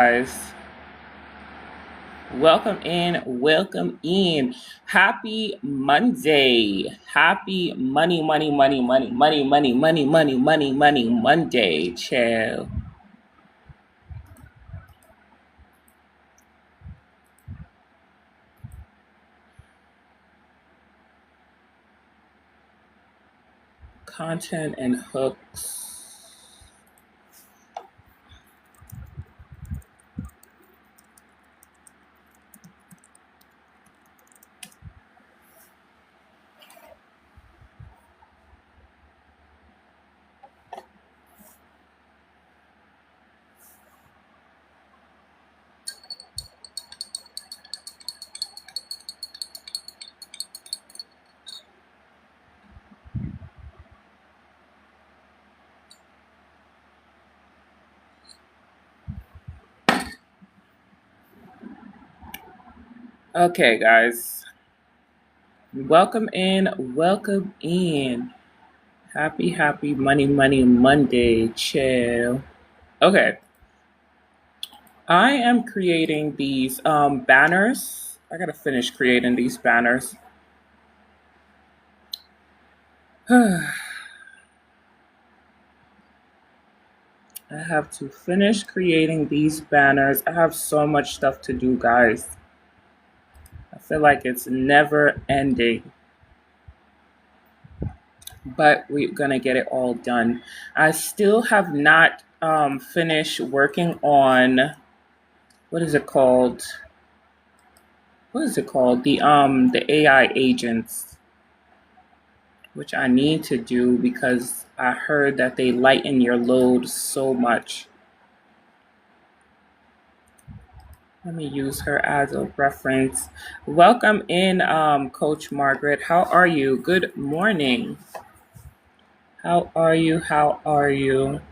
Guys, welcome in, welcome in. Happy Monday. Happy money Monday. Chill. Content and hooks. Okay, guys. Welcome in, welcome in. Happy money Monday. Chill. Okay. I am creating these banners. I gotta finish creating these banners. I have to finish creating these banners. I have so much stuff to do, guys. I feel like it's never ending, but we're gonna get it all done. I still have not finished working on what is it called? What is it called? The AI agents, which I need to do because I heard that they lighten your load so much. Let me use her as a reference. Welcome in, Coach Margaret. How are you? Good morning. How are you? How are you?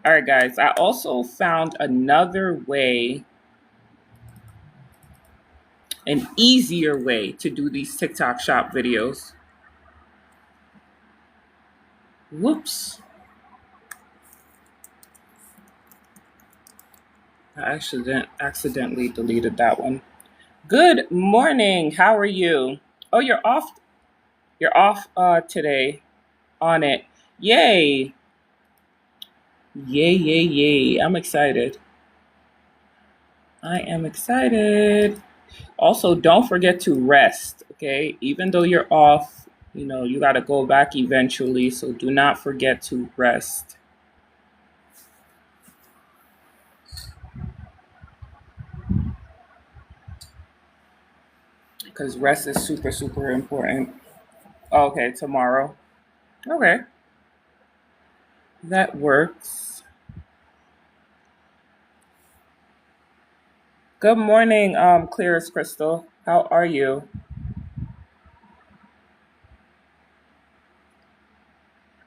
All right, guys. I also found another way, an easier way to do these TikTok shop videos. Whoops. I accidentally deleted that one. Good morning. How are you? Oh, you're off. You're off today on it. Yay. Yay. I'm excited. I am excited. Also, don't forget to rest, okay? Even though you're off, you got to go back eventually. So do not forget to rest. Because rest is super important. Okay, tomorrow. Okay. That works. Good morning, Clear as Crystal. How are you?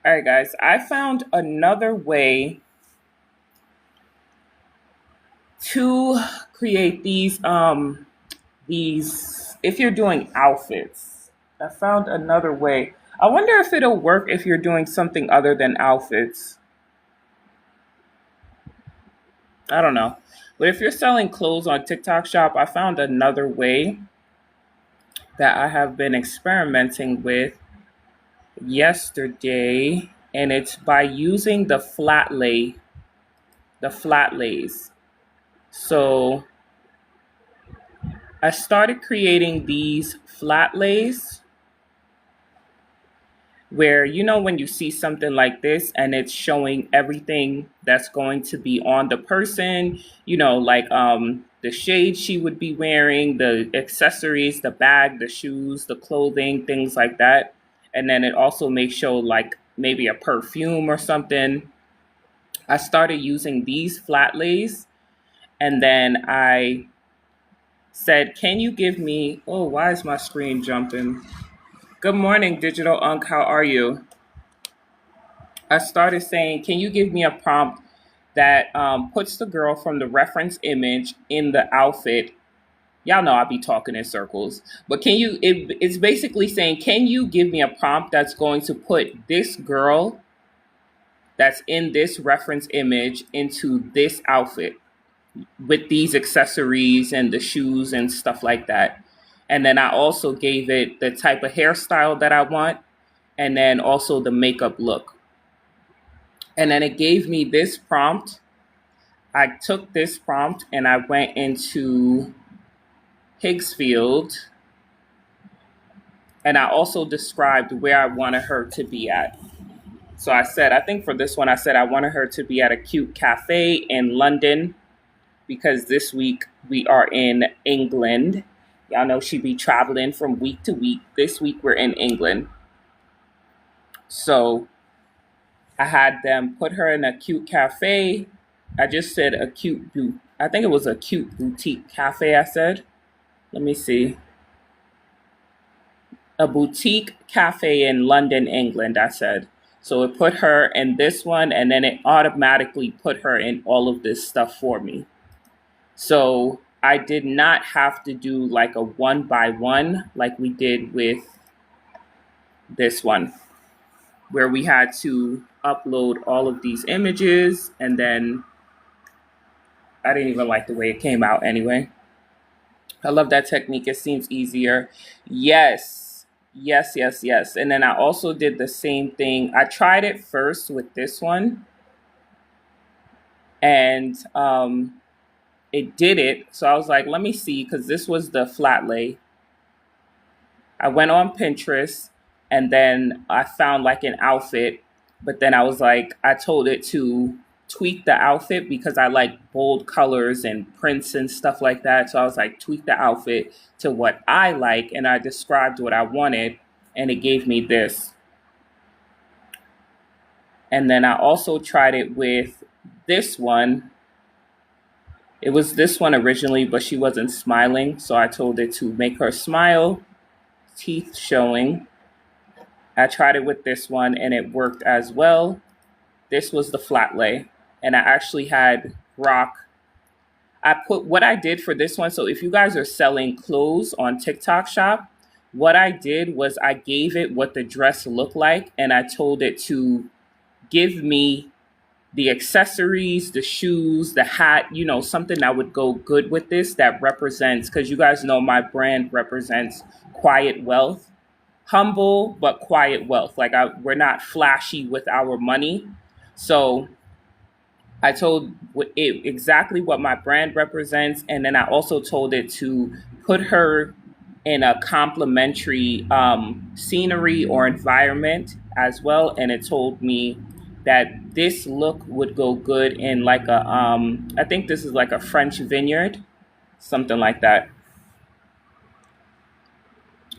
All right, guys. I found another way to create these if you're doing outfits. I found another way. I wonder if it'll work if you're doing something other than outfits. I don't know. But if you're selling clothes on TikTok Shop, I found another way that I have been experimenting with yesterday, and it's by using the Flatlays. So I started creating these Flatlays where, when you see something like this and it's showing everything that's going to be on the person, like the shade she would be wearing, the accessories, the bag, the shoes, the clothing, things like that. And then it also may show like maybe a perfume or something. I started using these Flatlays, and then I said, can you give me, oh, why is my screen jumping? Good morning, Digital Unk. How are you? I started saying, can you give me a prompt that puts the girl from the reference image in the outfit? Y'all know I be talking in circles, but it's basically saying, can you give me a prompt that's going to put this girl that's in this reference image into this outfit with these accessories and the shoes and stuff like that. And then I also gave it the type of hairstyle that I want, and then also the makeup look. And then it gave me this prompt. I took this prompt and I went into Higgsfield, and I also described where I wanted her to be at. So I said, I think for this one, I said I wanted her to be at a cute cafe in London, because this week we are in England. Y'all know she be traveling from week to week. This week we're in England. So I had them put her in a cute cafe. I just said I think it was a cute boutique cafe, I said. Let me see. A boutique cafe in London, England, I said. So it put her in this one, and then it automatically put her in all of this stuff for me. So I did not have to do like a one by one like we did with this one, where we had to upload all of these images, and then I didn't even like the way it came out anyway. I love that technique. It seems easier. Yes, yes, yes, yes. And then I also did the same thing. I tried it first with this one, and it did it. So I was like, let me see, because this was the flat lay. I went on Pinterest, and then I found like an outfit, but then I was like, I told it to tweak the outfit because I like bold colors and prints and stuff like that. So I was like, tweak the outfit to what I like, and I described what I wanted, and it gave me this. And then I also tried it with this one. It was this one originally, but she wasn't smiling, so I told it to make her smile, teeth showing. I tried it with this one, and it worked as well. This was the flat lay, and I actually had rock. I put what I did for this one. So if you guys are selling clothes on TikTok Shop, what I did was I gave it what the dress looked like, and I told it to give me the accessories, the shoes, the hat, something that would go good with this, that represents, because you guys know my brand represents quiet wealth. Humble, but quiet wealth. Like we're not flashy with our money. So I told it exactly what my brand represents. And then I also told it to put her in a complementary scenery or environment as well. And it told me that this look would go good in like I think this is like a French vineyard, something like that.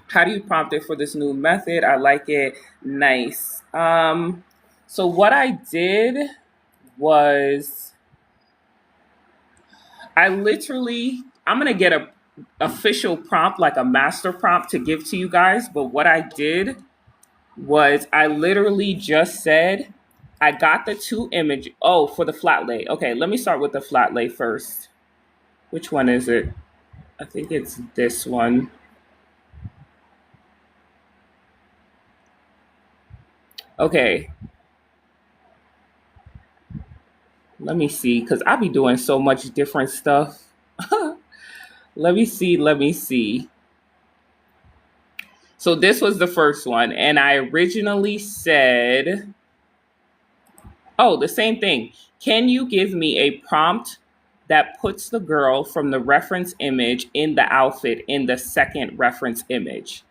How do you prompt it for this new method? I like it. Nice. So what I did was I'm going to get a official prompt, like a master prompt to give to you guys. But what I did was I literally just said, I got the two image. Oh, for the flat lay. Okay, let me start with the flat lay first. Which one is it? I think it's this one. Okay. Let me see, because I be doing so much different stuff. Let me see. So this was the first one, and I originally said, oh, the same thing. Can you give me a prompt that puts the girl from the reference image in the outfit in the second reference image?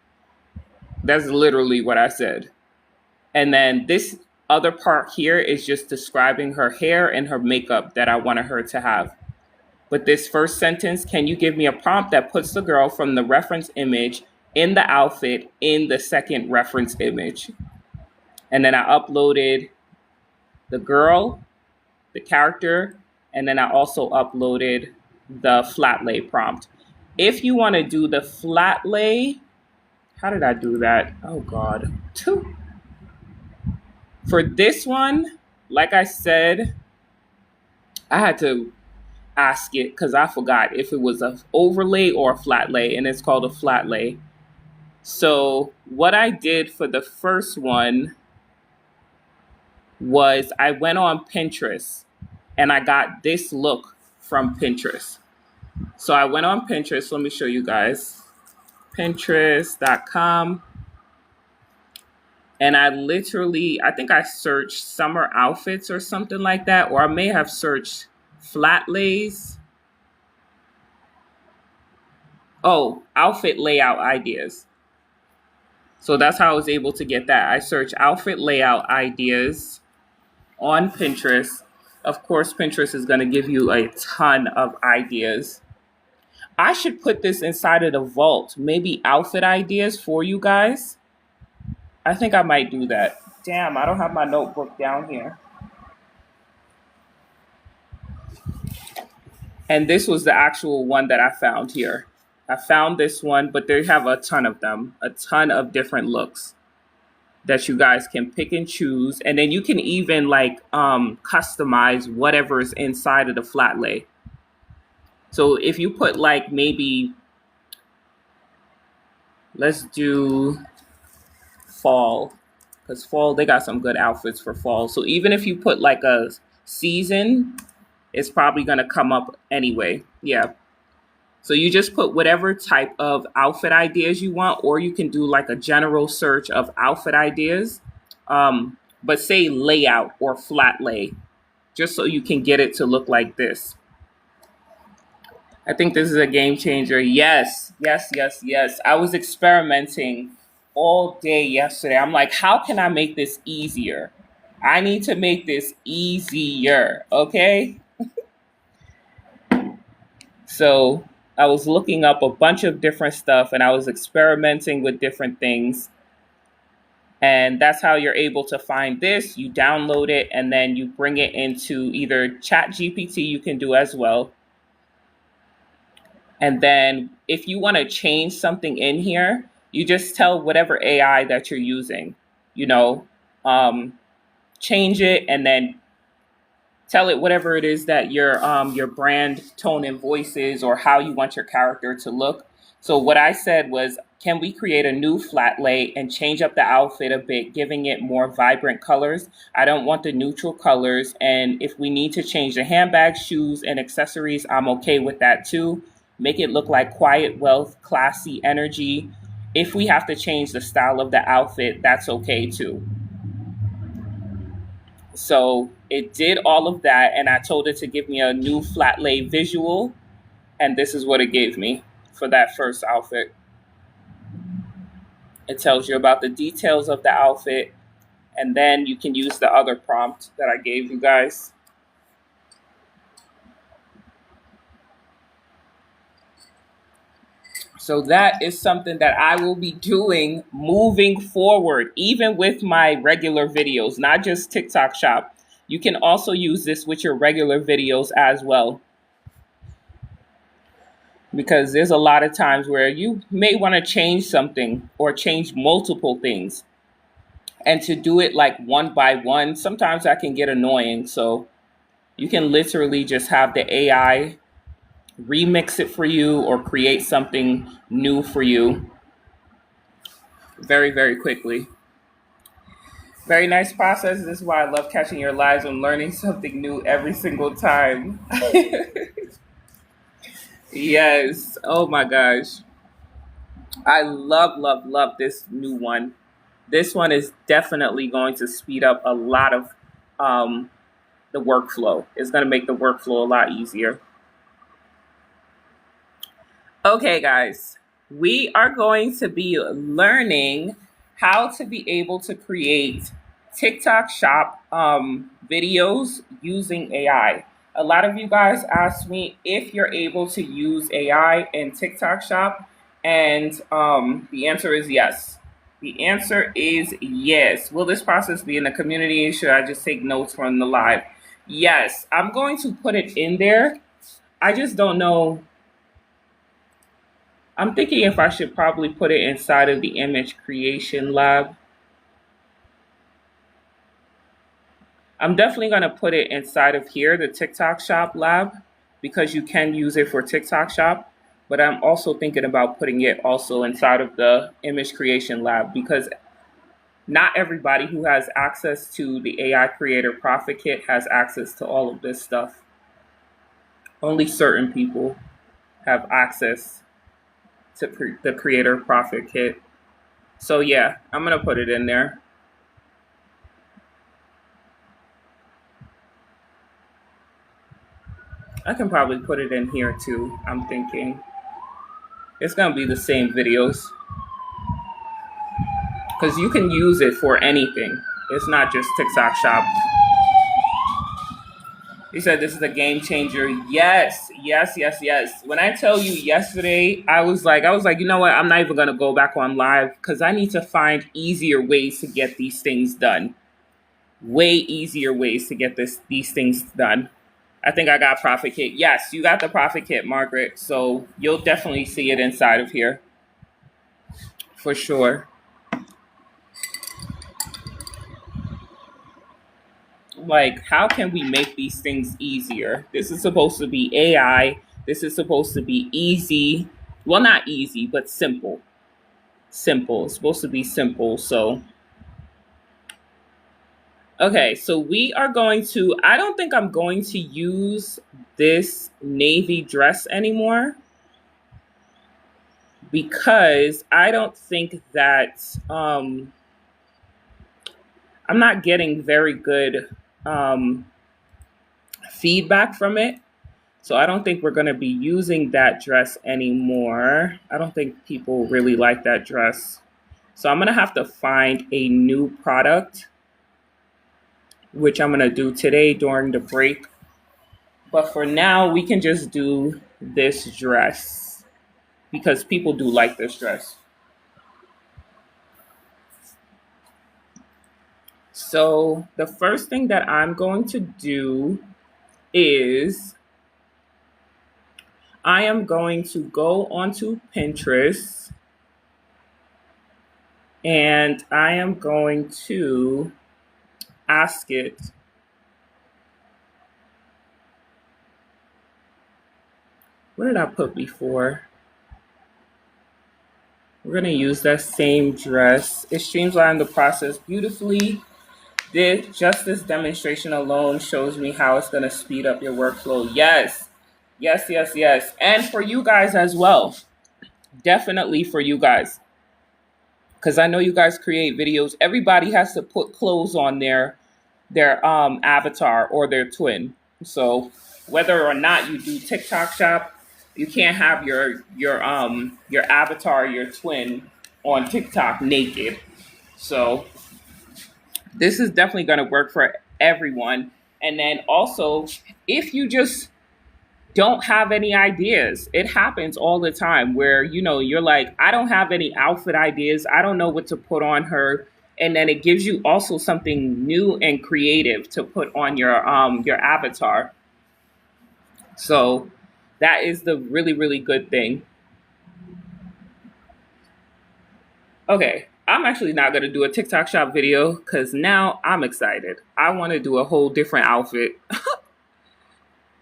That's literally what I said. And then this other part here is just describing her hair and her makeup that I wanted her to have. But this first sentence, can you give me a prompt that puts the girl from the reference image in the outfit in the second reference image? And then I uploaded the girl, the character, and then I also uploaded the flat lay prompt. If you want to do the flat lay, how did I do that? Oh God. For this one, like I said, I had to ask it because I forgot if it was an overlay or a flat lay, and it's called a flat lay. So what I did for the first one, was I went on Pinterest and I got this look from Pinterest. So I went on Pinterest. Let me show you guys. Pinterest.com. And I think I searched summer outfits or something like that, or I may have searched Flatlays. Oh, outfit layout ideas. So that's how I was able to get that. I searched outfit layout ideas on Pinterest. Of course, Pinterest is going to give you a ton of ideas. I should put this inside of the vault, maybe outfit ideas for you guys. I think I might do that. Damn, I don't have my notebook down here. And this was the actual one that I found here. I found this one, but they have a ton of them, a ton of different looks that you guys can pick and choose. And then you can even customize whatever is inside of the flat lay. So if you put like maybe, let's do fall, because fall, they got some good outfits for fall. So even if you put like a season, it's probably going to come up anyway. Yeah. So you just put whatever type of outfit ideas you want, or you can do like a general search of outfit ideas, but say layout or flat lay, just so you can get it to look like this. I think this is a game changer. Yes, yes, yes, yes. I was experimenting all day yesterday. I'm like, how can I make this easier? I need to make this easier, okay? So I was looking up a bunch of different stuff and I was experimenting with different things. And that's how you're able to find this. You download it and then you bring it into either ChatGPT, you can do as well. And then if you want to change something in here, you just tell whatever AI that you're using, you know, change it and then tell it whatever it is that your brand tone and voice is, or how you want your character to look. So what I said was, can we create a new flat lay and change up the outfit a bit, giving it more vibrant colors? I don't want the neutral colors. And if we need to change the handbags, shoes, and accessories, I'm okay with that too. Make it look like quiet wealth, classy energy. If we have to change the style of the outfit, that's okay too. So it did all of that, and I told it to give me a new flat lay visual, and this is what it gave me for that first outfit. It tells you about the details of the outfit, and then you can use the other prompt that I gave you guys. So that is something that I will be doing moving forward, even with my regular videos, not just TikTok Shop. You can also use this with your regular videos as well. Because there's a lot of times where you may want to change something or change multiple things. And to do it like one by one, sometimes that can get annoying. So you can literally just have the AI remix it for you or create something new for you very, very quickly. Very nice process. This is why I love catching your lives and learning something new every single time. Yes. Oh my gosh. I love, love, love this new one. This one is definitely going to speed up a lot of the workflow. It's going to make the workflow a lot easier. Okay, guys, we are going to be learning how to be able to create TikTok Shop videos using AI. A lot of you guys asked me if you're able to use AI in TikTok Shop, and the answer is yes. The answer is yes. Will this process be in the community? Should I just take notes from the live? Yes, I'm going to put it in there. I just don't know. I'm thinking if I should probably put it inside of the image creation lab. I'm definitely going to put it inside of here, the TikTok Shop lab, because you can use it for TikTok Shop. But I'm also thinking about putting it also inside of the image creation lab, because Not everybody who has access to the AI Creator Profit Kit has access to all of this stuff. Only certain people have access to the Creator Profit Kit. So yeah, I'm gonna put it in there. I can probably put it in here too. I'm thinking it's gonna be the same videos because you can use it for anything. It's not just TikTok Shop. He said this is a game changer. Yes, yes, yes, yes. When I tell you yesterday, I was like, you know what? I'm not even gonna go back on live because I need to find easier ways to get these things done. Way easier ways to get these things done. I think I got Profit Kit. Yes, you got the Profit Kit, Margaret. So you'll definitely see it inside of here. For sure. Like, how can we make these things easier? This is supposed to be AI. This is supposed to be easy. Well, not easy, but simple. Simple. It's supposed to be simple. So, okay. So we are going to, I don't think I'm going to use this navy dress anymore because I don't think that, I'm not getting very good feedback from it. So I don't think we're going to be using that dress anymore. I don't think people really like that dress. So I'm going to have to find a new product, which I'm going to do today during the break. But for now, we can just do this dress because people do like this dress. So the first thing that I'm going to do is I am going to go onto Pinterest and I am going to ask it what did I put before? We're going to use that same dress. It streamlines the process beautifully. Just this demonstration alone shows me how it's going to speed up your workflow. Yes, yes, yes, yes. And for you guys as well. Definitely for you guys. Because I know you guys create videos. Everybody has to put clothes on their avatar or their twin. So whether or not you do TikTok Shop, you can't have your avatar, your twin on TikTok naked. So this is definitely going to work for everyone. And then also, if you just don't have any ideas, it happens all the time where, you're like, I don't have any outfit ideas. I don't know what to put on her. And then it gives you also something new and creative to put on your avatar. So that is the really, really good thing. Okay, I'm actually not going to do a TikTok Shop video because now I'm excited. I want to do a whole different outfit.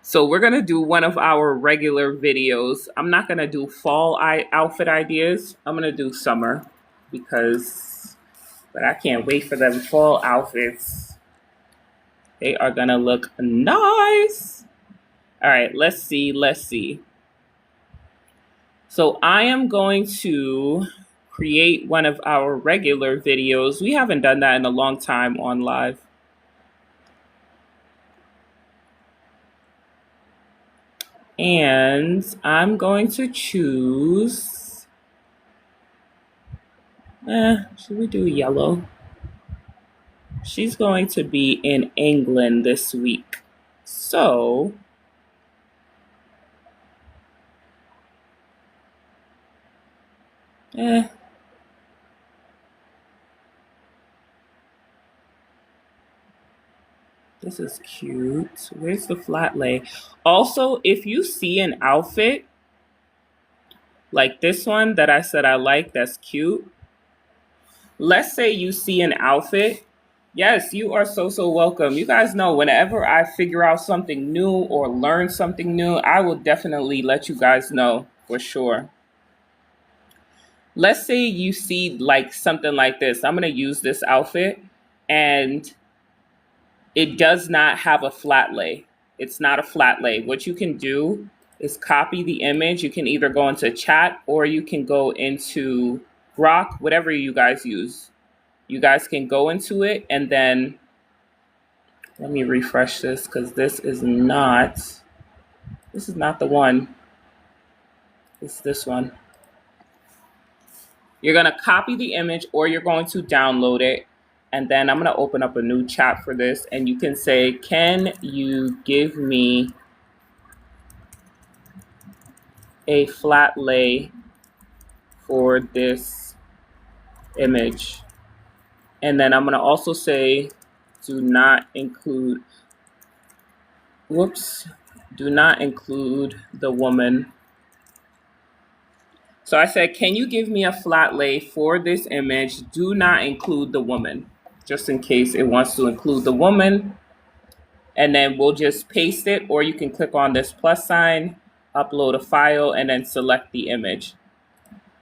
So we're going to do one of our regular videos. I'm not going to do fall outfit ideas. I'm going to do summer but I can't wait for them fall outfits. They are going to look nice. All right, let's see. So I am going to create one of our regular videos. We haven't done that in a long time on live. And I'm going to choose, should we do yellow? She's going to be in England this week. So this is cute. Where's the flat lay? Also, if you see an outfit like this one that I said I like, that's cute. Let's say you see an outfit. Yes, you are so welcome. You guys know whenever I figure out something new or learn something new, I will definitely let you guys know for sure. let's say you see like something like this. I'm going to use this outfit and it does not have a flat lay. It's not a flat lay. What you can do is copy the image. You can either go into chat or you can go into Grok, whatever you guys use. You guys can go into it and then let me refresh this because this is not the one. It's this one. You're going to copy the image or you're going to download it. And then I'm going to open up a new chat for this. And you can say, can you give me a flat lay for this image? And then I'm going to also say, do not include the woman. So I said, can you give me a flat lay for this image? Do not include the woman, just in case it wants to include the woman. And then we'll just paste it, or you can click on this plus sign, upload a file, and then select the image.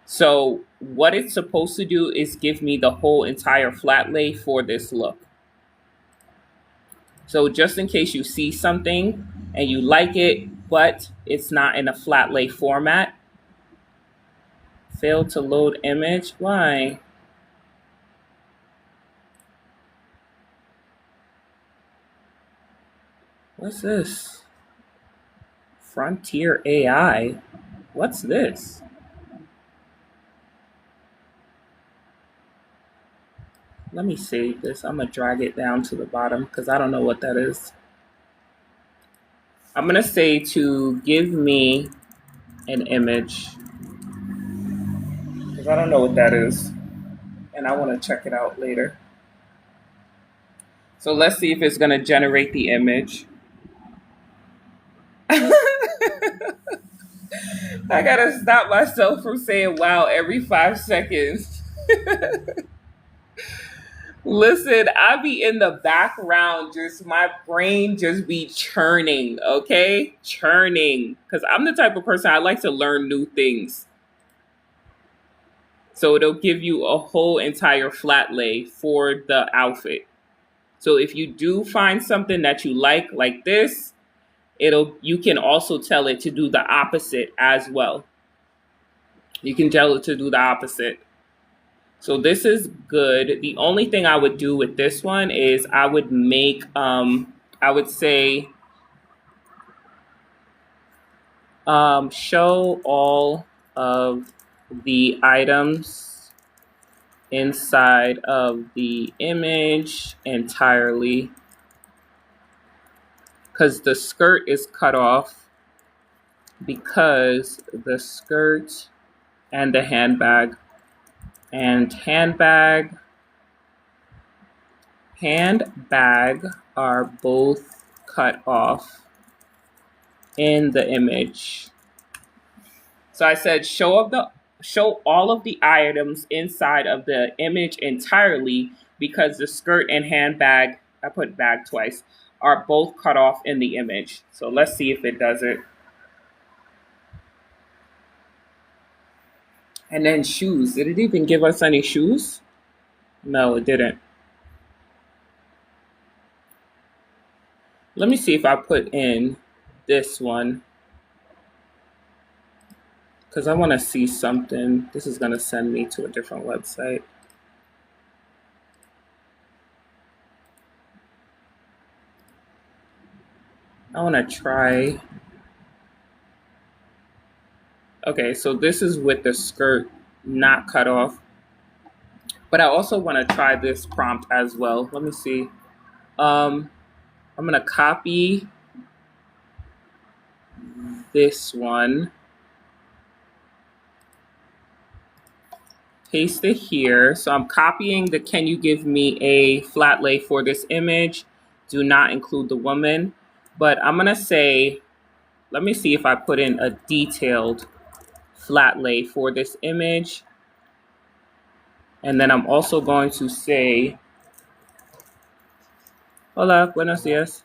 So what it's supposed to do is give me the whole entire flat lay for this look. So just in case you see something and you like it, but it's not in a flat lay format, failed to load image. Why? What's this? Frontier AI. What's this? Let me save this. I'm going to drag it down to the bottom because I don't know what that is. I'm going to say to give me an image because I don't know what that is. And I want to check it out later. So let's see if it's going to generate the image. I got to stop myself from saying wow every 5 seconds. Listen, I be in the background, just my brain just be churning, okay? Churning. Because I'm the type of person I like to learn new things. So it'll give you a whole entire flat lay for the outfit. So if you do find something that you like this, you can also tell it to do the opposite as well. You can tell it to do the opposite. So this is good. The only thing I would do with this one is I would make, I would say, show all of the items inside of the image entirely, because the skirt is cut off, because the skirt and the handbag are both cut off in the image. So I said show all of the items inside of the image entirely, because the skirt and handbag, I put bag twice, are both cut off in the image. So let's see if it does it. And then shoes. Did it even give us any shoes? No, it didn't. Let me see if I put in this one, because I want to see something. This is going to send me to a different website. I want to try. Okay, so this is with the skirt not cut off. But I also want to try this prompt as well. Let me see. I'm going to copy this one, paste it here. So I'm copying the can you give me a flat lay for this image? Do not include the woman. But I'm going to say, let me see if I put in a detailed flat lay for this image. And then I'm also going to say, hola, buenos dias.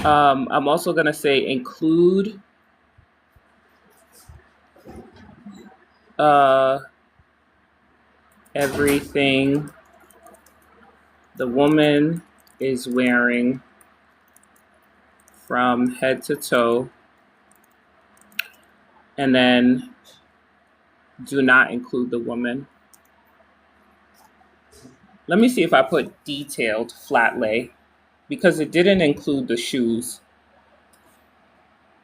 I'm also going to say include everything the woman is wearing from head to toe, and then do not include the woman. Let me see if I put detailed flat lay because it didn't include the shoes.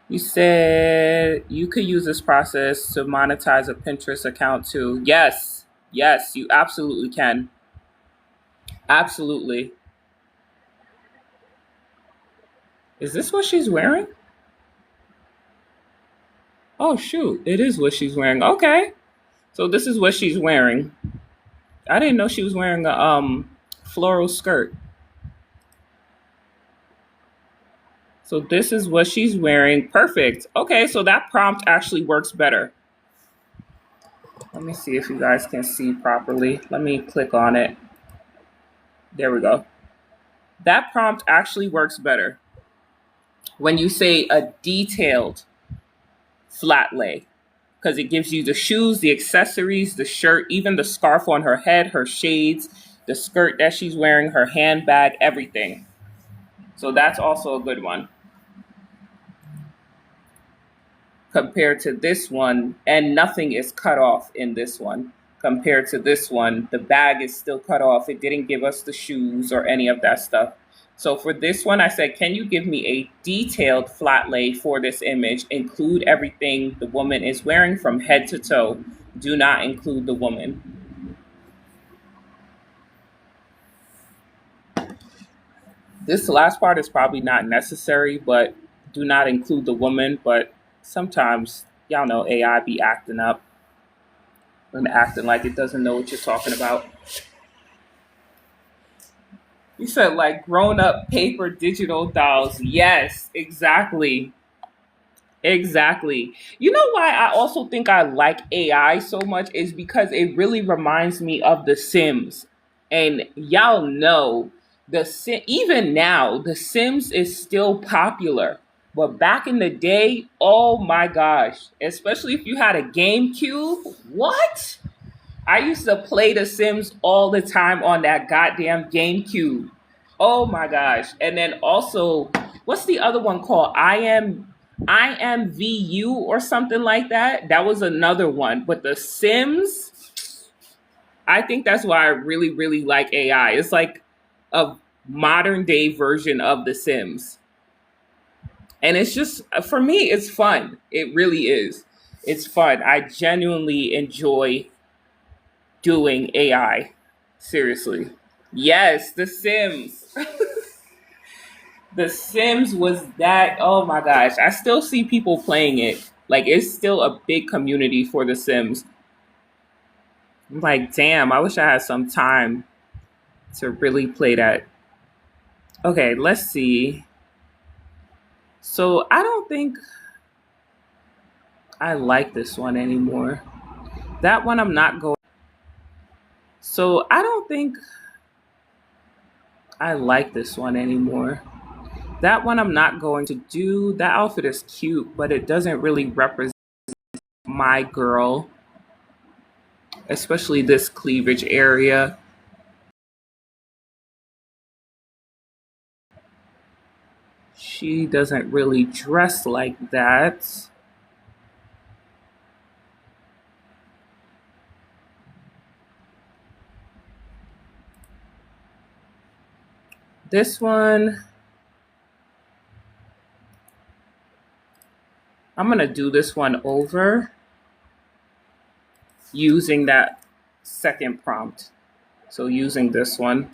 You said you could use this process to monetize a Pinterest account too. Yes, yes, you absolutely can. Absolutely. Is this what she's wearing? Oh, shoot. It is what she's wearing. Okay. So this is what she's wearing. I didn't know she was wearing a floral skirt. So this is what she's wearing. Perfect. Okay, so that prompt actually works better. Let me see if you guys can see properly. Let me click on it. There we go. That prompt actually works better when you say a detailed flat lay, because it gives you the shoes, the accessories, the shirt, even the scarf on her head, her shades, the skirt that she's wearing, her handbag, everything. So that's also a good one compared to this one. And nothing is cut off in this one compared to this one. The bag is still cut off. It didn't give us the shoes or any of that stuff. So for this one, I said, can you give me a detailed flat lay for this image? Include everything the woman is wearing from head to toe. Do not include the woman. This last part is probably not necessary, but do not include the woman. But sometimes, y'all know AI be acting up and acting like it doesn't know what you're talking about. You said like grown up paper digital dolls. Yes, exactly. Exactly. You know why I also think I like AI so much is because it really reminds me of The Sims. And y'all know even now The Sims is still popular. But back in the day, oh my gosh, especially if you had a GameCube, what? I used to play The Sims all the time on that goddamn GameCube. Oh my gosh. And then also, what's the other one called? I am VU or something like that. That was another one. But The Sims, I think that's why I really, really like AI. It's like a modern day version of The Sims. And it's just, for me, it's fun. It really is. It's fun. I genuinely enjoy doing AI. Seriously. Yes, The Sims. The Sims was that. Oh my gosh. I still see people playing it. Like, it's still a big community for The Sims. I'm like, damn, I wish I had some time to really play that. Okay, let's see. So I don't think I like this one anymore. That one I'm not going. So I don't think I like this one anymore. That one I'm not going to do. That outfit is cute, but it doesn't really represent my girl, especially this cleavage area. She doesn't really dress like that. This one, I'm going to do this one over using that second prompt. So using this one.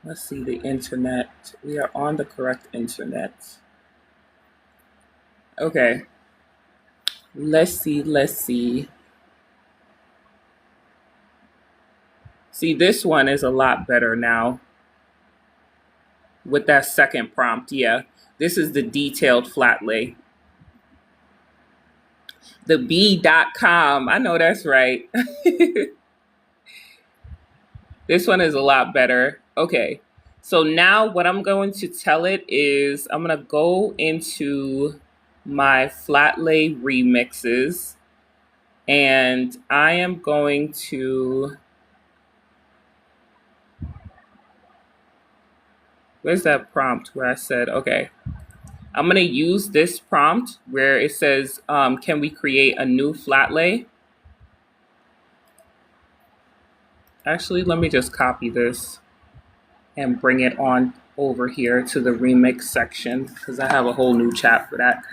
Let's see the internet. We are on the correct internet. Okay. Let's see. Let's see. See, this one is a lot better now with that second prompt. Yeah. This is the detailed flat lay. The B.com. I know that's right. This one is a lot better. Okay. So now what I'm going to tell it is I'm going to go into my Flatlay remixes and I am going to, where's that prompt where I said, okay, I'm going to use this prompt where it says, can we create a new Flatlay? Actually, let me just copy this and bring it on over here to the remix section because I have a whole new chat for that.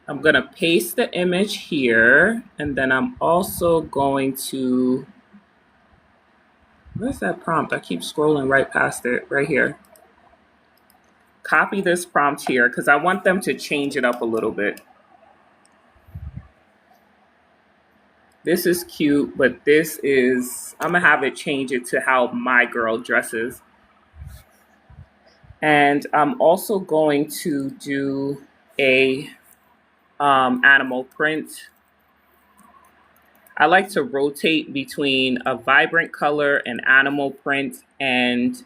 I'm going to paste the image here, and then I'm also going to, where's that prompt? I keep scrolling right past it, right here. Copy this prompt here because I want them to change it up a little bit. This is cute, but this is, I'm going to have it change it to how my girl dresses. And I'm also going to do a animal print. I like to rotate between a vibrant color, an animal print, and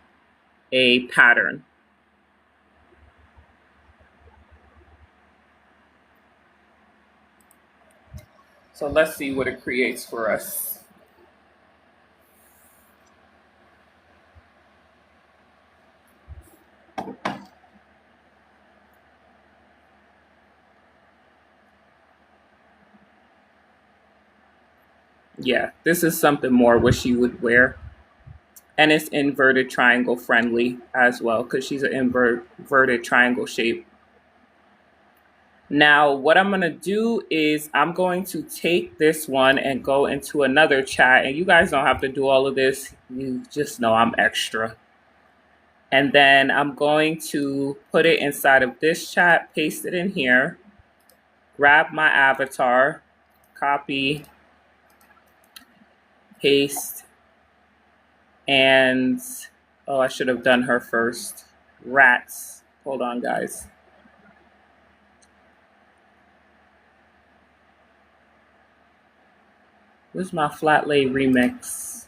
a pattern. So let's see what it creates for us. Yeah, this is something more what she would wear. And it's inverted triangle friendly as well because she's an inverted triangle shape. Now, what I'm going to do is I'm going to take this one and go into another chat. And you guys don't have to do all of this. You just know I'm extra. And then I'm going to put it inside of this chat, paste it in here, grab my avatar, copy, paste, and, oh, I should have done her first. Rats. Hold on, guys. Where's my Flatlay remix?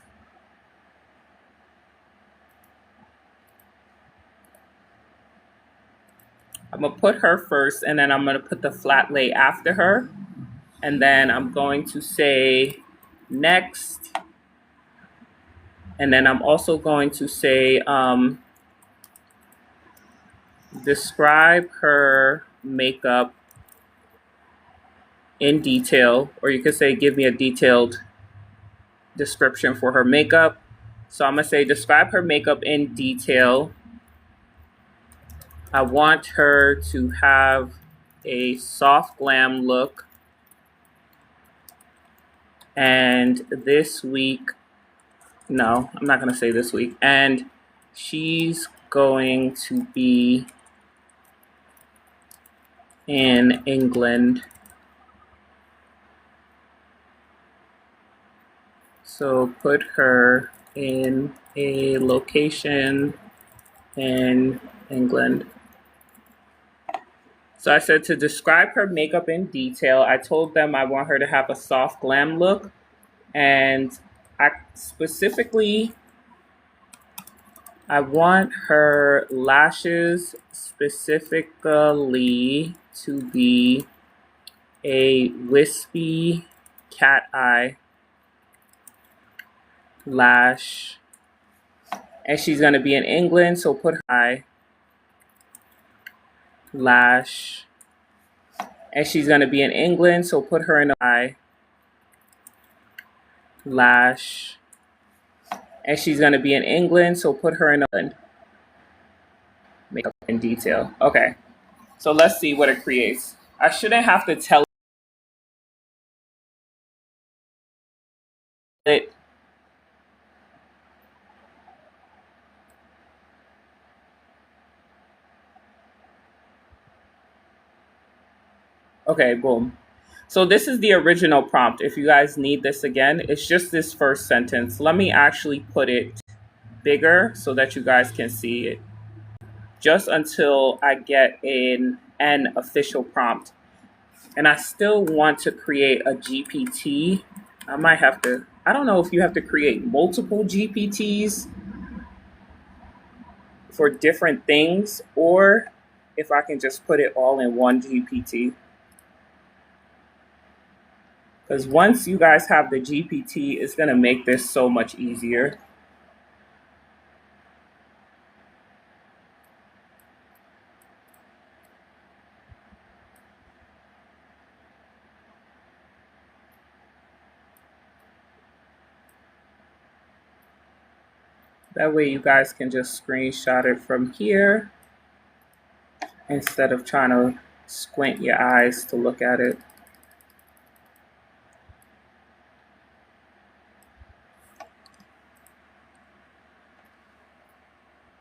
I'm going to put her first, and then I'm going to put the Flatlay after her. And then I'm going to say next. And then I'm also going to say, describe her makeup in detail, or you could say, give me a detailed description for her makeup. So I'm going to say, describe her makeup in detail. I want her to have a soft glam look. And this week, no, I'm not going to say this week. And she's going to be in England. So put her in a location in England. So I said to describe her makeup in detail. I told them I want her to have a soft glam look. And I specifically, I want her lashes specifically to be a wispy cat eye lash. And she's going to be in England, so put her eye lash. And she's going to be in England, so put her in the eye lash. And she's going to be in England, so put her in England. Makeup in detail. Okay, so let's see what it creates. I shouldn't have to tell it. Okay, boom. So this is the original prompt. If you guys need this again, it's just this first sentence. Let me actually put it bigger so that you guys can see it. Just until I get an official prompt. and I still want to create a GPT. I might have to, I don't know if you have to create multiple GPTs for different things or if I can just put it all in one GPT. Because once you guys have the GPT, it's going to make this so much easier. That way you guys can just screenshot it from here instead of trying to squint your eyes to look at it.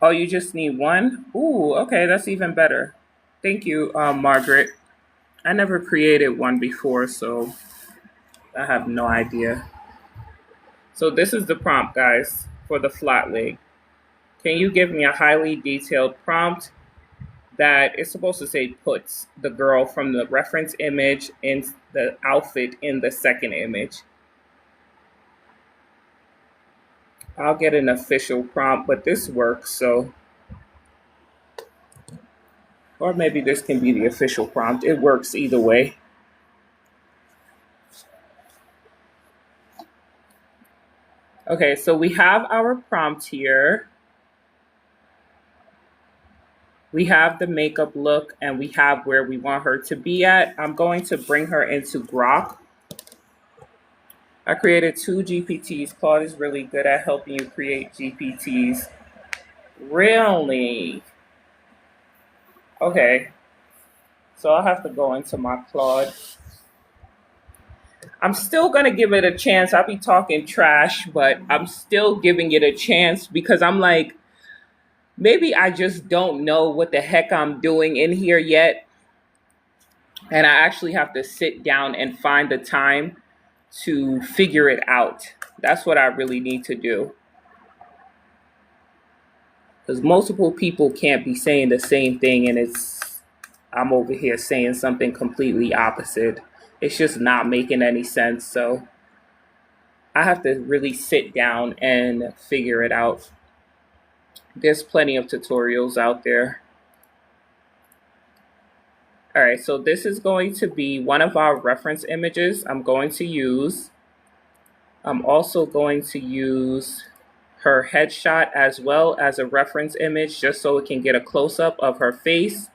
Oh, you just need one? Ooh, okay, that's even better. Thank you, Margaret. I never created one before, so I have no idea. So this is the prompt, guys, for the Flatlay. Can you give me a highly detailed prompt that is supposed to say puts the girl from the reference image in the outfit in the second image? I'll get an official prompt, but this works, so. Or maybe this can be the official prompt. It works either way. Okay, so we have our prompt here. We have the makeup look and we have where we want her to be at. I'm going to bring her into Grok. I created 2 GPTs. Claude is really good at helping you create GPTs. Really? Okay. So I'll have to go into my Claude. I'm still going to give it a chance. I'll be talking trash, but I'm still giving it a chance because I'm like, maybe I just don't know what the heck I'm doing in here yet. And I actually have to sit down and find the time to figure it out. That's what I really need to do. Because multiple people can't be saying the same thing and I'm over here saying something completely opposite. It's just not making any sense. So I have to really sit down and figure it out. There's plenty of tutorials out there. All right, so this is going to be one of our reference images I'm going to use. I'm also going to use her headshot as well as a reference image just so it can get a close-up of her face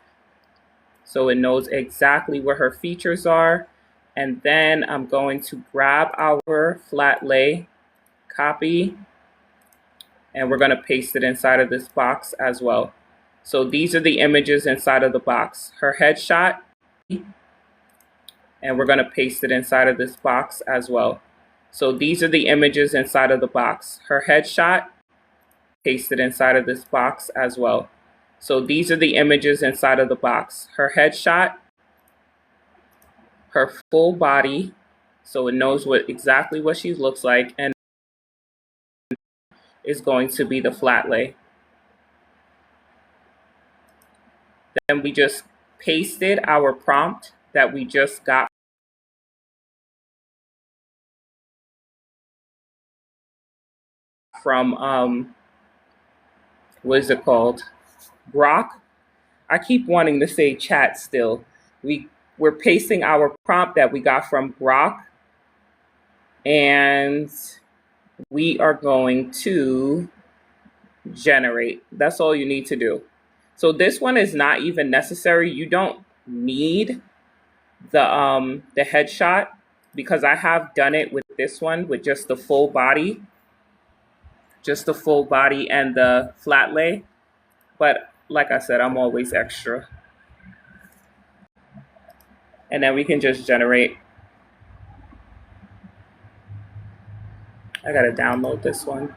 so it knows exactly where her features are. And then I'm going to grab our Flatlay, copy, and we're going to paste it inside of this box as well. So these are the images inside of the box. Her headshot, and we're going to paste it inside of this box as well. So these are the images inside of the box. Her headshot, paste it inside of this box as well. So these are the images inside of the box. Her headshot, her full body, so it knows exactly what she looks like, and is going to be the Flatlay. Then we just pasted our prompt that we just got from what is it called? Grok. I keep wanting to say chat still. We're pasting our prompt that we got from Grok, and we are going to generate. That's all you need to do. So this one is not even necessary. You don't need the headshot because I have done it with this one with just the full body. Just the full body and the Flatlay. But like I said, I'm always extra. And then we can just generate. I gotta download this one.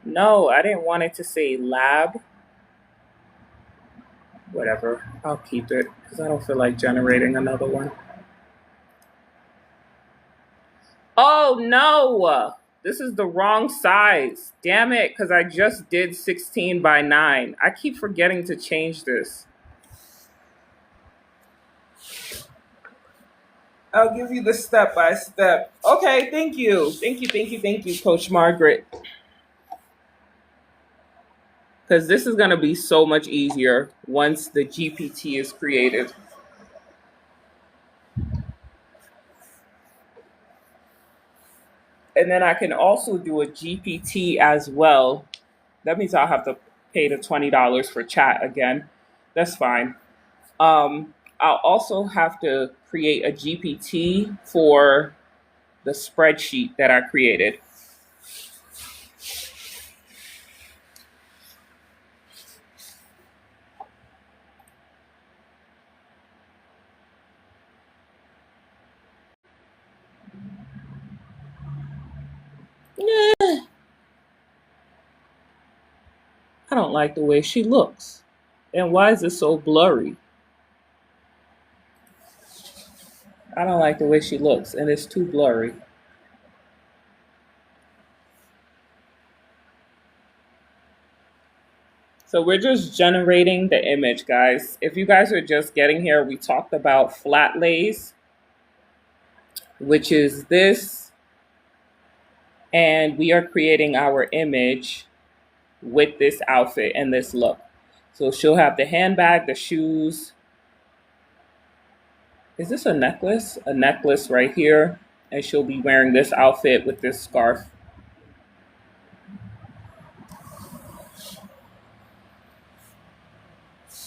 No, I didn't want it to say lab. Whatever, I'll keep it because I don't feel like generating another one. Oh no! This is the wrong size. Damn it, because I just did 16 by 9. I keep forgetting to change this. I'll give you the step by step. Okay, thank you. Thank you, Coach Margaret. Because this is going to be so much easier once the GPT is created. And then I can also do a GPT as well. That means I'll have to pay the $20 for chat again. That's fine. I'll also have to create a GPT for the spreadsheet that I created. I don't like the way she looks. And why is it so blurry? I don't like the way she looks, and it's too blurry. So we're just generating the image, guys. If you guys are just getting here, we talked about Flatlays, which is this, and we are creating our image with this outfit and this look. So she'll have the handbag, the shoes. Is this a necklace? A necklace right here. And she'll be wearing this outfit with this scarf.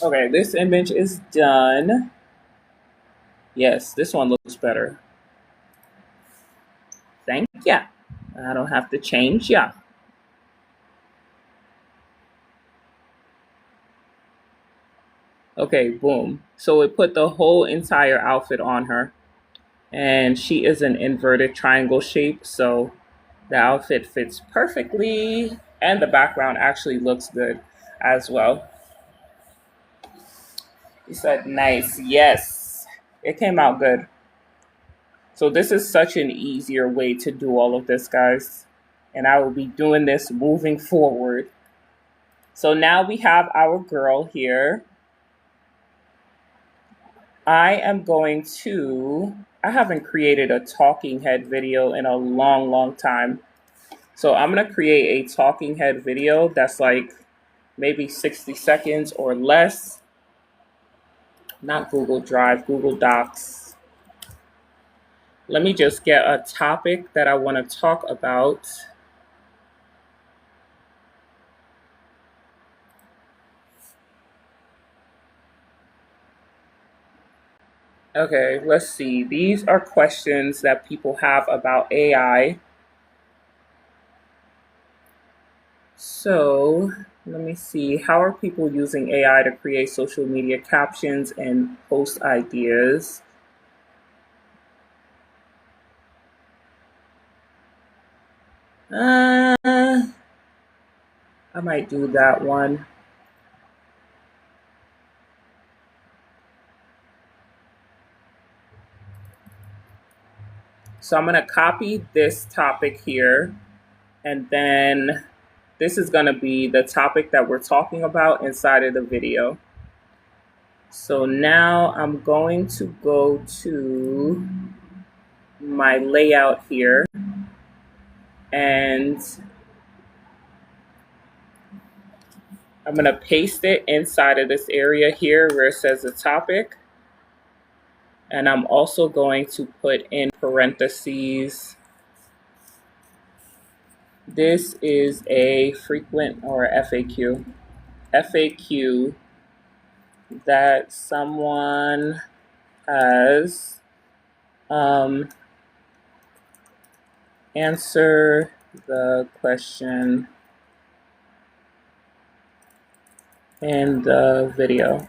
Okay, this image is done. Yes, this one looks better. Thank ya. I don't have to change ya. Okay, boom. So it put the whole entire outfit on her. And she is an inverted triangle shape, so the outfit fits perfectly. And the background actually looks good as well. He said, nice. Yes, it came out good. So this is such an easier way to do all of this, guys. And I will be doing this moving forward. So now we have our girl here. I haven't created a talking head video in a long, long time. So I'm going to create a talking head video that's like maybe 60 seconds or less. Not Google Drive, Google Docs. Let me just get a topic that I want to talk about. Okay, let's see. These are questions that people have about AI. So let me see. How are people using AI to create social media captions and post ideas? I might do that one. So I'm going to copy this topic here, and then this is going to be the topic that we're talking about inside of the video. So now I'm going to go to my layout here, and I'm going to paste it inside of this area here where it says the topic. And I'm also going to put in parentheses. This is a frequent or FAQ. FAQ that someone has answer the question in the video.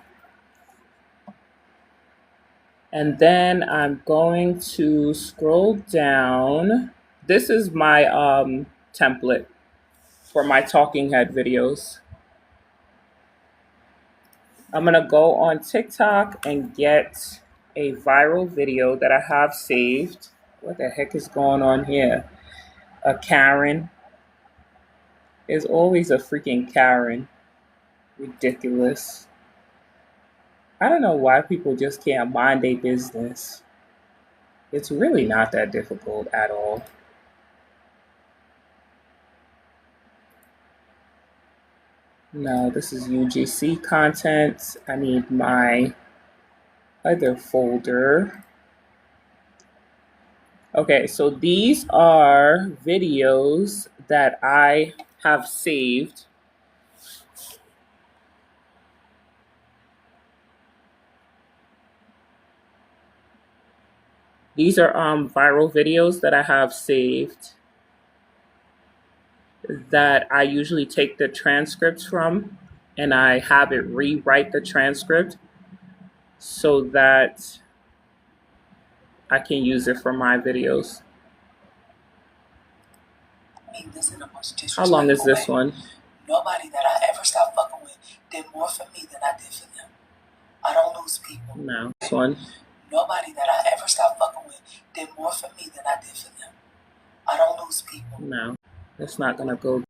And then I'm going to scroll down. This is my template for my talking head videos. I'm going to go on TikTok and get a viral video that I have saved. What the heck is going on here? A Karen. There's always a freaking Karen. Ridiculous. I don't know why people just can't mind their business. It's really not that difficult at all. No, this is UGC content. I need my other folder. Okay, so these are videos that I have saved. These are viral videos that I have saved that I usually take the transcripts from, and I have it rewrite the transcript so that I can use it for my videos. How long is this one? Nobody that I ever stopped fucking with did more for me than I did for them. I don't lose people. No, this one. Nobody that I ever stopped fucking with did more for me than I did for them. I don't lose people. No, it's not gonna go.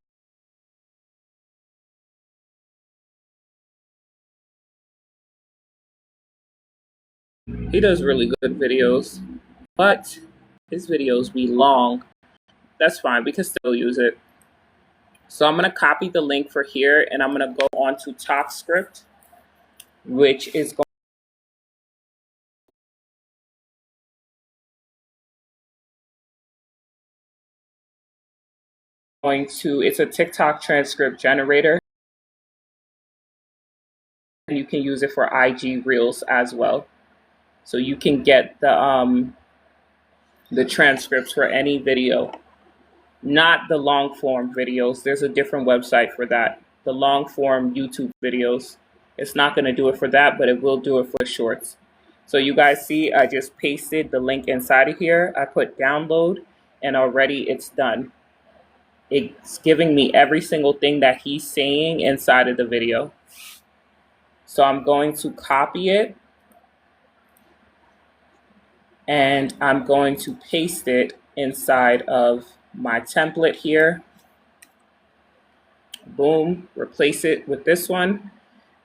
He does really good videos, but his videos be long. That's fine, we can still use it. So I'm gonna copy the link for here, and I'm gonna go on to TalkScript, which is going to, it's a TikTok transcript generator. And you can use it for IG Reels as well. So you can get the transcripts for any video, not the long form videos. There's a different website for that. The long form YouTube videos. It's not gonna do it for that, but it will do it for the shorts. So you guys see, I just pasted the link inside of here. I put download, and already it's done. It's giving me every single thing that he's saying inside of the video. So I'm going to copy it, and I'm going to paste it inside of my template here. Boom, replace it with this one.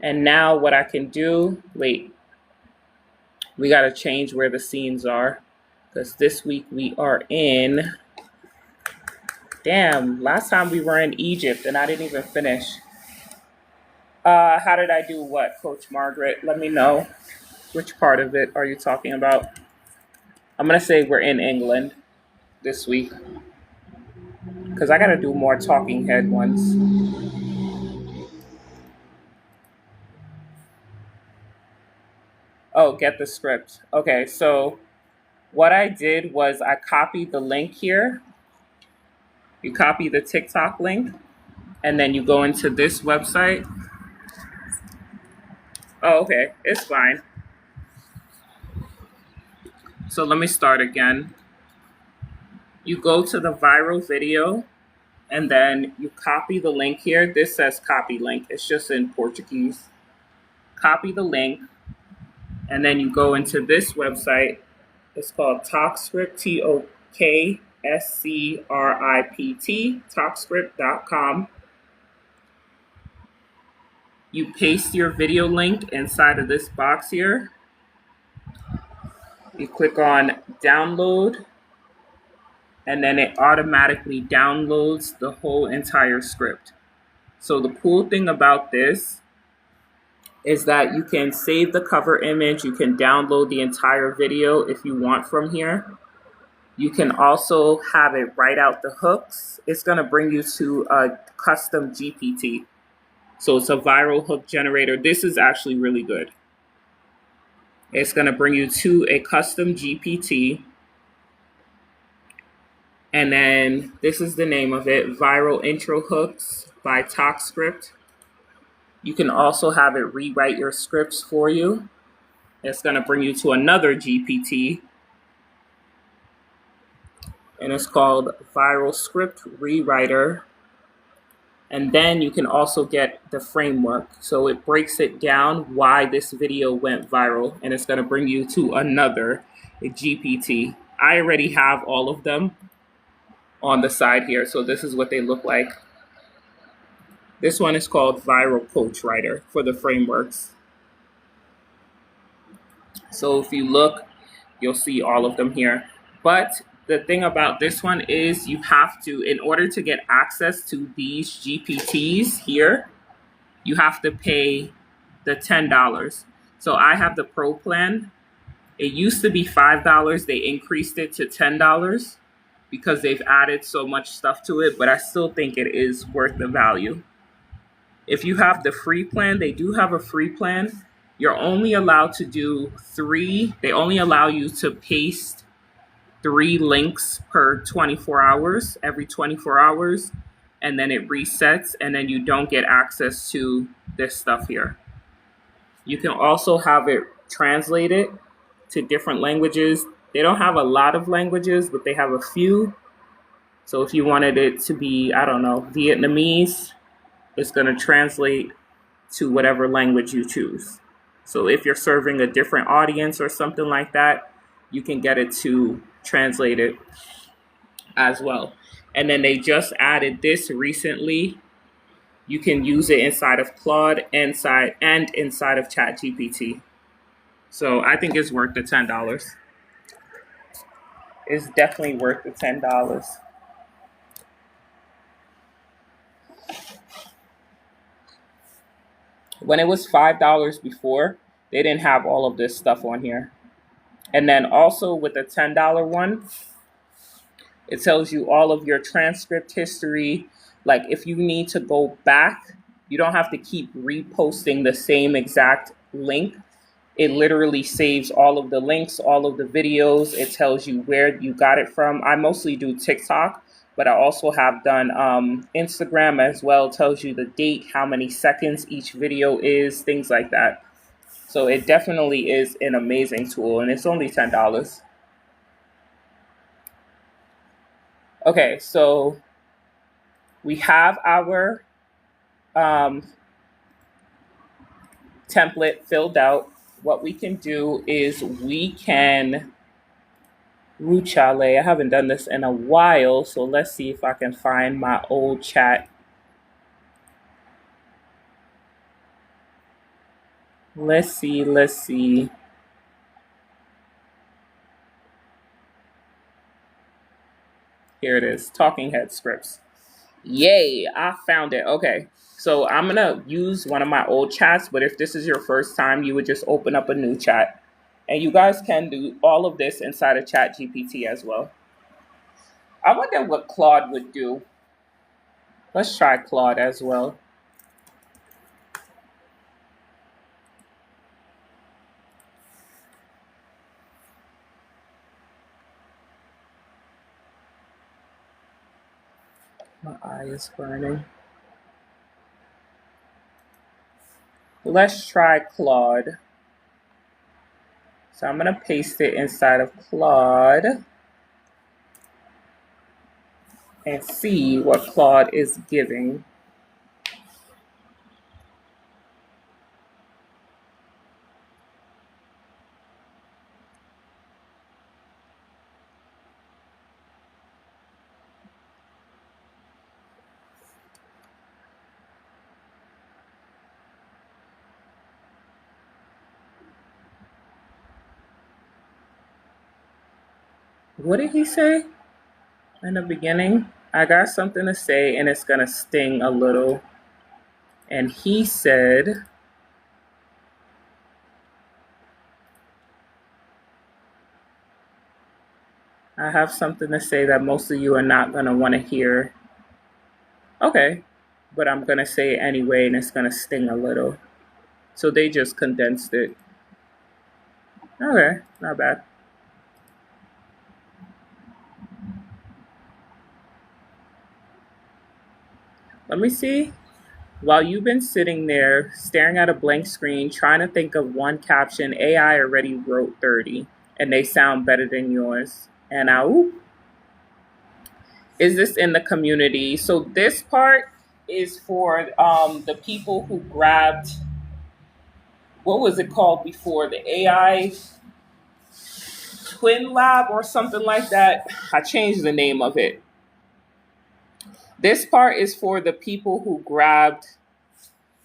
And now what I can do, wait, we got to change where the scenes are, because this week we are in, damn, last time we were in Egypt and I didn't even finish. How did I do what, Coach Margaret? Let me know. Which part of it are you talking about? I'm going to say we're in England this week, because I got to do more talking head ones. Oh, get the script. Okay, so what I did was I copied the link here. You copy the TikTok link, and then you go into this website. Oh, okay, it's fine. So let me start again. You go to the viral video, and then you copy the link here. This says copy link. It's just in Portuguese. Copy the link, and then you go into this website. It's called TalkScript, TalkScript, TalkScript.com. You paste your video link inside of this box here. You click on download, and then it automatically downloads the whole entire script. So the cool thing about this is that you can save the cover image. You can download the entire video if you want from here. You can also have it write out the hooks. It's going to bring you to a custom GPT. So it's a viral hook generator. This is actually really good. It's going to bring you to a custom GPT. And then this is the name of it, Viral Intro Hooks by TalkScript. You can also have it rewrite your scripts for you. It's going to bring you to another GPT. And it's called Viral Script Rewriter. And then you can also get the framework. So it breaks it down why this video went viral. And it's going to bring you to another GPT. I already have all of them. on the side here. So this is what they look like. This one is called Viral Coach Writer for the frameworks. So if you look, you'll see all of them here. But the thing about this one is you have to, in order to get access to these GPTs here, you have to pay the $10. So I have the Pro plan. It used to be $5. They increased it to $10 because they've added so much stuff to it, but I still think it is worth the value. If you have the free plan, they do have a free plan. You're only allowed to do 3. They only allow you to paste 3 links per 24 hours, every 24 hours, and then it resets, and then you don't get access to this stuff here. You can also have it translated to different languages. They don't have a lot of languages, but they have a few. So if you wanted it to be, I don't know, Vietnamese, it's going to translate to whatever language you choose. So if you're serving a different audience or something like that, you can get it to translate it as well. And then they just added this recently. You can use it inside of Claude inside of ChatGPT. So I think it's worth the $10. It's definitely worth the $10. When it was $5 before, they didn't have all of this stuff on here. And then also with the $10 one, it tells you all of your transcript history. Like if you need to go back, you don't have to keep reposting the same exact link. It literally saves all of the links, all of the videos. It tells you where you got it from. I mostly do TikTok, but I also have done Instagram as well. It tells you the date, how many seconds each video is, things like that. So it definitely is an amazing tool, and it's only $10. Okay, so we have our template filled out. What we can do is we can Ruchale. I haven't done this in a while, so let's see if I can find my old chat. Let's see. Here it is, Talking Head scripts. Yay, I found it. Okay, so I'm gonna use one of my old chats, but if this is your first time, you would just open up a new chat. And you guys can do all of this inside of ChatGPT as well. I wonder what Claude would do. Let's try Claude as well. My eye is burning. Let's try Claude. So I'm going to paste it inside of Claude and see what Claude is giving. What did he say in the beginning? I got something to say and it's going to sting a little. And he said, I have something to say that most of you are not going to want to hear. Okay, but I'm going to say it anyway and it's going to sting a little. So they just condensed it. Okay, not bad. Let me see. While you've been sitting there staring at a blank screen, trying to think of one caption, AI already wrote 30 and they sound better than yours. And is this in the community? So this part is for the people who grabbed, what was it called before? The AI Twin Lab or something like that. I changed the name of it. This part is for the people who grabbed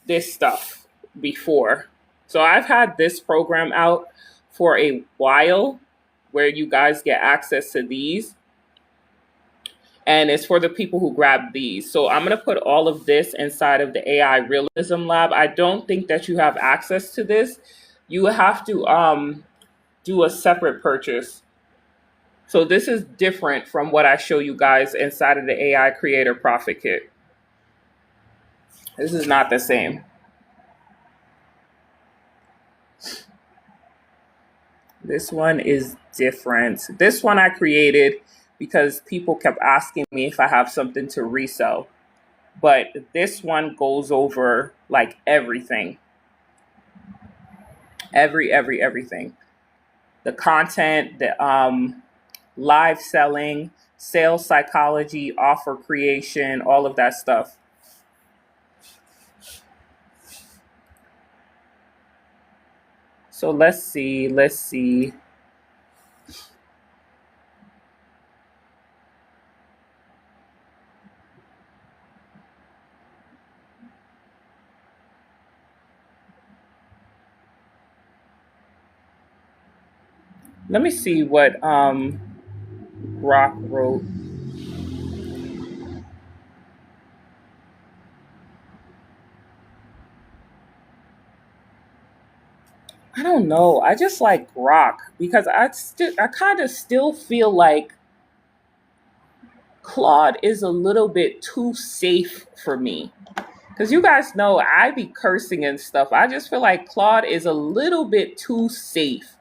this stuff before. So I've had this program out for a while where you guys get access to these. And it's for the people who grab these. So I'm going to put all of this inside of the AI Realism Lab. I don't think that you have access to this. You have to do a separate purchase. So this is different from what I show you guys inside of the AI Creator Profit Kit. This is not the same. This one is different. This one I created because people kept asking me if I have something to resell. But this one goes over like everything. Everything. The content, the live selling, sales psychology, offer creation, all of that stuff. So let's see. Let me see what Grok wrote. I don't know. I just like Grok because I kind of still feel like Claude is a little bit too safe for me. Because you guys know I be cursing and stuff. I just feel like Claude is a little bit too safe.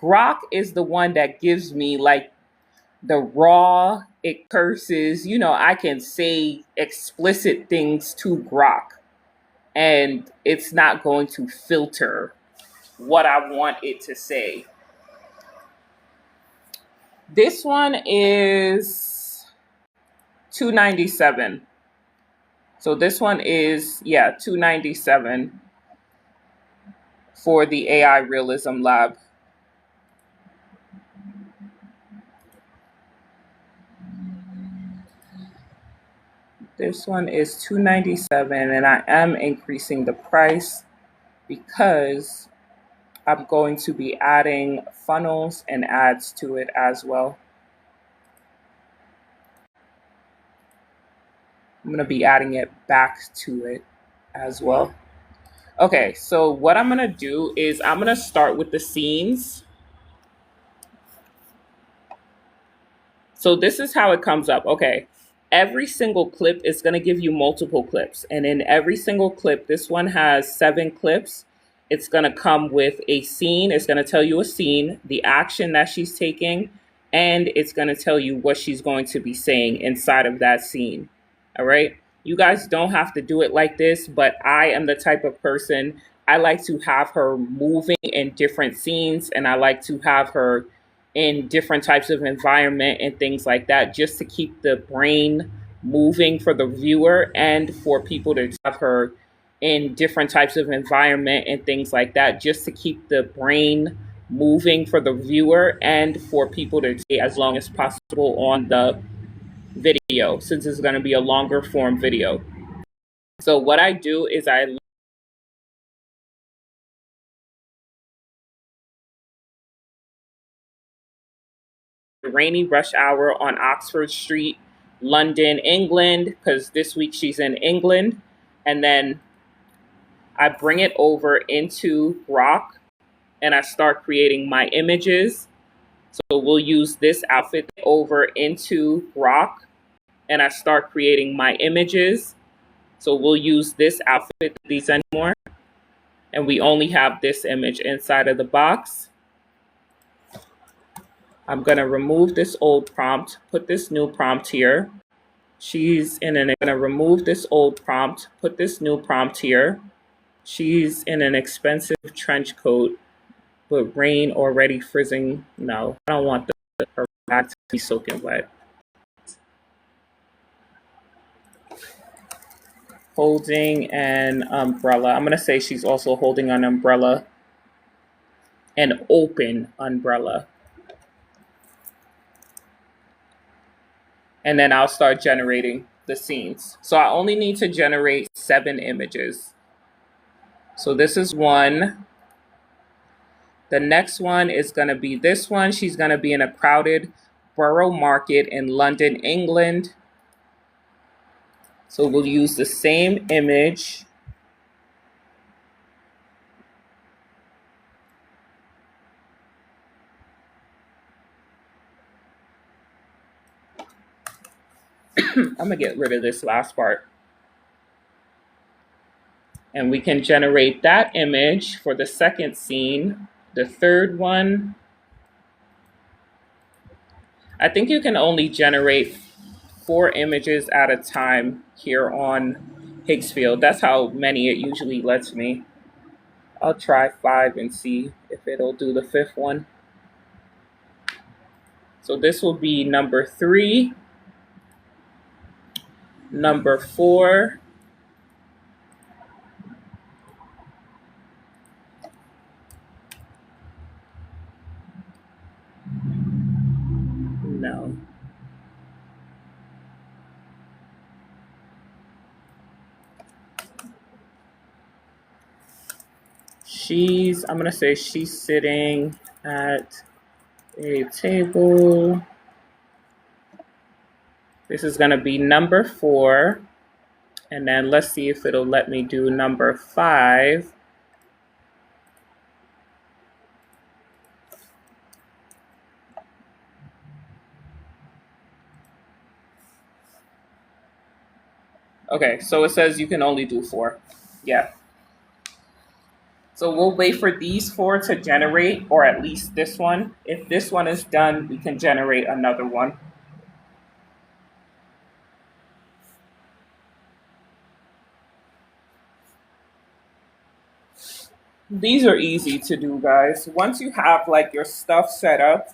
Grok is the one that gives me like the raw, it curses. You know, I can say explicit things to Grok and it's not going to filter what I want it to say. This one is 297. So this one is, yeah, 297 for the AI Realism Lab. This one is 297 and I am increasing the price because I'm going to be adding funnels and ads to it as well. I'm going to be adding it back to it as well. Okay, so what I'm going to do is I'm going to start with the scenes. So this is how it comes up. Okay, every single clip is going to give you multiple clips. And in every single clip, this one has 7 clips. It's going to come with a scene. It's going to tell you a scene, the action that she's taking, and it's going to tell you what she's going to be saying inside of that scene. All right. You guys don't have to do it like this, but I am the type of person, I like to have her moving in different scenes and I like to have her in different types of environment and things like that, just to keep the brain moving for the viewer and for people to have her in different types of environment and things like that, just to keep the brain moving for the viewer and for people to stay as long as possible on the video, since it's going to be a longer form video. So what I do is I rainy rush hour on Oxford Street, London, England, because this week she's in England. And then I bring it over into Grok and I start creating my images. So we'll use this outfit over into Grok and I start creating my images. So we'll use this outfit, these anymore. And we only have this image inside of the box. I'm going to remove this old prompt, put this new prompt here. She's in an, I'm going to remove this old prompt, put this new prompt here. She's in an expensive trench coat, but rain already frizzing. No, I don't want her bag to be soaking wet. Holding an umbrella. I'm going to say she's also holding an umbrella, an open umbrella. And then I'll start generating the scenes. So I only need to generate 7 images. So this is one. The next one is going to be this one. She's going to be in a crowded borough market in London, England. So we'll use the same image. I'm going to get rid of this last part. And we can generate that image for the second scene. The third one, I think you can only generate 4 images at a time here on Higgsfield. That's how many it usually lets me. I'll try 5 and see if it'll do the 5th one. So this will be number 3, number 4, no. I'm gonna say she's sitting at a table. This is gonna be number 4. And then let's see if it'll let me do number 5. Okay, so it says you can only do 4. Yeah. So we'll wait for these 4 to generate, or at least this one. If this one is done, we can generate another one. These are easy to do, guys. Once you have like your stuff set up,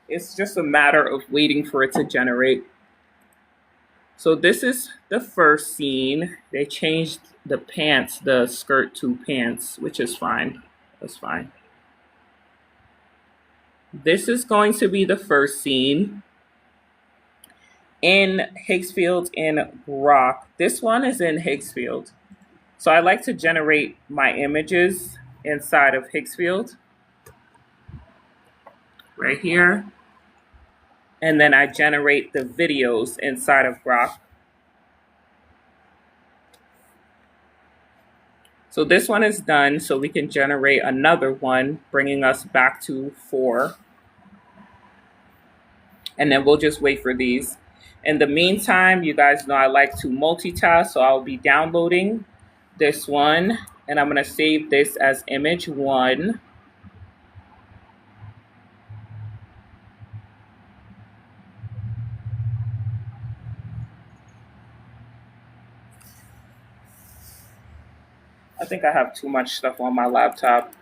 it's just a matter of waiting for it to generate. So this is the first scene. They changed the pants, the skirt to pants, which is fine. That's fine. This is going to be the first scene in Higgsfield in Brock. This one is in Higgsfield. So I like to generate my images inside of Higgsfield, right here. And then I generate the videos inside of Brock. So this one is done, so we can generate another one, bringing us back to 4. And then we'll just wait for these. In the meantime, you guys know I like to multitask, so I'll be downloading this one, and I'm gonna save this as image 1. I think I have too much stuff on my laptop.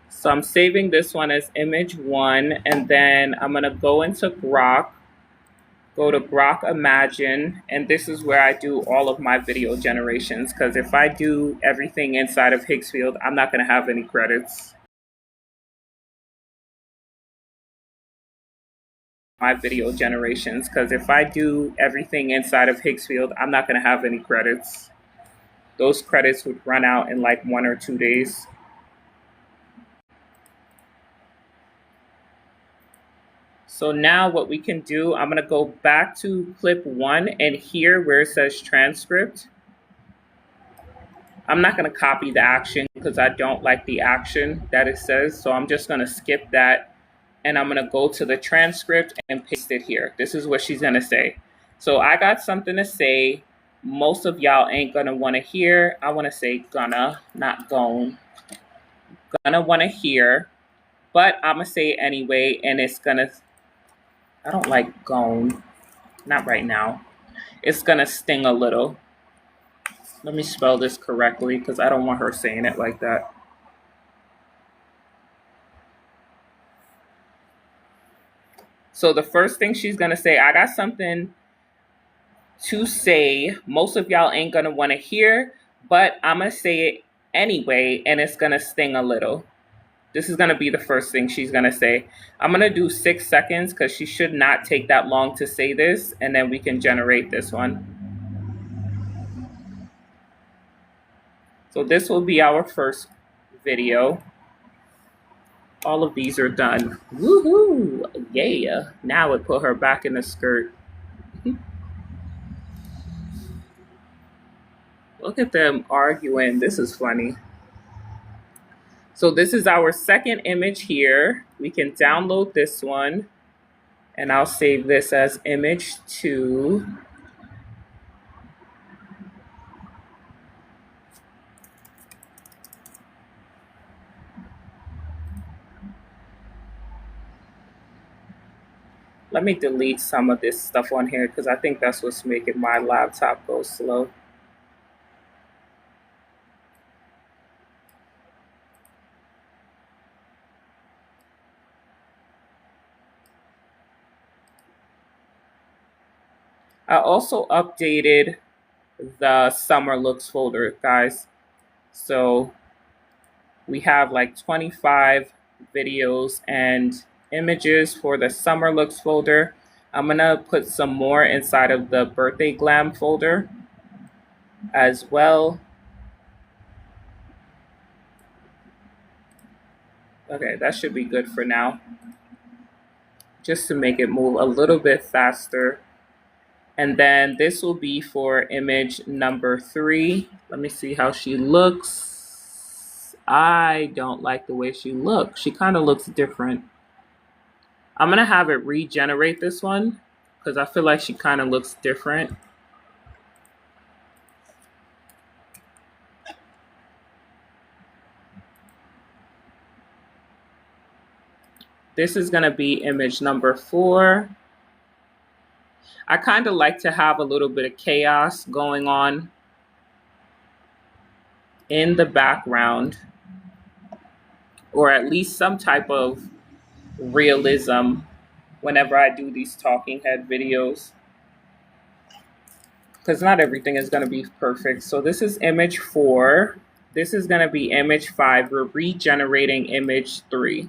So I'm saving this one as image 1, and then I'm gonna go into Grok, go to Grok Imagine, and this is where I do all of my video generations, because if I do everything inside of Higgsfield, I'm not gonna have any credits. My video generations, because if I do everything inside of Higgsfield, I'm not gonna have any credits. Those credits would run out in like 1 or 2 days. So now what we can do, I'm gonna go back to clip 1, and here where it says transcript, I'm not gonna copy the action because I don't like the action that it says. So I'm just gonna skip that, and I'm gonna go to the transcript and paste it here. This is what she's gonna say. So I got something to say. Most of y'all ain't gonna wanna hear. I wanna say gonna, not gon'. Gonna wanna hear, but I'm gonna say it anyway, and it's gonna, I don't like gon', not right now. It's gonna sting a little. Let me spell this correctly because I don't want her saying it like that. So the first thing she's gonna say, I got something to say. Most of y'all ain't gonna wanna hear, but I'm gonna say it anyway, and it's gonna sting a little. This is going to be the first thing she's going to say. I'm going to do 6 seconds because she should not take that long to say this, and then we can generate this one. So this will be our first video. All of these are done. Woohoo! Yeah. Now it put her back in the skirt. Look at them arguing. This is funny. So this is our second image here. We can download this one. And I'll save this as image 2. Let me delete some of this stuff on here because I think that's what's making my laptop go slow. I also updated the summer looks folder, guys. So we have like 25 videos and images for the summer looks folder. I'm gonna put some more inside of the birthday glam folder as well. Okay, that should be good for now. Just to make it move a little bit faster. And then this will be for image number 3. Let me see how she looks. I don't like the way she looks. She kind of looks different. I'm going to have it regenerate this one because I feel like she kind of looks different. This is going to be image number 4. I kind of like to have a little bit of chaos going on in the background, or at least some type of realism whenever I do these talking head videos, because not everything is going to be perfect. So this is image 4. This is going to be image 5. We're regenerating image 3.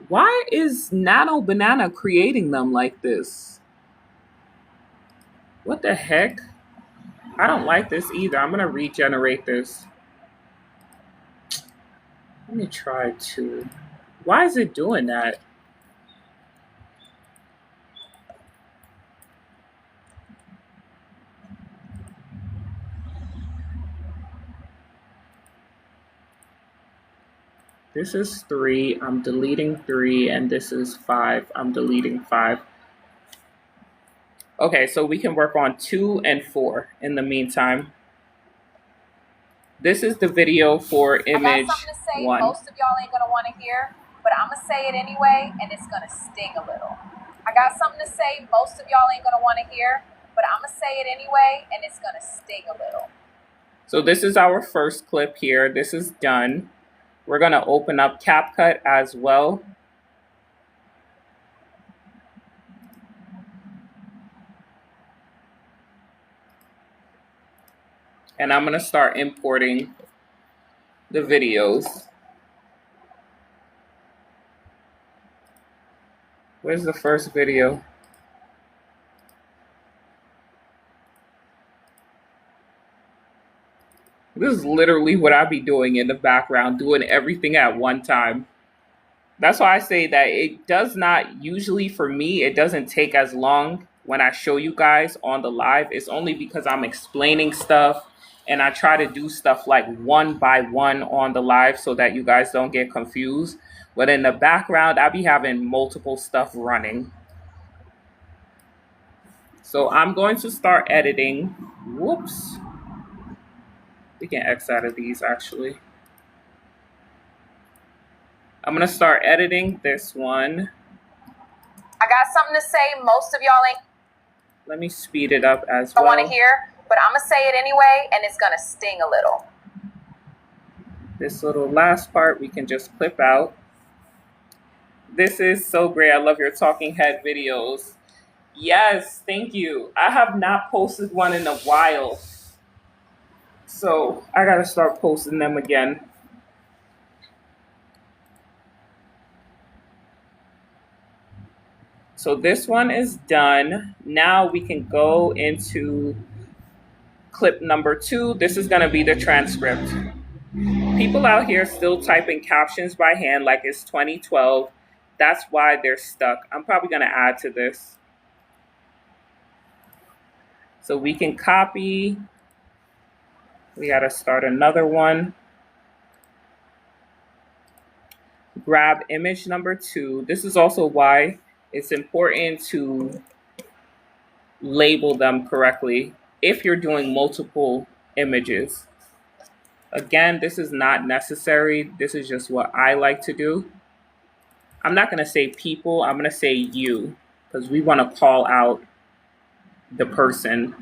Why is Nano Banana creating them like this? What the heck? I don't like this either. I'm going to regenerate this. Let me try to. Why is it doing that? This is 3. I'm deleting 3. And this is 5. I'm deleting 5. Okay, so we can work on 2 and 4 in the meantime. This is the video for image 1. I got something to say most of y'all ain't going to want to hear, but I'm going to say it anyway, and it's going to sting a little. I got something to say most of y'all ain't going to want to hear, but I'm going to say it anyway, and it's going to sting a little. So this is our first clip here. This is done. We're going to open up CapCut as well. And I'm going to start importing the videos. Where's the first video? This is literally what I be doing in the background, doing everything at one time. That's why I say that it does not, usually for me, it doesn't take as long when I show you guys on the live. It's only because I'm explaining stuff and I try to do stuff like one by one on the live so that you guys don't get confused. But in the background, I be having multiple stuff running. So I'm going to start editing. Whoops. We can X out of these actually. I'm going to start editing this one. I got something to say most of y'all ain't. Let me speed it up as well. I want to hear, but I'm going to say it anyway, and it's going to sting a little. This little last part we can just clip out. This is so great. I love your talking head videos. Yes, thank you. I have not posted one in a while. So I gotta start posting them again. So this one is done. Now we can go into clip number 2. This is gonna be the transcript. People out here still typing captions by hand like it's 2012. That's why they're stuck. I'm probably gonna add to this. So we can copy. We gotta start another one. Grab image number 2. This is also why it's important to label them correctly if you're doing multiple images. Again, this is not necessary. This is just what I like to do. I'm not going to say people, I'm going to say you, because we want to call out the person,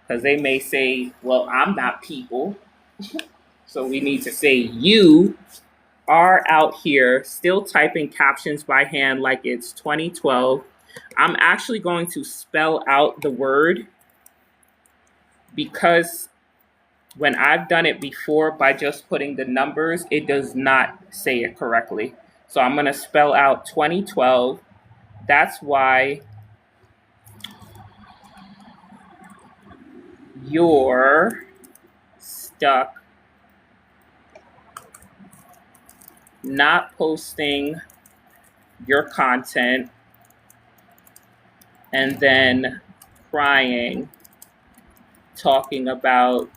because they may say, well, I'm not people. So we need to say you are out here still typing captions by hand like it's 2012. I'm actually going to spell out the word because when I've done it before by just putting the numbers, it does not say it correctly. So I'm going to spell out 2012. That's why you're stuck not posting your content and then crying, talking about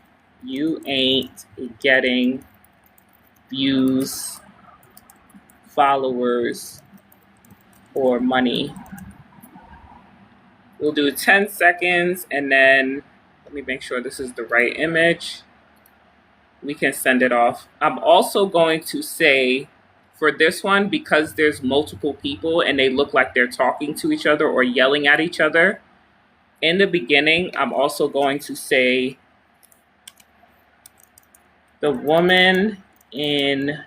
you ain't getting views, followers, or money. We'll do 10 seconds and then let me make sure this is the right image. We can send it off. I'm also going to say for this one, because there's multiple people and they look like they're talking to each other or yelling at each other, in the beginning, I'm also going to say the woman in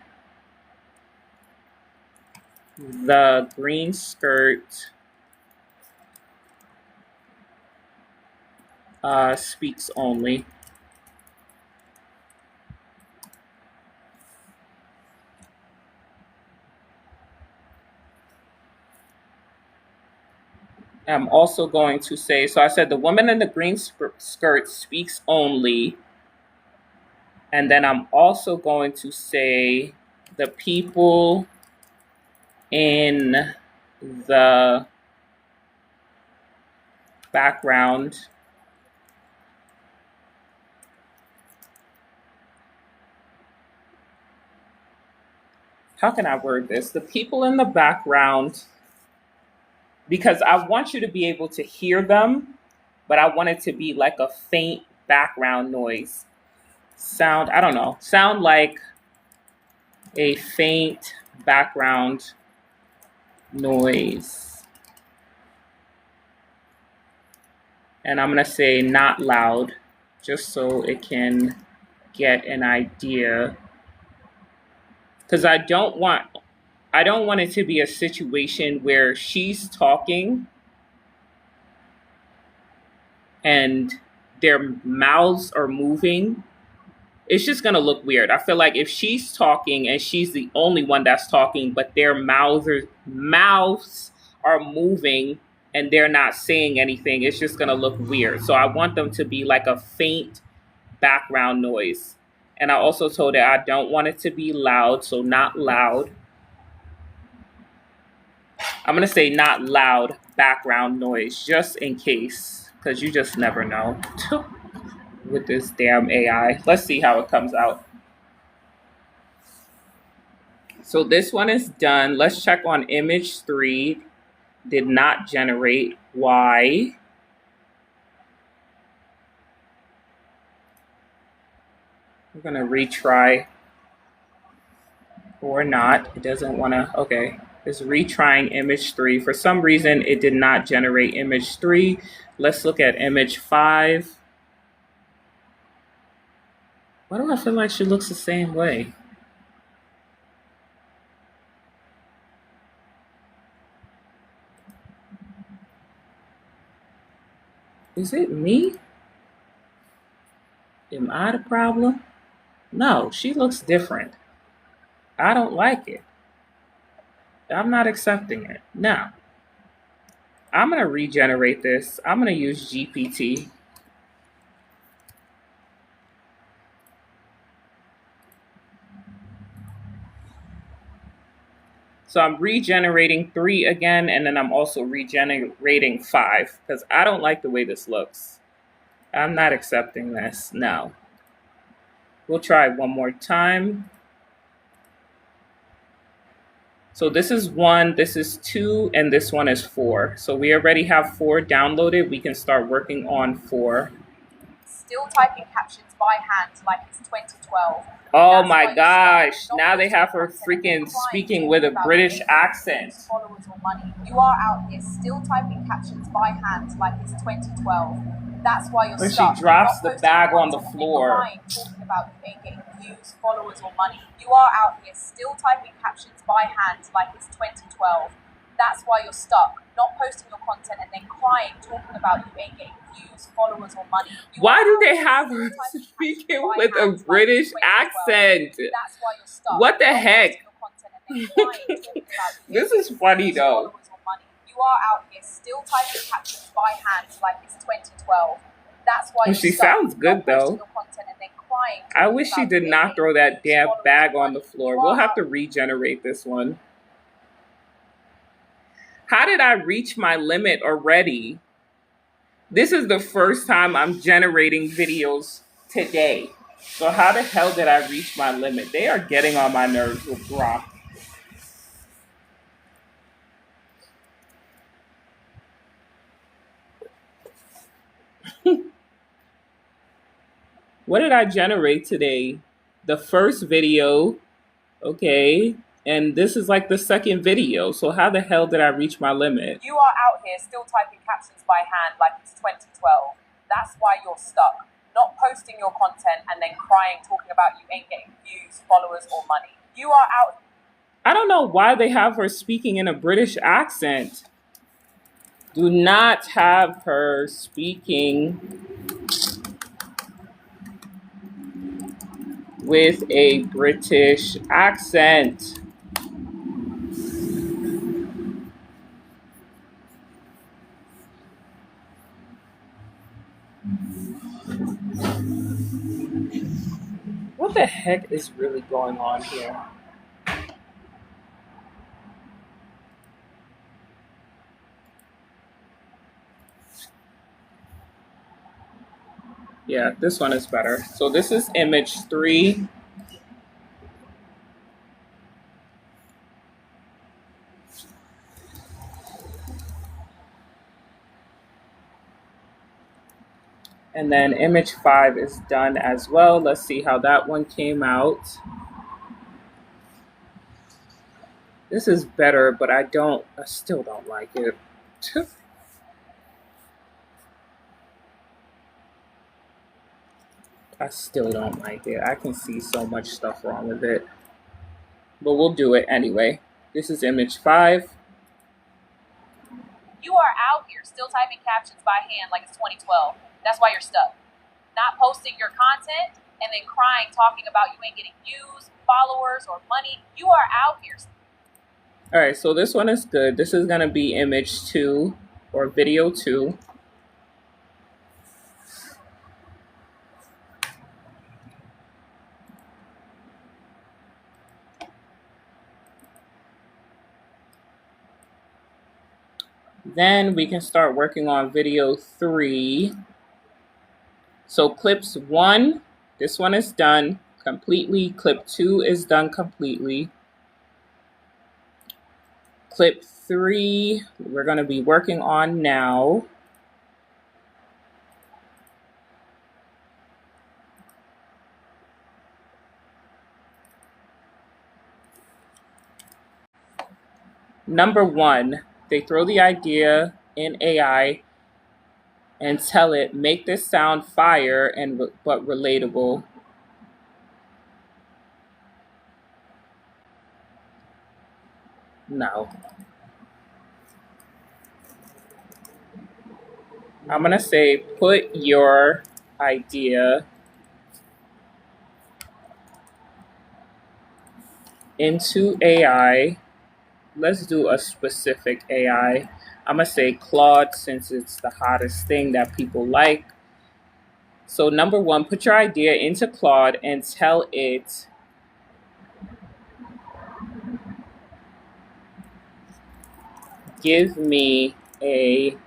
the green skirt speaks only. I'm also going to say, so I said the woman in the green skirt speaks only. And then I'm also going to say the people in the background how can I word this? The people in the background, because I want you to be able to hear them, but I want it to be like a faint background noise. Sound, I don't know, sound like a faint background noise. And I'm going to say not loud, just so it can get an idea. Because I don't want it to be a situation where she's talking and their mouths are moving. It's just going to look weird. I feel like if she's talking and she's the only one that's talking, but their mouths are moving and they're not saying anything, it's just going to look weird. So I want them to be like a faint background noise. And I also told her I don't want it to be loud, so not loud. I'm going to say not loud background noise, just in case, because you just never know with this damn AI. Let's see how it comes out. So this one is done. Let's check on image 3. Did not generate. Why? We're going to retry or not. It doesn't want to. Okay. It's retrying image 3. For some reason, it did not generate image 3. Let's look at image 5. Why do I feel like she looks the same way? Is it me? Am I the problem? No, she looks different. I don't like it. I'm not accepting it. No. I'm going to regenerate this. I'm going to use GPT. So I'm regenerating 3 again, and then I'm also regenerating 5 because I don't like the way this looks. I'm not accepting this. No. We'll try one more time. So this is 1, this is 2, and this one is 4. So we already have 4 downloaded. We can start working on 4. Still typing captions by hand like it's 2012. Oh my gosh. Now they have her freaking speaking with a British accent. Followers or money. You are out here still typing captions by hand like it's 2012. That's why you're When she stuck. drops the bag on the floor. Talking about you ain't getting views, followers, or money. You are out here still typing captions by hand like it's 2012. That's why you're stuck. Not posting your content and then crying, talking about you ain't getting views, followers, or money. Why do they have her speaking with a British accent? That's why you're stuck. What the heck? This is funny though. You are out here still typing captions by hand like it's 2012. That's why she sounds good though. I wish she did not throw that damn bag on the floor. We'll have to regenerate this one. How did I reach my limit already? This is the first time I'm generating videos today. So how the hell did I reach my limit? They are getting on my nerves with Grok. What did I generate today? The first video, okay, and this is like the second video. So how the hell did I reach my limit? You are out here still typing captions by hand like it's 2012. That's why you're stuck. Not posting your content and then crying, talking about you ain't getting views, followers, or money. You are out. I don't know why they have her speaking in a British accent. Do not have her speaking with a British accent. What the heck is really going on here? Yeah, this one is better. So this is image 3. And then image 5 is done as well. Let's see how that one came out. This is better, but I still don't like it. I still don't like it. I can see so much stuff wrong with it. But we'll do it anyway. This is image 5. You are out here still typing captions by hand like it's 2012. That's why you're stuck. Not posting your content and then crying, talking about you ain't getting views, followers, or money. You are out here. All right, so this one is good. This is going to be image 2 or video 2. Then we can start working on video 3. So clips 1, this one is done completely. Clip 2 is done completely. Clip 3, we're going to be working on now. Number 1, they throw the idea in AI and tell it, make this sound fire but relatable. No. I'm going to say, put your idea into AI. Let's do a specific AI. I'm going to say Claude since it's the hottest thing that people like. So number one, put your idea into Claude and tell it give me a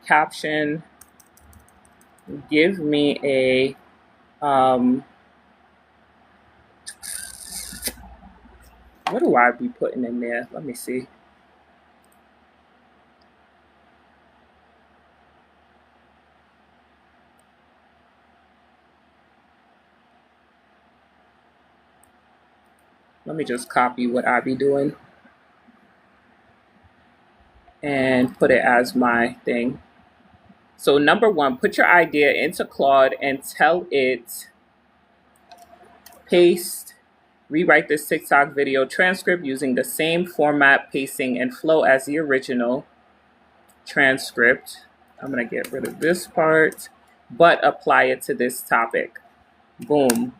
caption, give me a what do I be putting in there? Let me see. Let me just copy what I be doing and put it as my thing. So number one, put your idea into Claude and tell it paste, rewrite this TikTok video transcript using the same format, pacing, and flow as the original transcript. I'm going to get rid of this part, but apply it to this topic. Boom.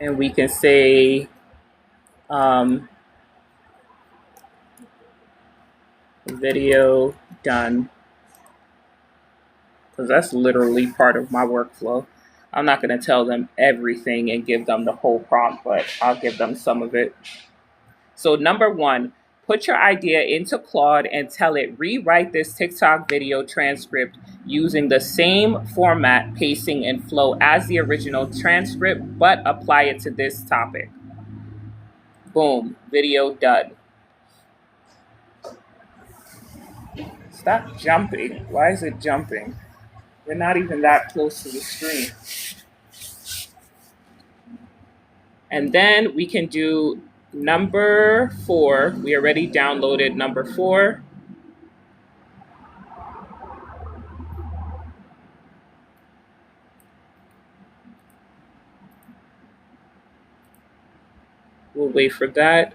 And we can say video done, because that's literally part of my workflow. I'm not going to tell them everything and give them the whole prompt, but I'll give them some of it. So number one, put your idea into Claude and tell it rewrite this TikTok video transcript using the same format, pacing, and flow as the original transcript, but apply it to this topic. Boom, video done. Stop jumping. Why is it jumping? We're not even that close to the screen. And then we can do number 4. We already downloaded number 4. We'll wait for that.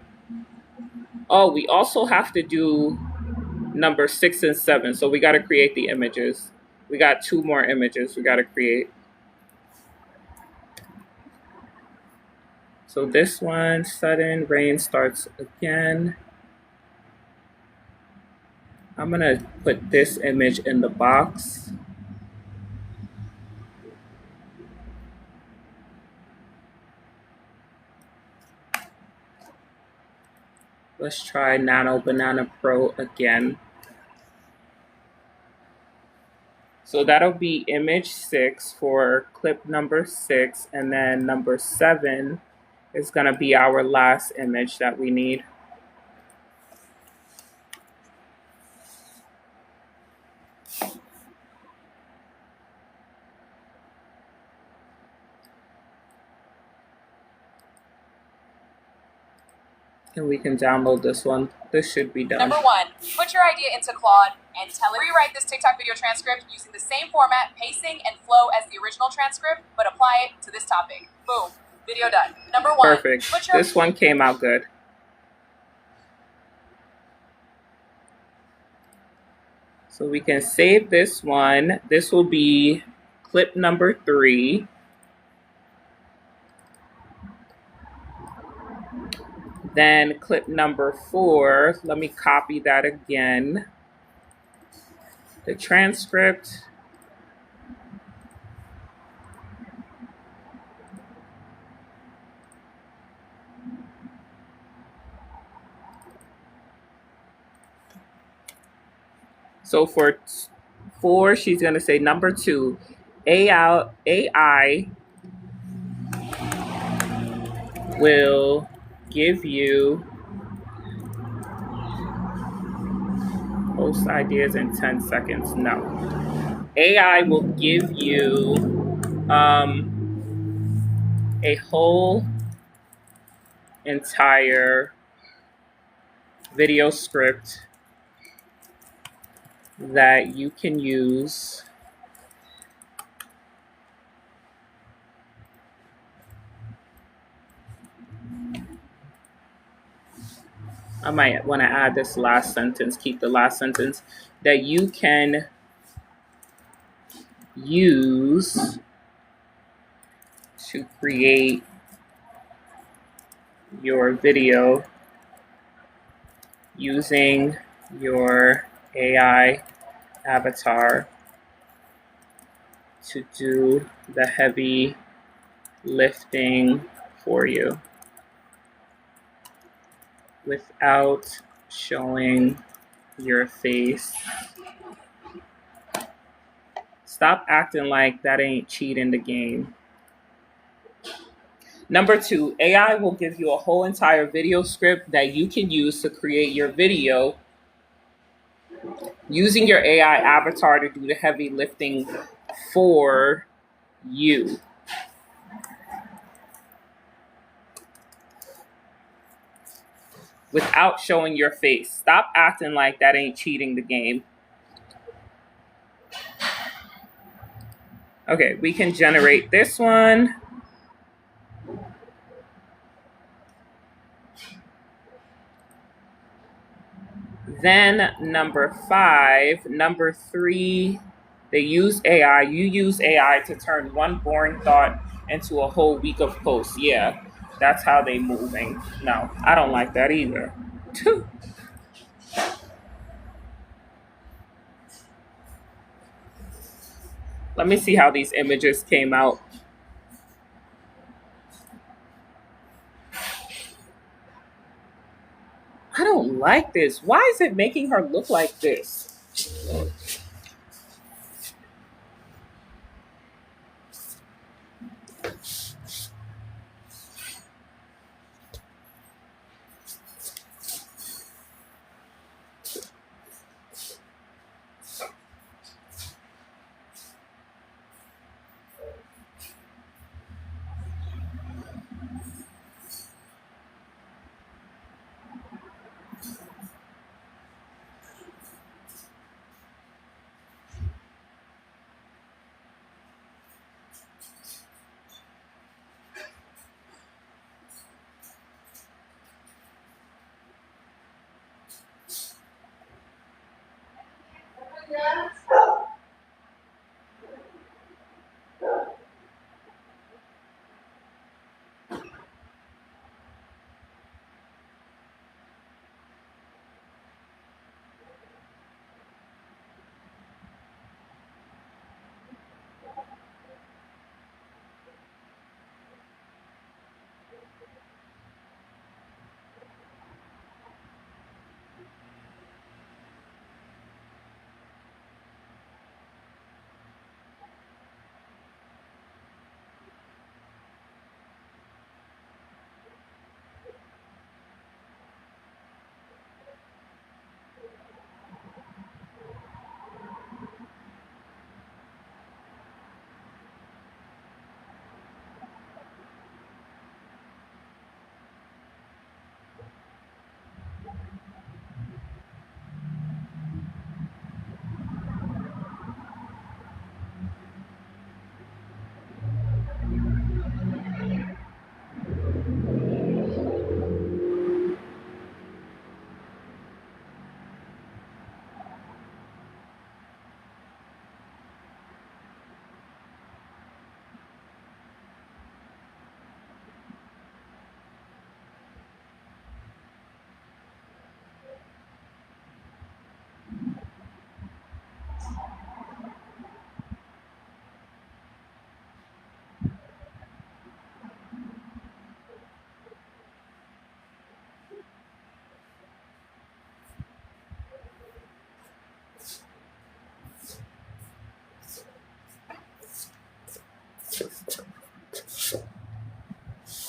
Oh, we also have to do number 6 and 7. So we got to create the images. We got 2 more images we got to create. So this one, sudden rain starts again. I'm going to put this image in the box. Let's try Nano Banana Pro again. So that'll be image 6 for clip number 6, and then number 7 is going to be our last image that we need. And we can download this one. This should be done. Number one, put your idea into Claude and tell it rewrite this TikTok video transcript using the same format, pacing, and flow as the original transcript, but apply it to this topic. Boom. Video done. Number one. Perfect. This one came out good. So we can save this one. This will be clip number 3. Then clip number 4, let me copy that again. The transcript. So for 4, she's going to say number 2, AI will give you post ideas in 10 seconds. No. AI will give you a whole entire video script that you can use I might want to add this last sentence, keep the last sentence, that you can use to create your video using your AI avatar to do the heavy lifting for you without showing your face. Stop acting like that ain't cheating the game. Number 2, AI will give you a whole entire video script that you can use to create your video using your AI avatar to do the heavy lifting for you. Without showing your face. Stop acting like that ain't cheating the game. Okay, we can generate this one. Then number 5, number 3, they use AI. You use AI to turn one boring thought into a whole week of posts. Yeah, that's how they moving. No, I don't like that either. Let me see how these images came out. I don't like this. Why is it making her look like this?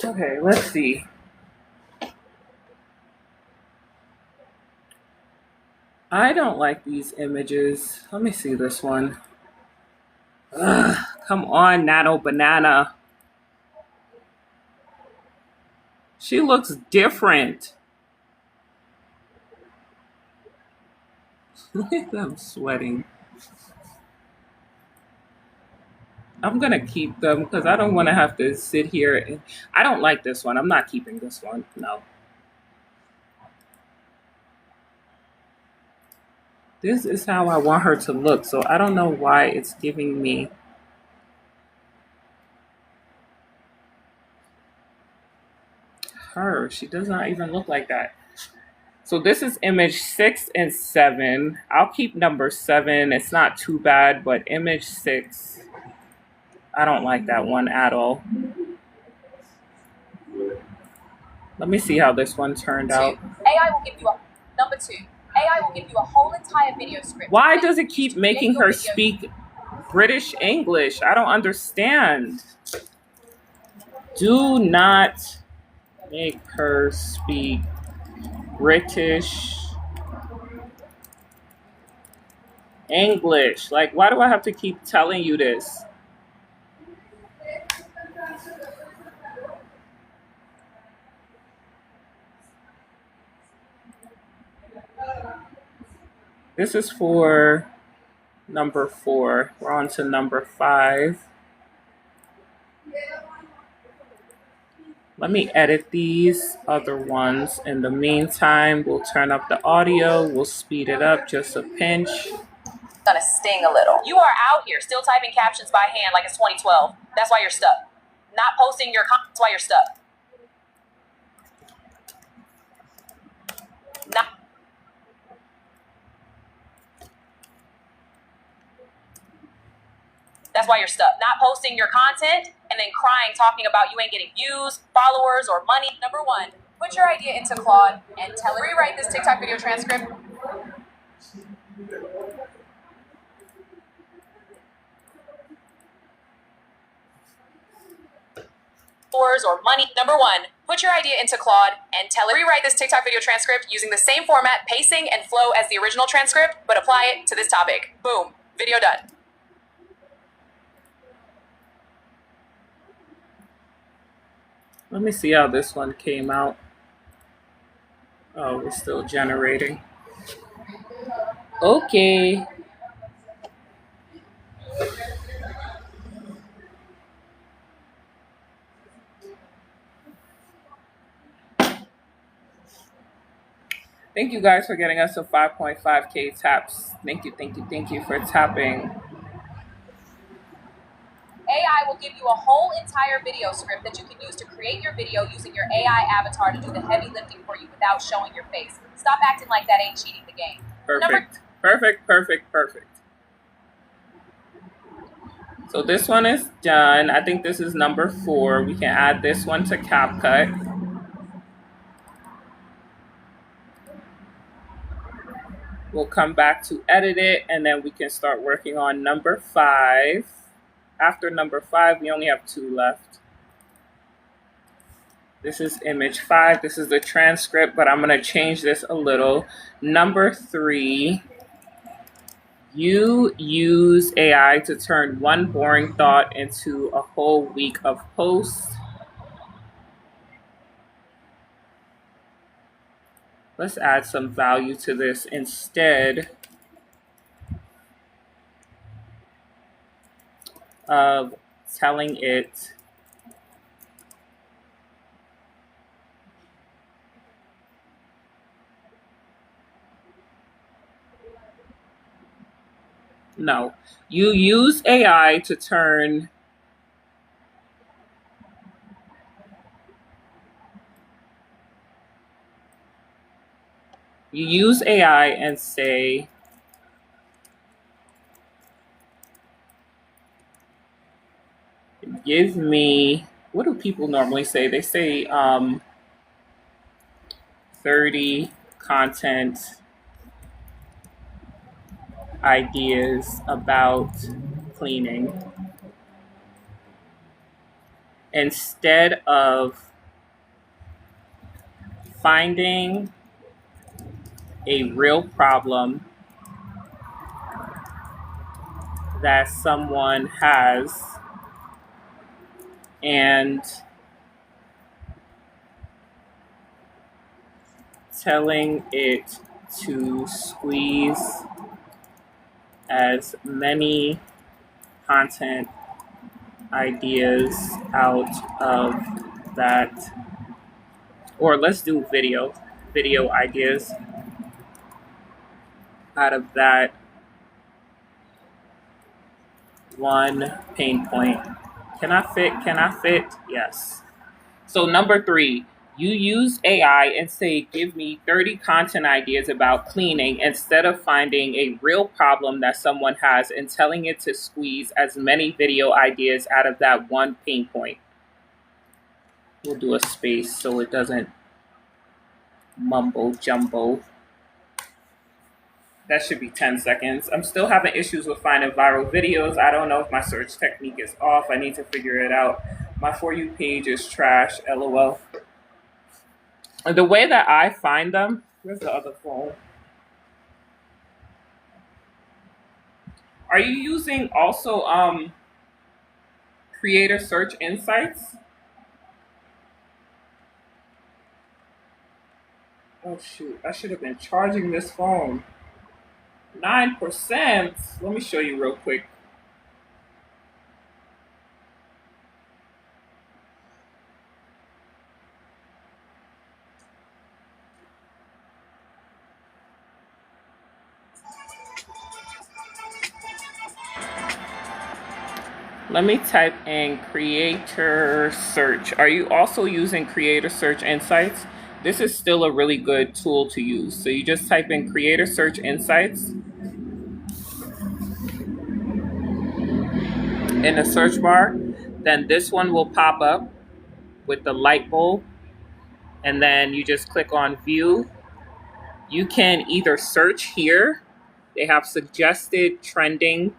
Okay, let's see. I don't like these images. Let me see this one. Ugh, come on, Nano Banana. She looks different. I'm sweating. I'm gonna keep them because I don't want to have to sit here. I don't like this one. I'm not keeping this one. No. This is how I want her to look. So I don't know why it's giving me. her. She does not even look like that. So this is image 6 and 7. I'll keep number 7. It's not too bad, but image 6, I don't like that one at all. Let me see how this one turned out. AI will give you a number 2. AI will give you a whole entire video script. Why does it keep making her speak British English? I don't understand. Do not make her speak British English. Like, why do I have to keep telling you this? This is for number 4. We're on to number 5. Let me edit these other ones. In the meantime, we'll turn up the audio. We'll speed it up just a pinch. Gonna sting a little. You are out here still typing captions by hand like it's 2012. That's why you're stuck. Not posting your comments. That's why you're stuck. Not. That's why you're stuck. Not posting your content and then crying, talking about you ain't getting views, followers, or money. Number 1, put your idea into Claude and tell it. Rewrite this TikTok video transcript. Or money. Number 1, put your idea into Claude and tell it. Rewrite this TikTok video transcript using the same format, pacing, and flow as the original transcript, but apply it to this topic. Boom. Video done. Let me see how this one came out. Oh, we're still generating. Okay. Thank you guys for getting us to 5.5K taps. Thank you for tapping. AI will give you a whole entire video script that you can use to create your video using your AI avatar to do the heavy lifting for you without showing your face. Stop acting like that ain't cheating the game. Perfect. So this one is done. I think this is number 4. We can add this one to CapCut. We'll come back to edit it, and then we can start working on number 5. After number 5, we only have 2 left. This is image 5. This is the transcript, but I'm going to change this a little. Number 3, you use AI to turn one boring thought into a whole week of posts. Let's add some value to this instead of telling it no. You use AI to turn you use AI and say, give me, what do people normally say? They say 30 content ideas about cleaning. Instead of finding a real problem that someone has and telling it to squeeze as many content ideas out of that, or let's do video ideas out of that one pain point. Can I fit? Yes. So number 3, You use AI and say, give me 30 content ideas about cleaning instead of finding a real problem that someone has and telling it to squeeze as many video ideas out of that one pain point. We'll do a space so it doesn't mumbo jumbo. That should be 10 seconds. I'm still having issues with finding viral videos. I don't know if my search technique is off. I need to figure it out. My For You page is trash, lol. The way that I find them, where's the other phone? Are you using also Creator Search Insights? Oh shoot, I should have been charging this phone. 9%. Let me show you real quick. Let me type in Creator Search. Are you also using Creator Search Insights? This is still a really good tool to use. So you just type in Creator Search Insights in the search bar. Then this one will pop up with the light bulb. And then you just click on View. You can either search here. They have suggested trending.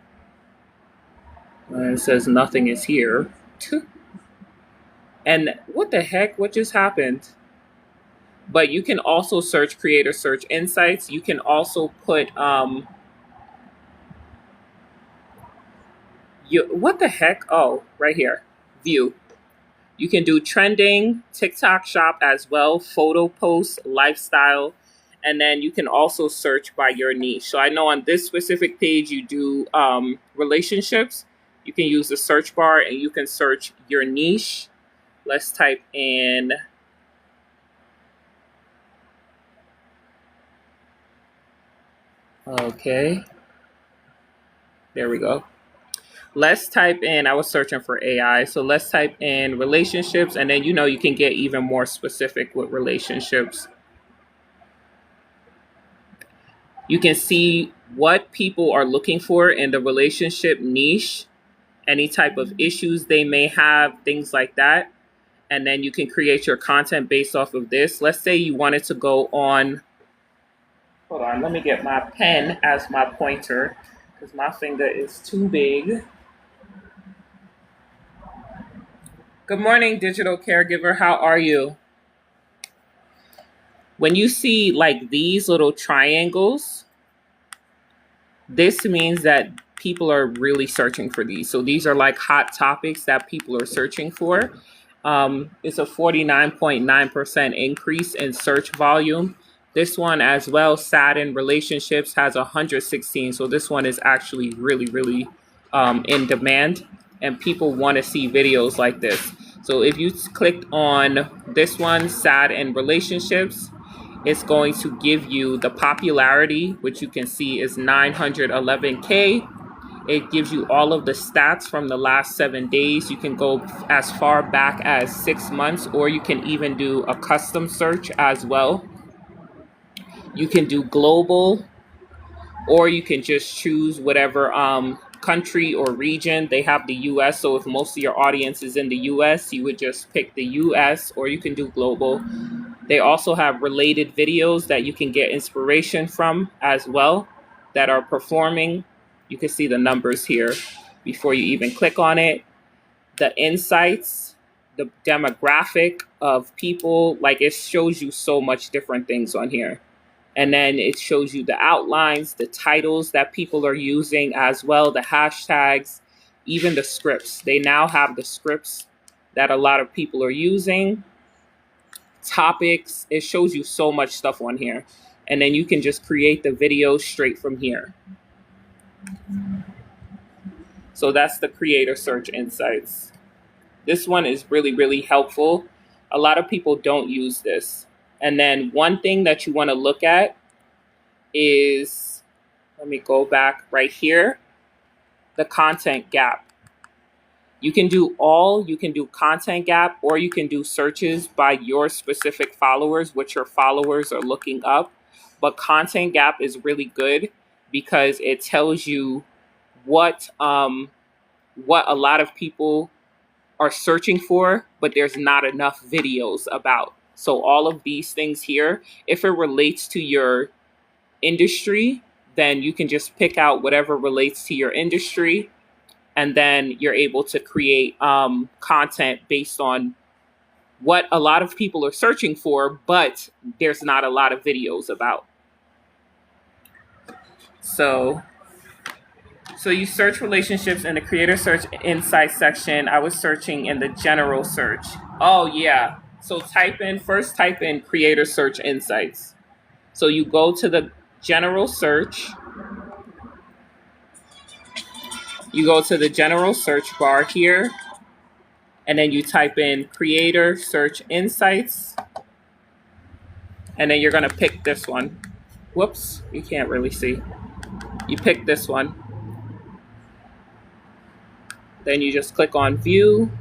It says nothing is here. And what the heck? What just happened? But you can also search Creator Search Insights. You can also put what the heck? Oh, right here, View. You can do trending, TikTok Shop as well, photo posts, lifestyle, and then you can also search by your niche. So I know on this specific page you do relationships. You can use the search bar and you can search your niche. Let's type in okay. There we go. Let's type in, I was searching for AI. So let's type in relationships, and then you can get even more specific with relationships. You can see what people are looking for in the relationship niche, any type of issues they may have, things like that. And then you can create your content based off of this. Let's say you wanted to go on, hold on, let me get my pen as my pointer because my finger is too big. Good morning, digital caregiver. How are you? When you see like these little triangles, this means that people are really searching for these. So these are like hot topics that people are searching for. It's a 49.9% increase in search volume. This one as well, sad in relationships, has 116. So this one is actually really, really in demand, and people want to see videos like this. So if you clicked on this one, sad in relationships, it's going to give you the popularity, which you can see is 911K. It gives you all of the stats from the last 7 days. You can go as far back as 6 months, or you can even do a custom search as well. You can do global, or you can just choose whatever country or region. They have the US, so if most of your audience is in the US, you would just pick the US, or you can do global. They also have related videos that you can get inspiration from as well that are performing. You can see the numbers here before you even click on it. The insights, the demographic of people, like it shows you so much different things on here. And then it shows you the outlines, the titles that people are using as well, the hashtags, even the scripts. They now have the scripts that a lot of people are using. Topics, it shows you so much stuff on here, and then you can just create the video straight from here. So that's the Creator Search Insights. This one is really, really helpful. A lot of people don't use this. And then one thing that you want to look at is, let me go back right here, the content gap. You can do all, you can do content gap, or you can do searches by your specific followers, what your followers are looking up. But content gap is really good because it tells you what what a lot of people are searching for, but there's not enough videos about. So all of these things here, if it relates to your industry, then you can just pick out whatever relates to your industry, and then you're able to create content based on what a lot of people are searching for, but there's not a lot of videos about. So So you search relationships in the creator search insights section. I was searching in the general search. Oh yeah. So type in creator search insights. So you go to the general search. You go to the general search bar here, and then you type in creator search insights, and then you're going to pick this one. Whoops, you can't really see. You pick this one. Then you just click on view,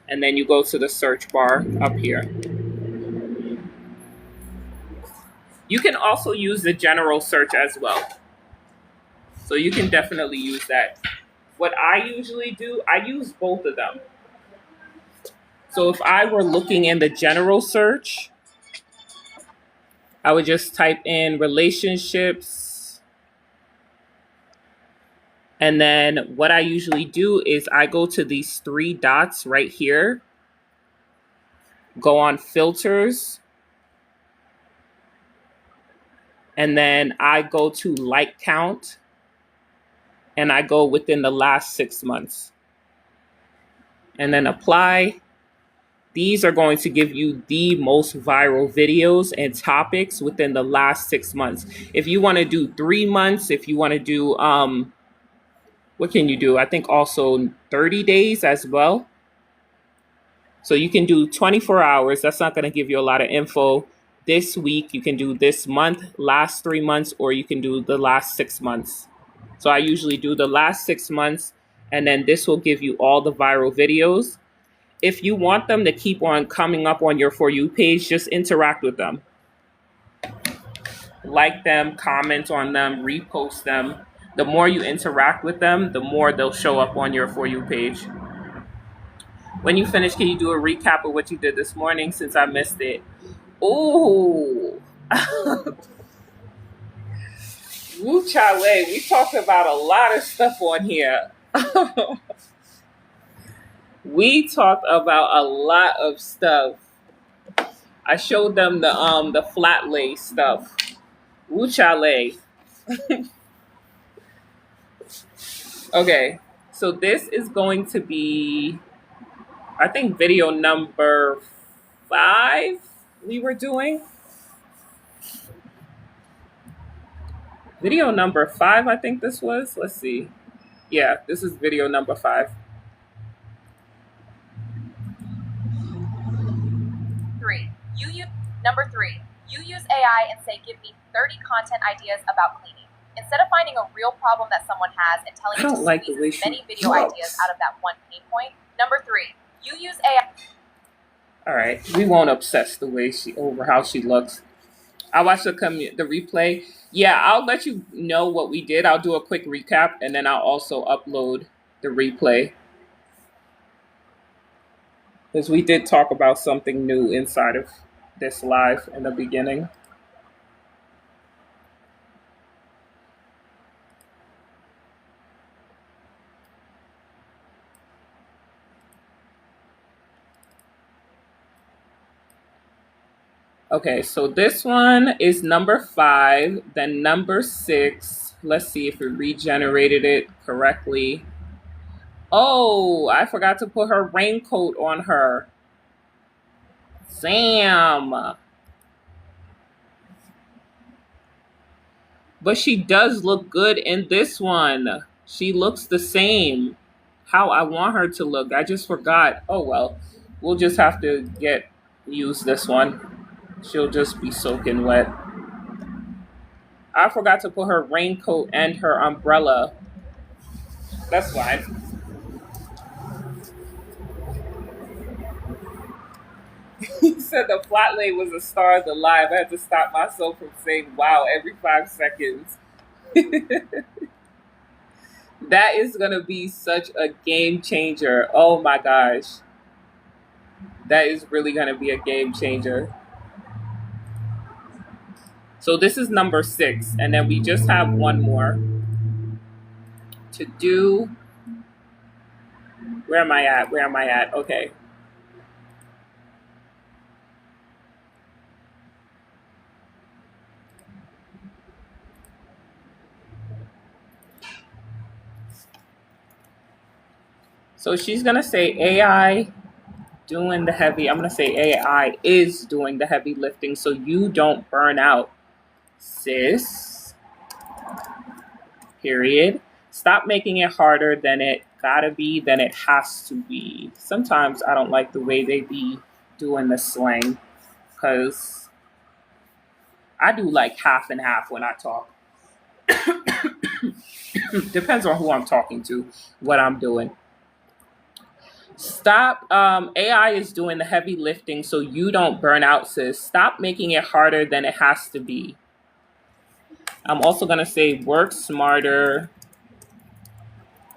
and then you go to the search bar up here. You can also use the general search as well. So you can definitely use that. What I usually do, I use both of them. So if I were looking in the general search, I would just type in relationships. And then what I usually do is I go to these three dots right here, go on filters, and then I go to like count, and I go within the last 6 months. And then apply. These are going to give you the most viral videos and topics within the last 6 months. If you want to do 3 months, if you want to do, what can you do? I think also 30 days as well. So you can do 24 hours. That's not going to give you a lot of info. This week, you can do this month, last 3 months, or you can do the last 6 months. So I usually do the last 6 months, and then this will give you all the viral videos. If you want them to keep on coming up on your For You page, just interact with them. Like them, comment on them, repost them. The more you interact with them, the more they'll show up on your For You page. When you finish, can you do a recap of what you did this morning since I missed it? Ooh. Woo Chale, we talked about a lot of stuff on here. We talked about a lot of stuff. I showed them the Flatlays stuff. Woo Chale. Okay, so this is going to be, I think, video number 5 we were doing. Video number 5, I think this was. Let's see. Yeah, this is video number 5. 3. Number 3. You use AI and say, give me 30 content ideas about cleaning. Instead of finding a real problem that someone has and telling you to like squeeze as many video ideas out of that one pain point. Number 3. You use AI. All right, we won't obsess the way over how she looks. I watched the replay. Yeah, I'll let you know what we did. I'll do a quick recap, and then I'll also upload the replay. Because we did talk about something new inside of this live in the beginning. Okay, so this one is number 5, then number 6. Let's see if we regenerated it correctly. Oh, I forgot to put her raincoat on her. Damn. But she does look good in this one. She looks the same. How I want her to look. I just forgot. Oh well. We'll just have to use this one. She'll just be soaking wet. I forgot to put her raincoat and her umbrella. That's fine. He said the Flatlay was a star of the live. I had to stop myself from saying wow every 5 seconds. That is going to be such a game changer. Oh my gosh. That is really going to be a game changer. So this is number 6. And then we just have one more to do. Where am I at? Where am I at? Okay. So she's going to say AI doing the heavy. I'm going to say AI is doing the heavy lifting so you don't burn out, sis. Period. Stop making it harder than it gotta be, than it has to be. Sometimes I don't like the way they be doing the slang because I do like half and half when I talk. Depends on who I'm talking to, what I'm doing. Stop. AI is doing the heavy lifting so you don't burn out, sis. Stop making it harder than it has to be. I'm also going to say work smarter,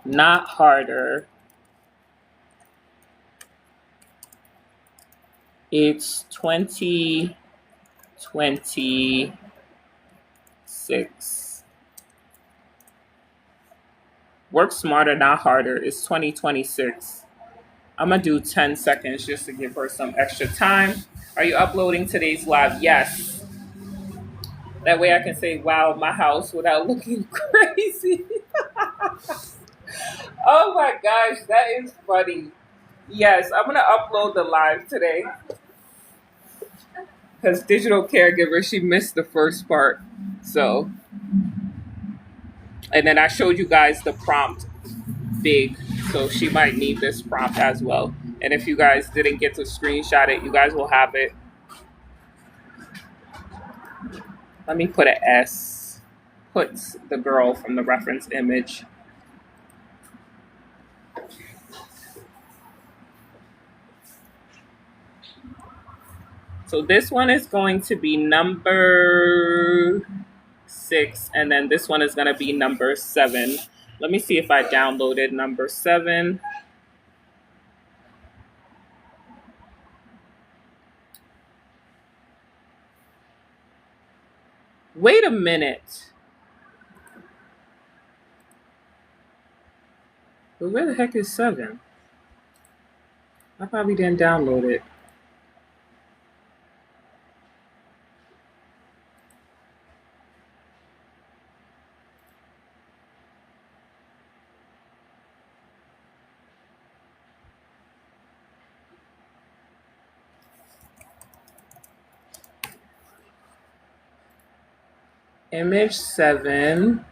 not harder. It's 2026. Work smarter, not harder. It's 2026. I'm going to do 10 seconds just to give her some extra time. Are you uploading today's live? Yes. That way I can say, wow, my house without looking crazy. Oh my gosh, that is funny. Yes, I'm going to upload the live today. Because digital caregiver, she missed the first part. So, and then I showed you guys the prompt big. So she might need this prompt as well. And if you guys didn't get to screenshot it, you guys will have it. Let me put an S. Puts the girl from the reference image. So this one is going to be number 6, and then this one is going to be number 7. Let me see if I downloaded number 7. Wait a minute. But where the heck is 7? I probably didn't download it. Image 7.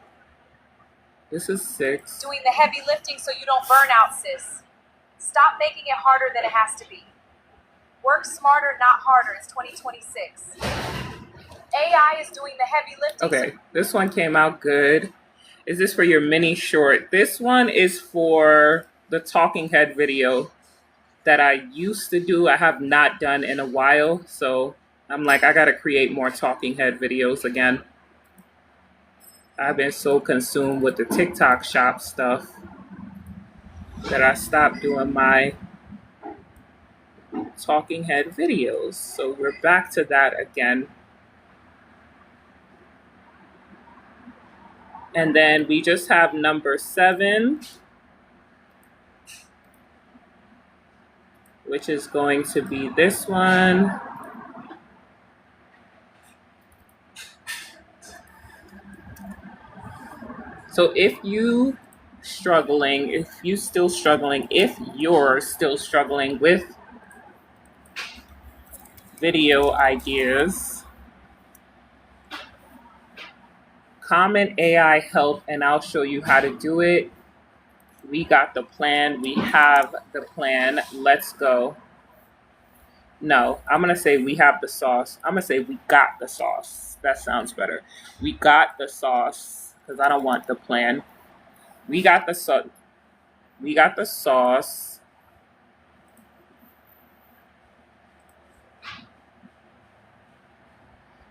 This is 6. Doing the heavy lifting so you don't burn out, sis. Stop making it harder than it has to be. Work smarter, not harder. It's 2026. AI is doing the heavy lifting. Okay, this one came out good. Is this for your mini short? This one is for the talking head video that I used to do. I have not done in a while. So I'm like, I got to create more talking head videos again. I've been so consumed with the TikTok shop stuff that I stopped doing my talking head videos. So we're back to that again. And then we just have number 7, which is going to be this one. So if you're still struggling with video ideas, comment AI help and I'll show you how to do it. We got the plan. We have the plan. Let's go. No, I'm going to say we have the sauce. I'm going to say we got the sauce. That sounds better. We got the sauce because I don't want the plan. We got the sauce. We got the sauce.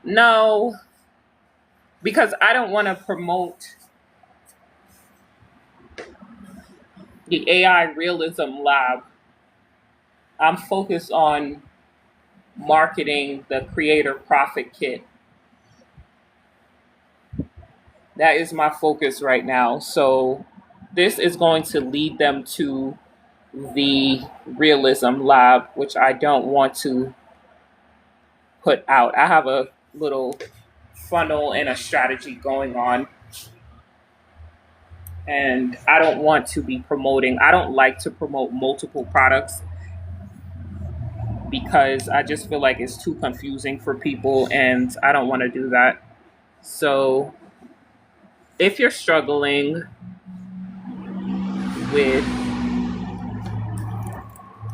No, because I don't want to promote the AI Realism Lab. I'm focused on marketing the Creator Profit Kit. That is my focus right now. So this is going to lead them to the Realism Lab, which I don't want to put out. I have a little funnel and a strategy going on, and I don't want to be promoting. I don't like to promote multiple products because I just feel like it's too confusing for people, and I don't want to do that. So if you're struggling with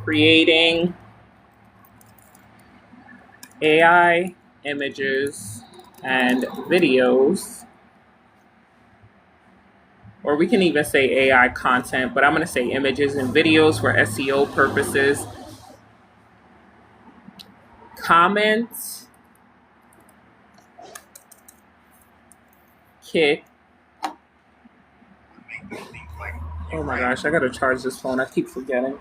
creating AI images and videos, or we can even say AI content, but I'm going to say images and videos for SEO purposes, comment kit. Oh my gosh, I got to charge this phone. I keep forgetting.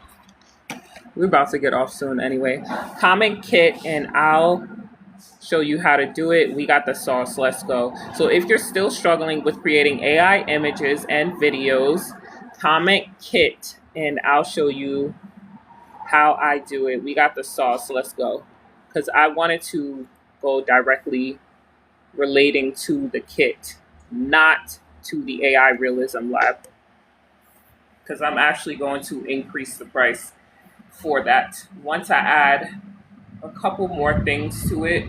We're about to get off soon anyway. Comment kit, and I'll show you how to do it. We got the sauce. Let's go. So if you're still struggling with creating AI images and videos, comment kit, and I'll show you how I do it. We got the sauce. Let's go. Because I wanted to go directly relating to the kit, not to the AI Realism Lab. Because I'm actually going to increase the price for that. Once I add a couple more things to it,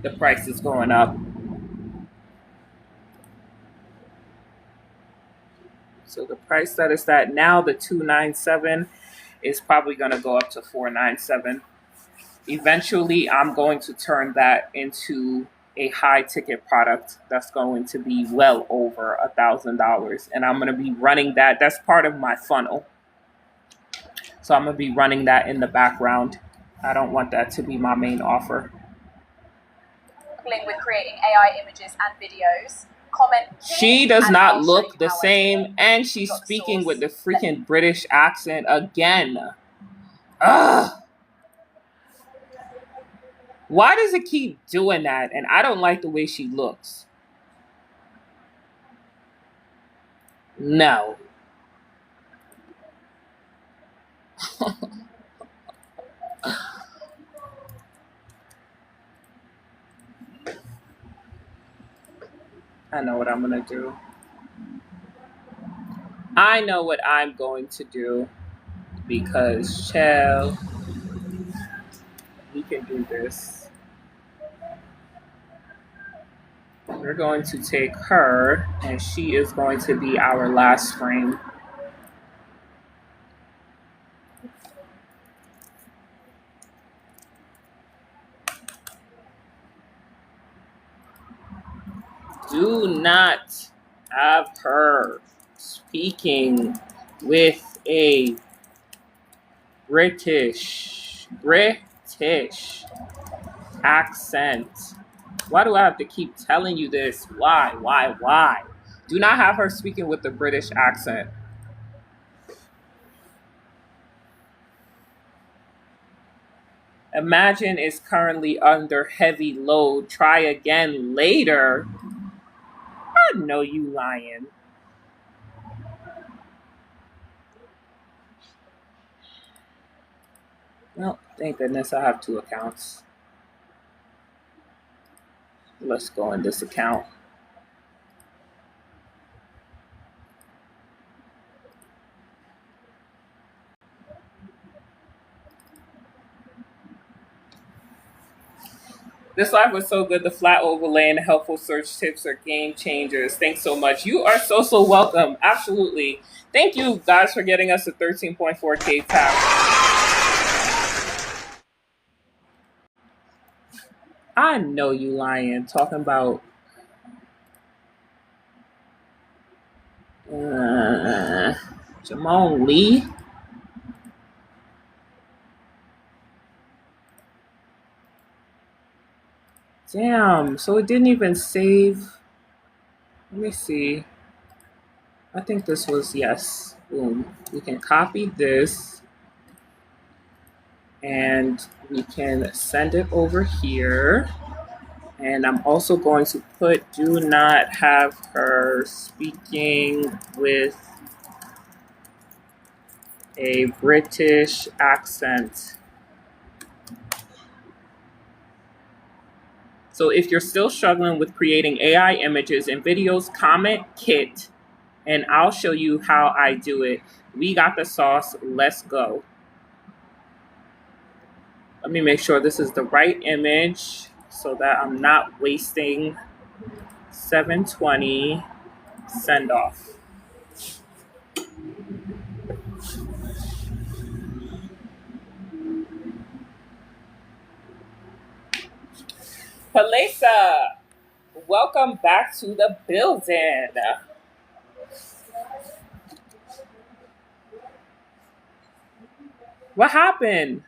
the price is going up. So the price that is at now, the $297, is probably going to go up to $497. Eventually, I'm going to turn that into a high ticket product that's going to be well over $1,000, and I'm going to be running that. That's part of my funnel. So I'm going to be running that in the background. I don't want that to be my main offer. With creating AI images and videos, comment. She does not look the same, and she's speaking with the freaking British accent again. Ugh. Why does it keep doing that? And I don't like the way she looks. No. I know what I'm going to do. I know what I'm going to do because, child, we can do this. We're going to take her, and she is going to be our last frame. Do not have her speaking with a British accent. Why do I have to keep telling you this? Why? Do not have her speaking with the British accent. Imagine is currently under heavy load. Try again later. I know you lying. Well, thank goodness I have 2 accounts. Let's go in this account. This live was so good. The flat overlay and the helpful search tips are game changers. Thanks so much. You are so welcome. Absolutely. Thank you guys for getting us a 13.4K tap. I know you lying. Talking about Jamon Lee. Damn, so it didn't even save. Let me see. I think this was yes. Boom. We can copy this and we can send it over here. And I'm also going to put do not have her speaking with a British accent. So if you're still struggling with creating AI images and videos, comment Kit and I'll show you how I do it. We got the sauce. Let's go. Let me make sure this is the right image so that I'm not wasting 720 send off. Palesa, welcome back to the building. What happened?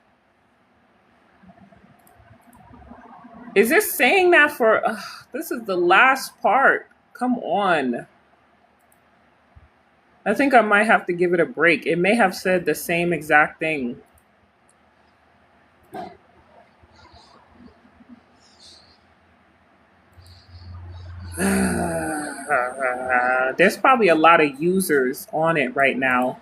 Is this saying that for this is the last part? Come on. I think I might have to give it a break. It may have said the same exact thing. There's probably a lot of users on it right now.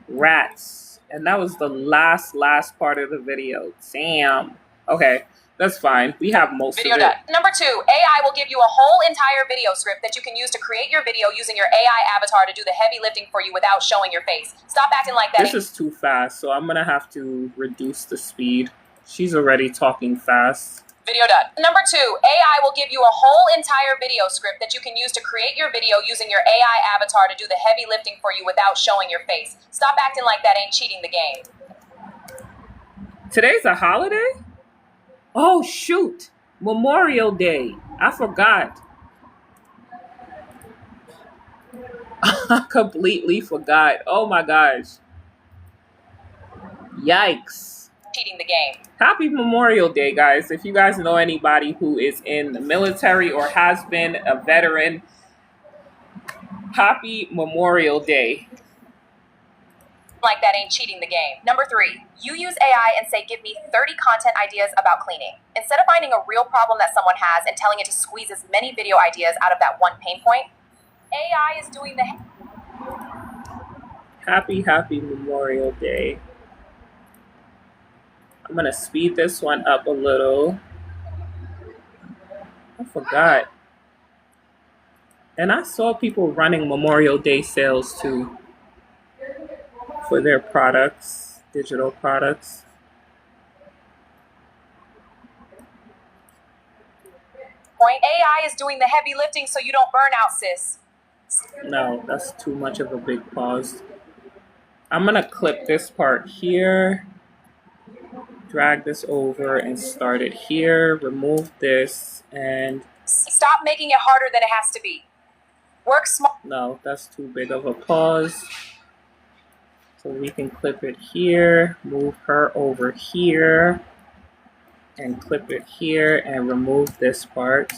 Rats. And that was the last part of the video. Damn. Okay, that's fine. We have most Video of it. done. Number 2, AI will give you a whole entire video script that you can use to create your video using your AI avatar to do the heavy lifting for you without showing your face. Stop acting like that. This is too fast, so I'm gonna have to reduce the speed. She's already talking fast. Video done. Number 2, AI will give you a whole entire video script that you can use to create your video using your AI avatar to do the heavy lifting for you without showing your face. Stop acting like that ain't cheating the game. Today's a holiday? Oh, shoot. Memorial Day. I forgot. I completely forgot. Oh my gosh. Yikes. Cheating the game. Happy Memorial Day, guys. If you guys know anybody who is in the military or has been a veteran, happy Memorial Day. Like that ain't cheating the game. Number 3, you use AI and say, give me 30 content ideas about cleaning. Instead of finding a real problem that someone has and telling it to squeeze as many video ideas out of that one pain point, AI is doing the... Happy Memorial Day. I'm going to speed this one up a little. I forgot. And I saw people running Memorial Day sales too for their products, digital products. Point. AI is doing the heavy lifting so you don't burn out, sis. No, that's too much of a big pause. I'm going to clip this part here, drag this over and start it here, remove this, and... Stop making it harder than it has to be. Work smart. No, that's too big of a pause. So we can clip it here, move her over here, and clip it here and remove this part.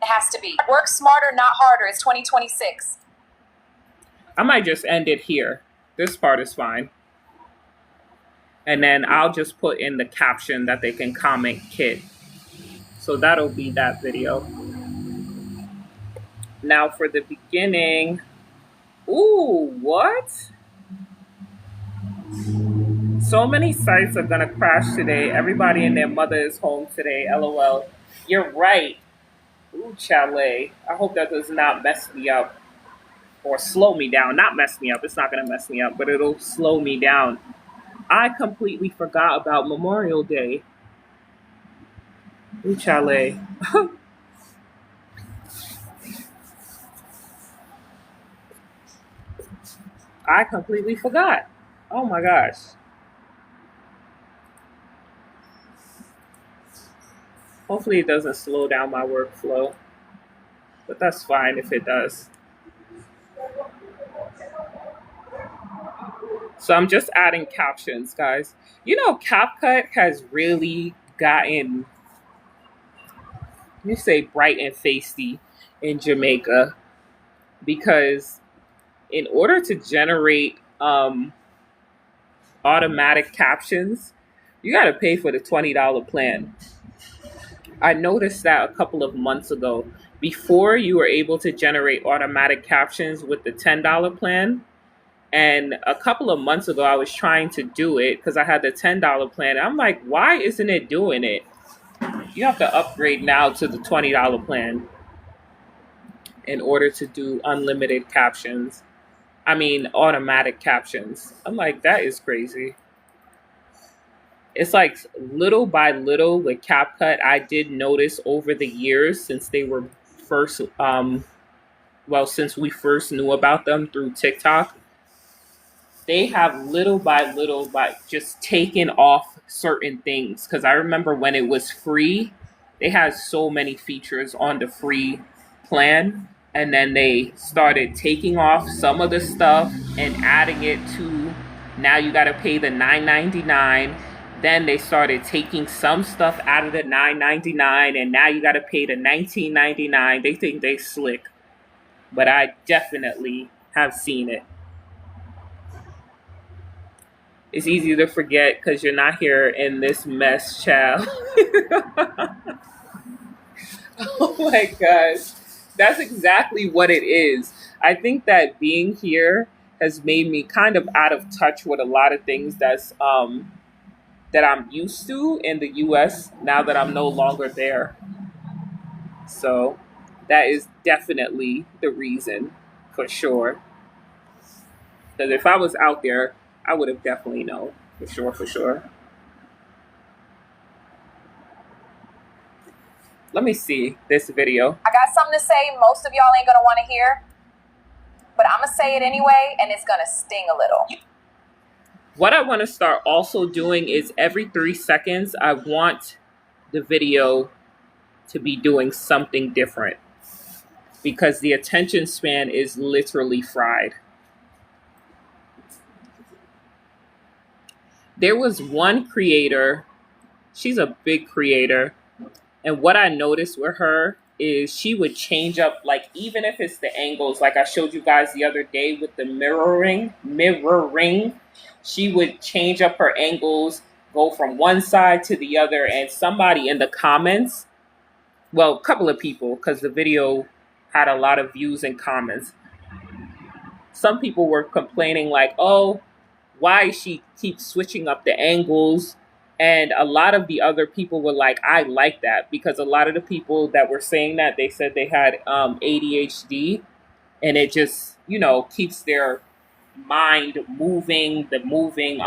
It has to be. Work smarter, not harder. It's 2026. I might just end it here. This part is fine. And then I'll just put in the caption that they can comment Kit. So that'll be that video. Now for the beginning. Ooh, what? So many sites are gonna crash today. Everybody and their mother is home today. LOL. You're right. Ooh, chalet. I hope that does not mess me up or slow me down. Not mess me up. It's not gonna mess me up, but it'll slow me down. I completely forgot about Memorial Day. Ooh, chalet. I completely forgot. Oh my gosh. Hopefully it doesn't slow down my workflow, but that's fine if it does. So I'm just adding captions, guys. You know, CapCut has really gotten, let me say, bright and feisty in Jamaica, because in order to generate automatic captions, you got to pay for the $20 plan. I noticed that a couple of months ago. Before, you were able to generate automatic captions with the $10 plan. And a couple of months ago, I was trying to do it because I had the $10 plan. I'm like, why isn't it doing it? You have to upgrade now to the $20 plan in order to do unlimited captions. I mean, automatic captions. I'm like, that is crazy. It's like little by little with CapCut, I did notice over the years since they were first, since we first knew about them through TikTok, they have little by little by just taken off certain things. Because I remember when it was free, they had so many features on the free plan, and then they started taking off some of the stuff and adding it to, now you got to pay the $9.99. Then they started taking some stuff out of the $9.99, and now you got to pay the $19.99. They think they slick, but I definitely have seen it. It's easy to forget because you're not here in this mess, child. Oh my gosh. That's exactly what it is. I think that being here has made me kind of out of touch with a lot of things that I'm used to in the US now that I'm no longer there. So that is definitely the reason, for sure. Because if I was out there, I would have definitely known. For sure, for sure. Let me see this video. I got something to say most of y'all ain't gonna want to hear, but I'm gonna say it anyway, and it's gonna sting a little. What I want to start also doing is every 3 seconds, I want the video to be doing something different, because the attention span is literally fried. There was one creator, she's a big creator, and what I noticed with her is she would change up, like, even if it's the angles, like I showed you guys the other day with the mirroring, she would change up her angles, go from one side to the other, and somebody in the comments, well, a couple of people, because the video had a lot of views and comments, some people were complaining like, oh, why she keeps switching up the angles. And a lot of the other people were like, I like that, because a lot of the people that were saying that, they said they had ADHD, and it just, keeps their mind moving, the moving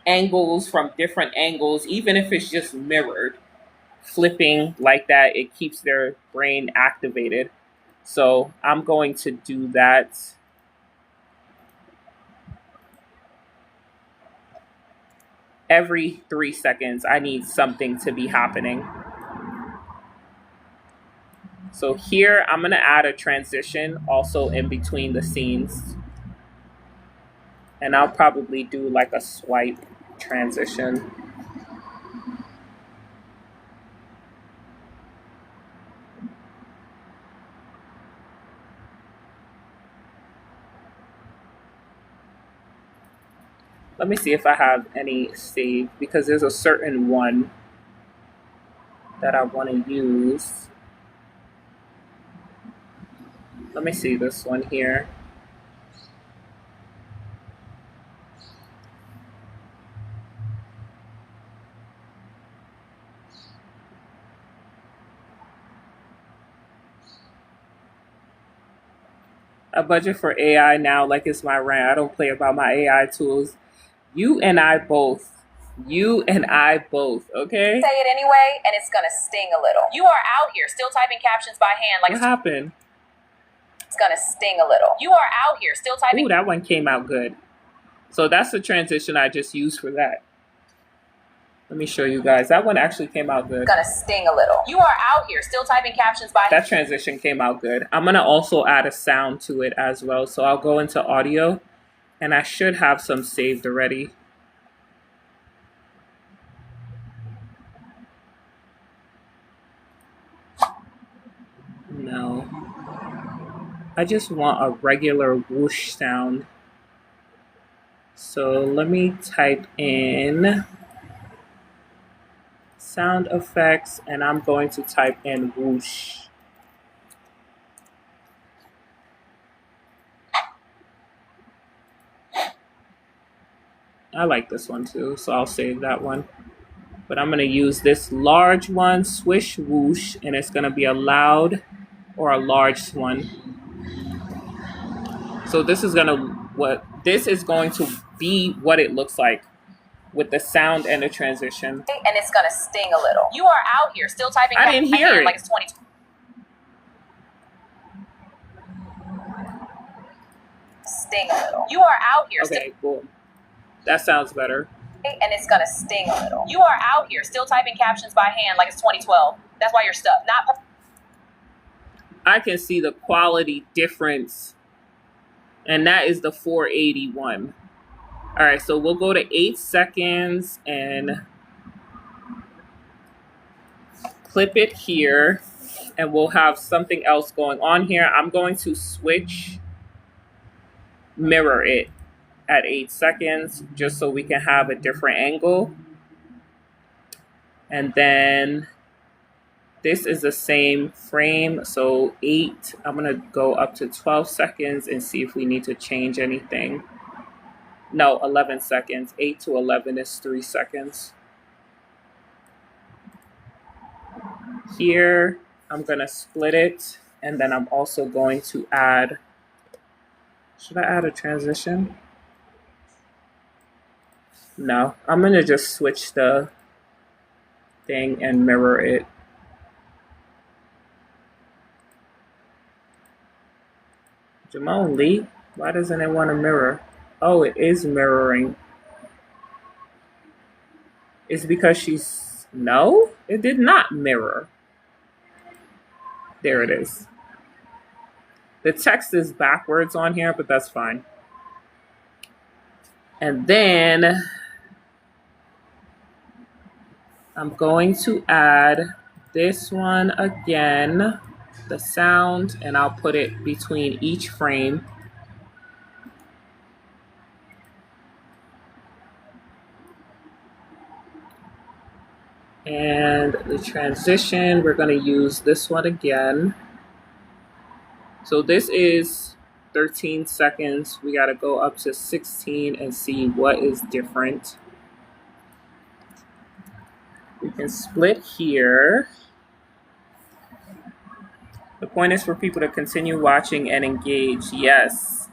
angles from different angles, even if it's just mirrored, flipping like that, it keeps their brain activated. So I'm going to do that. Every 3 seconds, I need something to be happening. So here, I'm going to add a transition also in between the scenes. And I'll probably do like a swipe transition. Let me see if I have any saved, because there's a certain one that I want to use. Let me see this one here. A budget for AI now, like it's my rant. I don't play about my AI tools. You and I both, okay? Say it anyway, and it's gonna sting a little. You are out here still typing captions by hand like what happened? It's gonna sting a little. You are out here still typing. Ooh, that one came out good. So that's the transition I just used for that. Let me show you guys. That one actually came out good. It's gonna sting a little. You are out here still typing captions by hand. That transition came out good. I'm gonna also add a sound to it as well. So I'll go into audio, and I should have some saved already. I just want a regular whoosh sound. So let me type in sound effects and I'm going to type in whoosh. I like this one too, so I'll save that one. But I'm going to use this large one, swish whoosh, and it's going to be a loud or a large one. So this is going to be what it looks like with the sound and the transition. And it's gonna sting a little. You are out here still typing. I didn't hear it. Like it's 20. Sting a little. You are out here. Okay, cool. That sounds better. And it's gonna sting a little. You are out here still typing captions by hand like it's 2012. That's why you're stuck. Not. I can see the quality difference, and that is the 481. All right, so we'll go to 8 seconds and clip it here, and we'll have something else going on here. I'm going to mirror it at 8 seconds just so we can have a different angle. And then this is the same frame, so 8, I'm gonna go up to 12 seconds and see if we need to change anything. No, 11 seconds. 8 to 11 is 3 seconds. Here, I'm gonna split it, and then I'm also going to add, should I add a transition? No, I'm gonna just switch the thing and mirror it. Jamal Lee, why doesn't it want to mirror? Oh, it is mirroring. It's because she's, no, it did not mirror. There it is. The text is backwards on here, but that's fine. And then I'm going to add this one again, the sound, and I'll put it between each frame. And the transition, we're going to use this one again. So this is 13 seconds. We got to go up to 16 and see what is different. We can split here. The point is for people to continue watching and engage. Yes.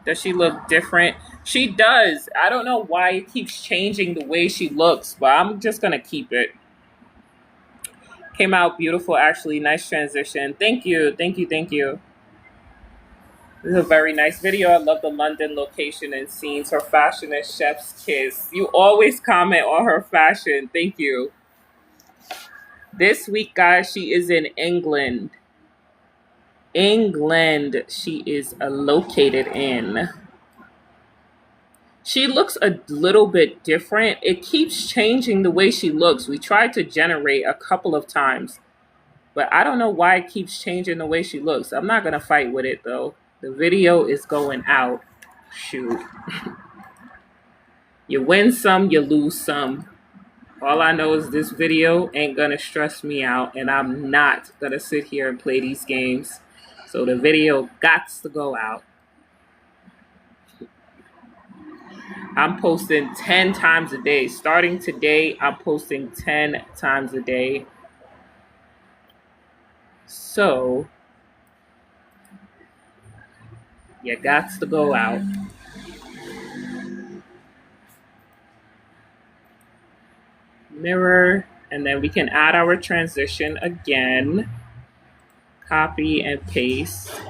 Does she look different? She does. I don't know why it keeps changing the way she looks, but I'm just going to keep it. Came out beautiful, actually. Nice transition. Thank you. Thank you. Thank you. This is a very nice video. I love the London location and scenes. Her fashion is chef's kiss. You always comment on her fashion. Thank you. This week, guys, she is in England. England she is located in. She looks a little bit different. It keeps changing the way she looks. We tried to generate a couple of times, but I don't know why it keeps changing the way she looks. I'm not going to fight with it, though. The video is going out. Shoot. You win some, you lose some. All I know is this video ain't going to stress me out, and I'm not going to sit here and play these games. So the video gots to go out. I'm posting 10 times a day. Starting today, I'm posting 10 times a day. So, you gots to go out. Mirror, and then we can add our transition again. Copy and paste.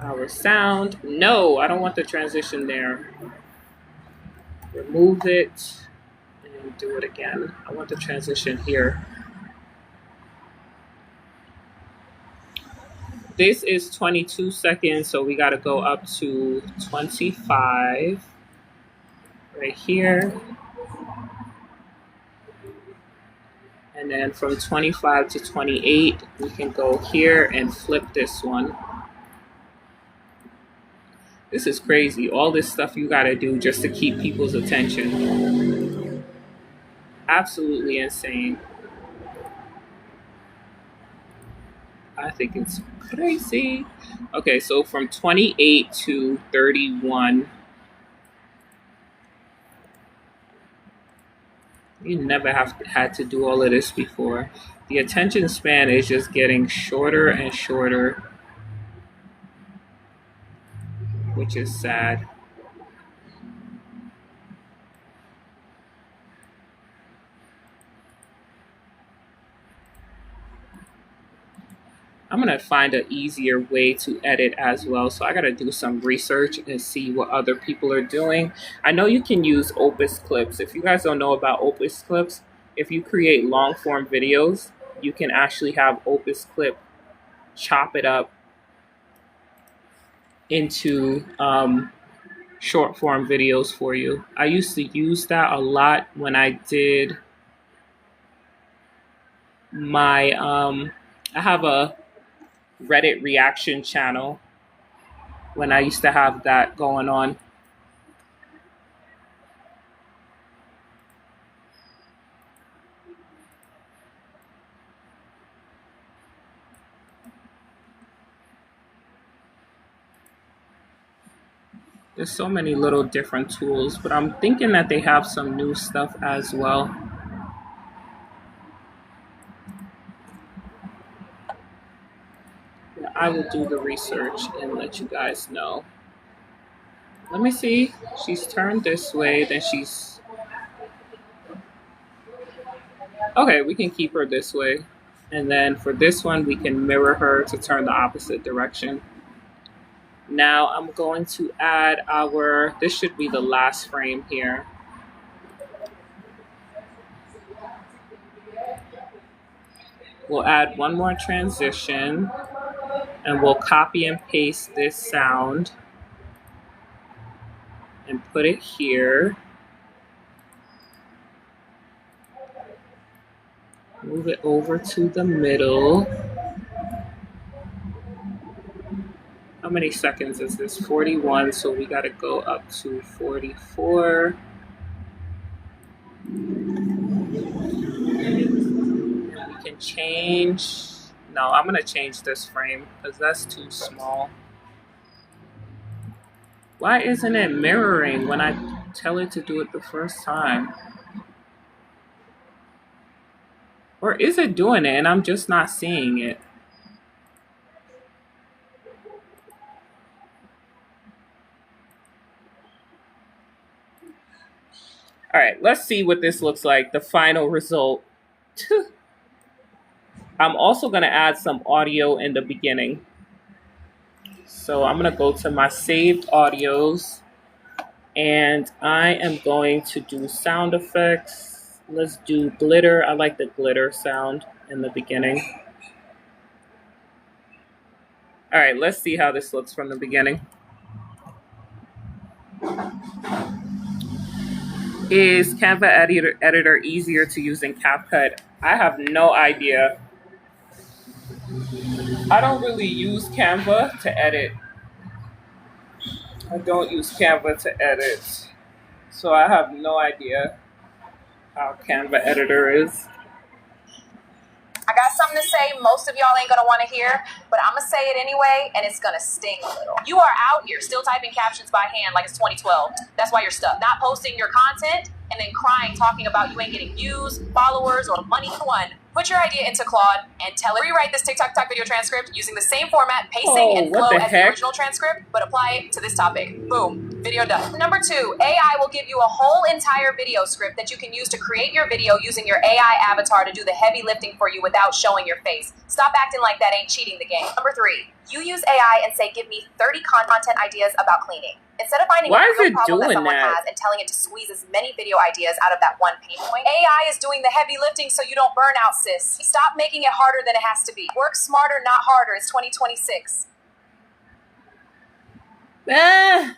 Our sound. No, I don't want the transition there. Remove it and do it again. I want the transition here. This is 22 seconds, so we got to go up to 25 right here. And then from 25 to 28, we can go here and flip this one. This is crazy. All this stuff you got to do just to keep people's attention. Absolutely insane. I think it's crazy. Okay, so from 28 to 31, you never had to do all of this before. The attention span is just getting shorter and shorter, which is sad. I'm going to find an easier way to edit as well. So I got to do some research and see what other people are doing. I know you can use Opus Clips. If you guys don't know about Opus Clips, if you create long form videos, you can actually have Opus Clip chop it up into short form videos for you. I used to use that a lot when I did my, I have a Reddit reaction channel when I used to have that going on. There's so many little different tools, but I'm thinking that they have some new stuff as well. I will do the research and let you guys know. Let me see. She's turned this way, then she's... Okay, we can keep her this way. And then for this one, we can mirror her to turn the opposite direction. Now I'm going to add our... This should be the last frame here. We'll add one more transition. And we'll copy and paste this sound and put it here. Move it over to the middle. How many seconds is this? 41, so we gotta go up to 44. And we can change, no, I'm gonna change this frame because that's too small. Why isn't it mirroring when I tell it to do it the first time? Or is it doing it and I'm just not seeing it? All right, let's see what this looks like, the final result. I'm also gonna add some audio in the beginning. So I'm gonna go to my saved audios and I am going to do sound effects. Let's do glitter. I like the glitter sound in the beginning. All right, let's see how this looks from the beginning. Is Canva editor easier to use than CapCut? I have no idea. I don't really use Canva to edit. I don't use Canva to edit. So I have no idea how Canva editor is. I got something to say most of y'all ain't gonna wanna hear, but I'm gonna say it anyway, and it's gonna sting a little. You are out here still typing captions by hand like it's 2012. That's why you're stuck. Not posting your content and then crying, talking about you ain't getting views, followers, or money. One, put your idea into Claude and tell it. Rewrite this TikTok video transcript using the same format, pacing, and flow as the original transcript, but apply it to this topic. Boom. Video done. Number two, AI will give you a whole entire video script that you can use to create your video using your AI avatar to do the heavy lifting for you without showing your face. Stop acting like that ain't cheating the game. Number three, you use AI and say, give me 30 content ideas about cleaning. Instead of finding a real problem that someone has and telling it to squeeze as many video ideas out of that one pain point, AI is doing the heavy lifting so you don't burn out, sis. Stop making it harder than it has to be. Work smarter, not harder. It's 2026. I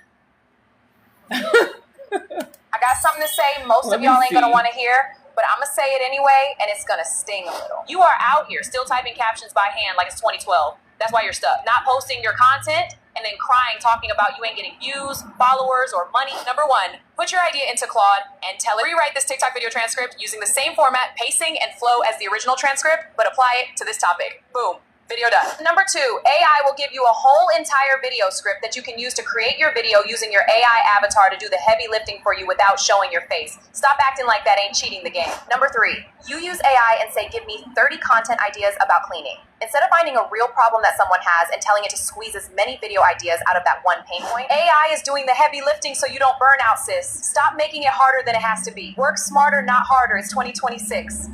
got something to say most of y'all ain't gonna want to hear, but I'm gonna say it anyway, and it's gonna sting a little. You are out here still typing captions by hand like it's 2012. That's why you're stuck. Not posting your content and then crying, talking about you ain't getting views, followers, or money. Number one, put your idea into Claude and tell it, rewrite this TikTok video transcript using the same format, pacing, and flow as the original transcript, but apply it to this topic. Boom. Video done. Number two, AI will give you a whole entire video script that you can use to create your video using your AI avatar to do the heavy lifting for you without showing your face. Stop acting like that ain't cheating the game. Number three, you use AI and say, give me 30 content ideas about cleaning. Instead of finding a real problem that someone has and telling it to squeeze as many video ideas out of that one pain point, AI is doing the heavy lifting so you don't burn out, sis. Stop making it harder than it has to be. Work smarter, not harder. It's 2026.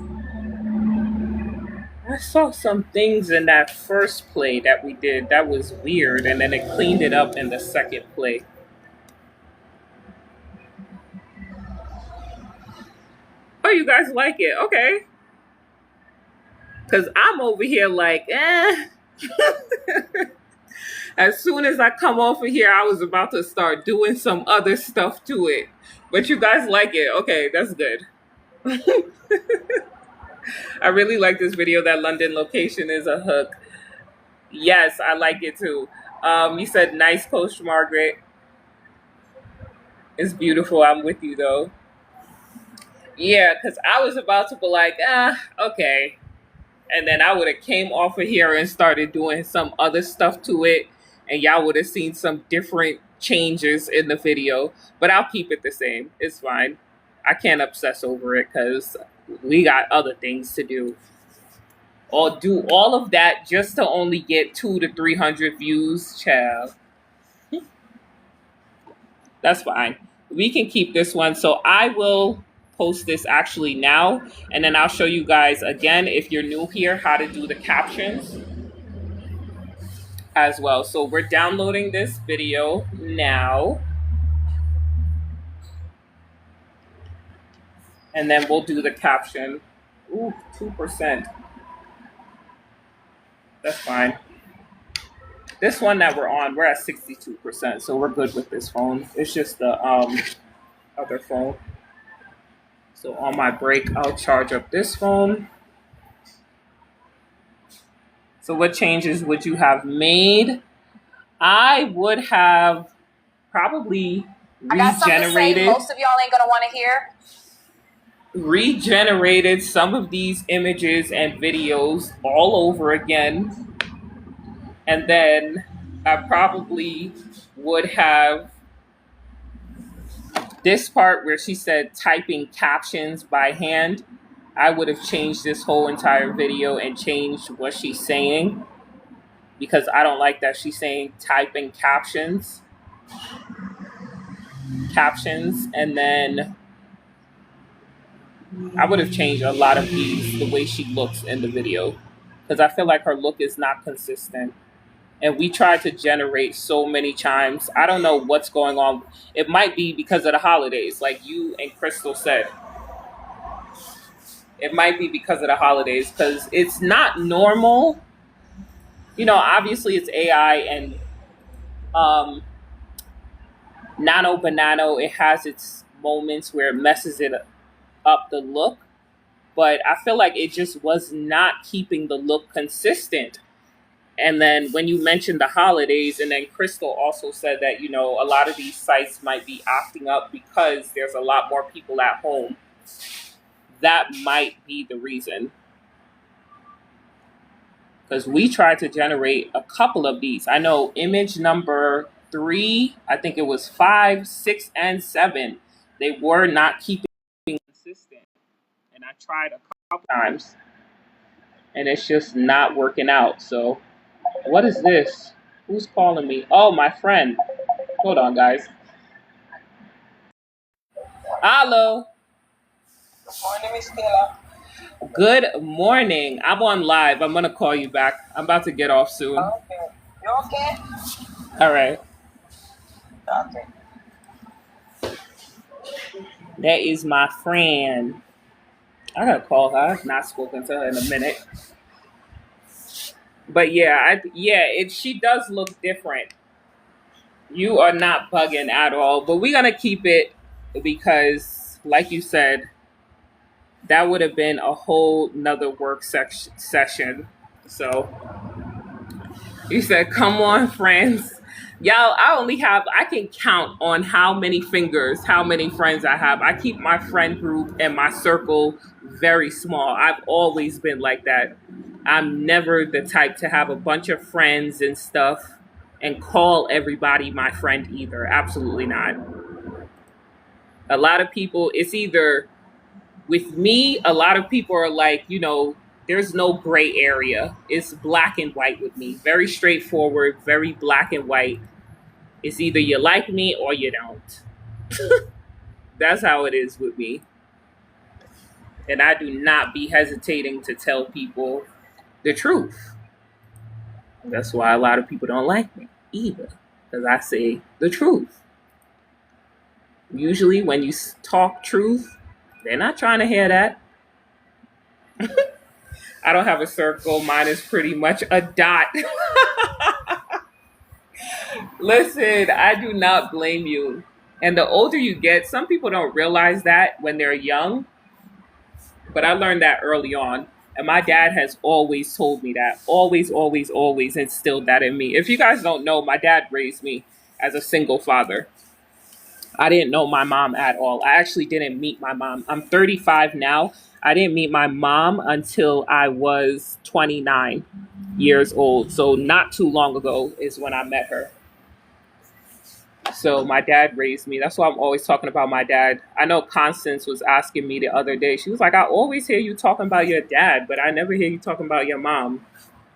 I saw some things in that first play that we did that was weird, and then it cleaned it up in the second play. Oh, you guys like it? Okay. Because I'm over here like, eh. As soon as I come off of here, I was about to start doing some other stuff to it. But you guys like it. Okay, that's good. I really like this video. That London location is a hook. Yes, I like it too. You said nice post, Margaret. It's beautiful. I'm with you though. Yeah, because I was about to be like, okay. And then I would have came off of here and started doing some other stuff to it. And y'all would have seen some different changes in the video. But I'll keep it the same. It's fine. I can't obsess over it because we got other things to do. Or do all of that just to only get 200 to 300 views, child. That's fine. We can keep this one. So I will post this actually now, and then I'll show you guys again, if you're new here, how to do the captions as well. So we're downloading this video now, and then we'll do the caption. Ooh, 2%. That's fine. This one that we're on, we're at 62%, so we're good with this phone. It's just the other phone. So on my break, I'll charge up this phone. So what changes would you have made? I would have probably I got something to say regenerated most of y'all ain't gonna want to hear. regenerated some of these images and videos all over again. And then I probably would have this part where she said typing captions by hand. I would have changed this whole entire video and changed what she's saying, because I don't like that she's saying typing captions. And then I would have changed a lot of these, the way she looks in the video, because I feel like her look is not consistent. And we tried to generate so many times. I don't know what's going on. It might be because of the holidays, like you and Crystal said. It might be because of the holidays, because it's not normal. You know, obviously it's AI and Nano Banano. It has its moments where it messes it up, the look. But I feel like it just was not keeping the look consistent. And then when you mentioned the holidays, and then Crystal also said that, you know, a lot of these sites might be acting up because there's a lot more people at home. That might be the reason. Because we tried to generate a couple of these. I know image number 3, I think it was 5, 6, and 7. They were not keeping consistent. And I tried a couple times, and it's just not working out. So what is this? Who's calling me? Oh, my friend. Hold on, guys. Hello. Good morning, Miss Taylor. Good morning. I'm on live. I'm going to call you back. I'm about to get off soon. Okay. You okay? All right. Okay. That is my friend. I got to call her. I've not spoken to her in a minute. But yeah, she does look different. You are not bugging at all. But we're going to keep it because, like you said, That would have been a whole nother work session. So he said, "Come on, friends." Y'all, I can count on how many fingers, how many friends I have. I keep my friend group and my circle very small. I've always been like that. I'm never the type to have a bunch of friends and stuff and call everybody my friend either. Absolutely not. A lot of people, it's either with me, a lot of people are like, there's no gray area. It's black and white with me. Very straightforward, very black and white. It's either you like me or you don't. That's how it is with me. And I do not be hesitating to tell people the truth. That's why a lot of people don't like me either, because I say the truth. Usually, when you talk truth, they're not trying to hear that. I don't have a circle. Mine is pretty much a dot. Listen, I do not blame you. And the older you get, some people don't realize that when they're young, but I learned that early on. And my dad has always told me that. Always, always, always instilled that in me. If you guys don't know, my dad raised me as a single father. I didn't know my mom at all. I actually didn't meet my mom. I'm 35 now. I didn't meet my mom until I was 29 years old. So not too long ago is when I met her. So my dad raised me. That's why I'm always talking about my dad. I know Constance was asking me the other day. She was like, "I always hear you talking about your dad, but I never hear you talking about your mom."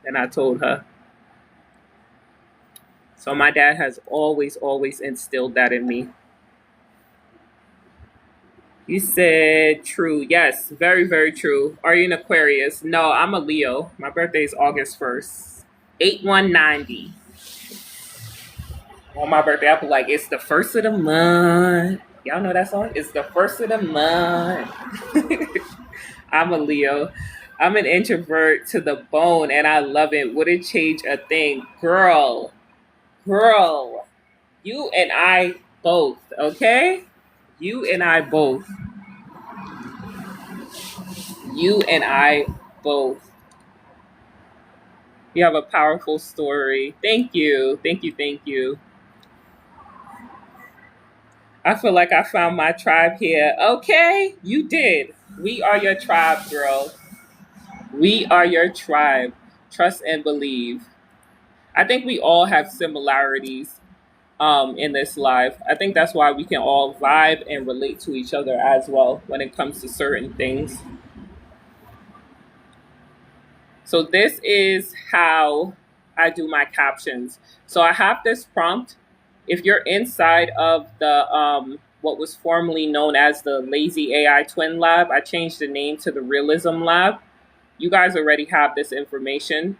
And I told her. So my dad has always, always instilled that in me. You said true. Yes, very, very true. Are you an Aquarius? No, I'm a Leo. My birthday is August 1st. 8190. On my birthday, I'll be like, it's the first of the month. Y'all know that song? It's the first of the month. I'm a Leo. I'm an introvert to the bone, and I love it. Wouldn't change a thing. Girl, you and I both, okay? You and I both. You and I both. You have a powerful story. Thank you. Thank you. Thank you. I feel like I found my tribe here. Okay, you did. We are your tribe, girl. We are your tribe. Trust and believe. I think we all have similarities in this life. I think that's why we can all vibe and relate to each other as well when it comes to certain things. So this is how I do my captions. So I have this prompt. If you're inside of the what was formerly known as the Lazy AI Twin Lab, I changed the name to the Realism Lab. You guys already have this information.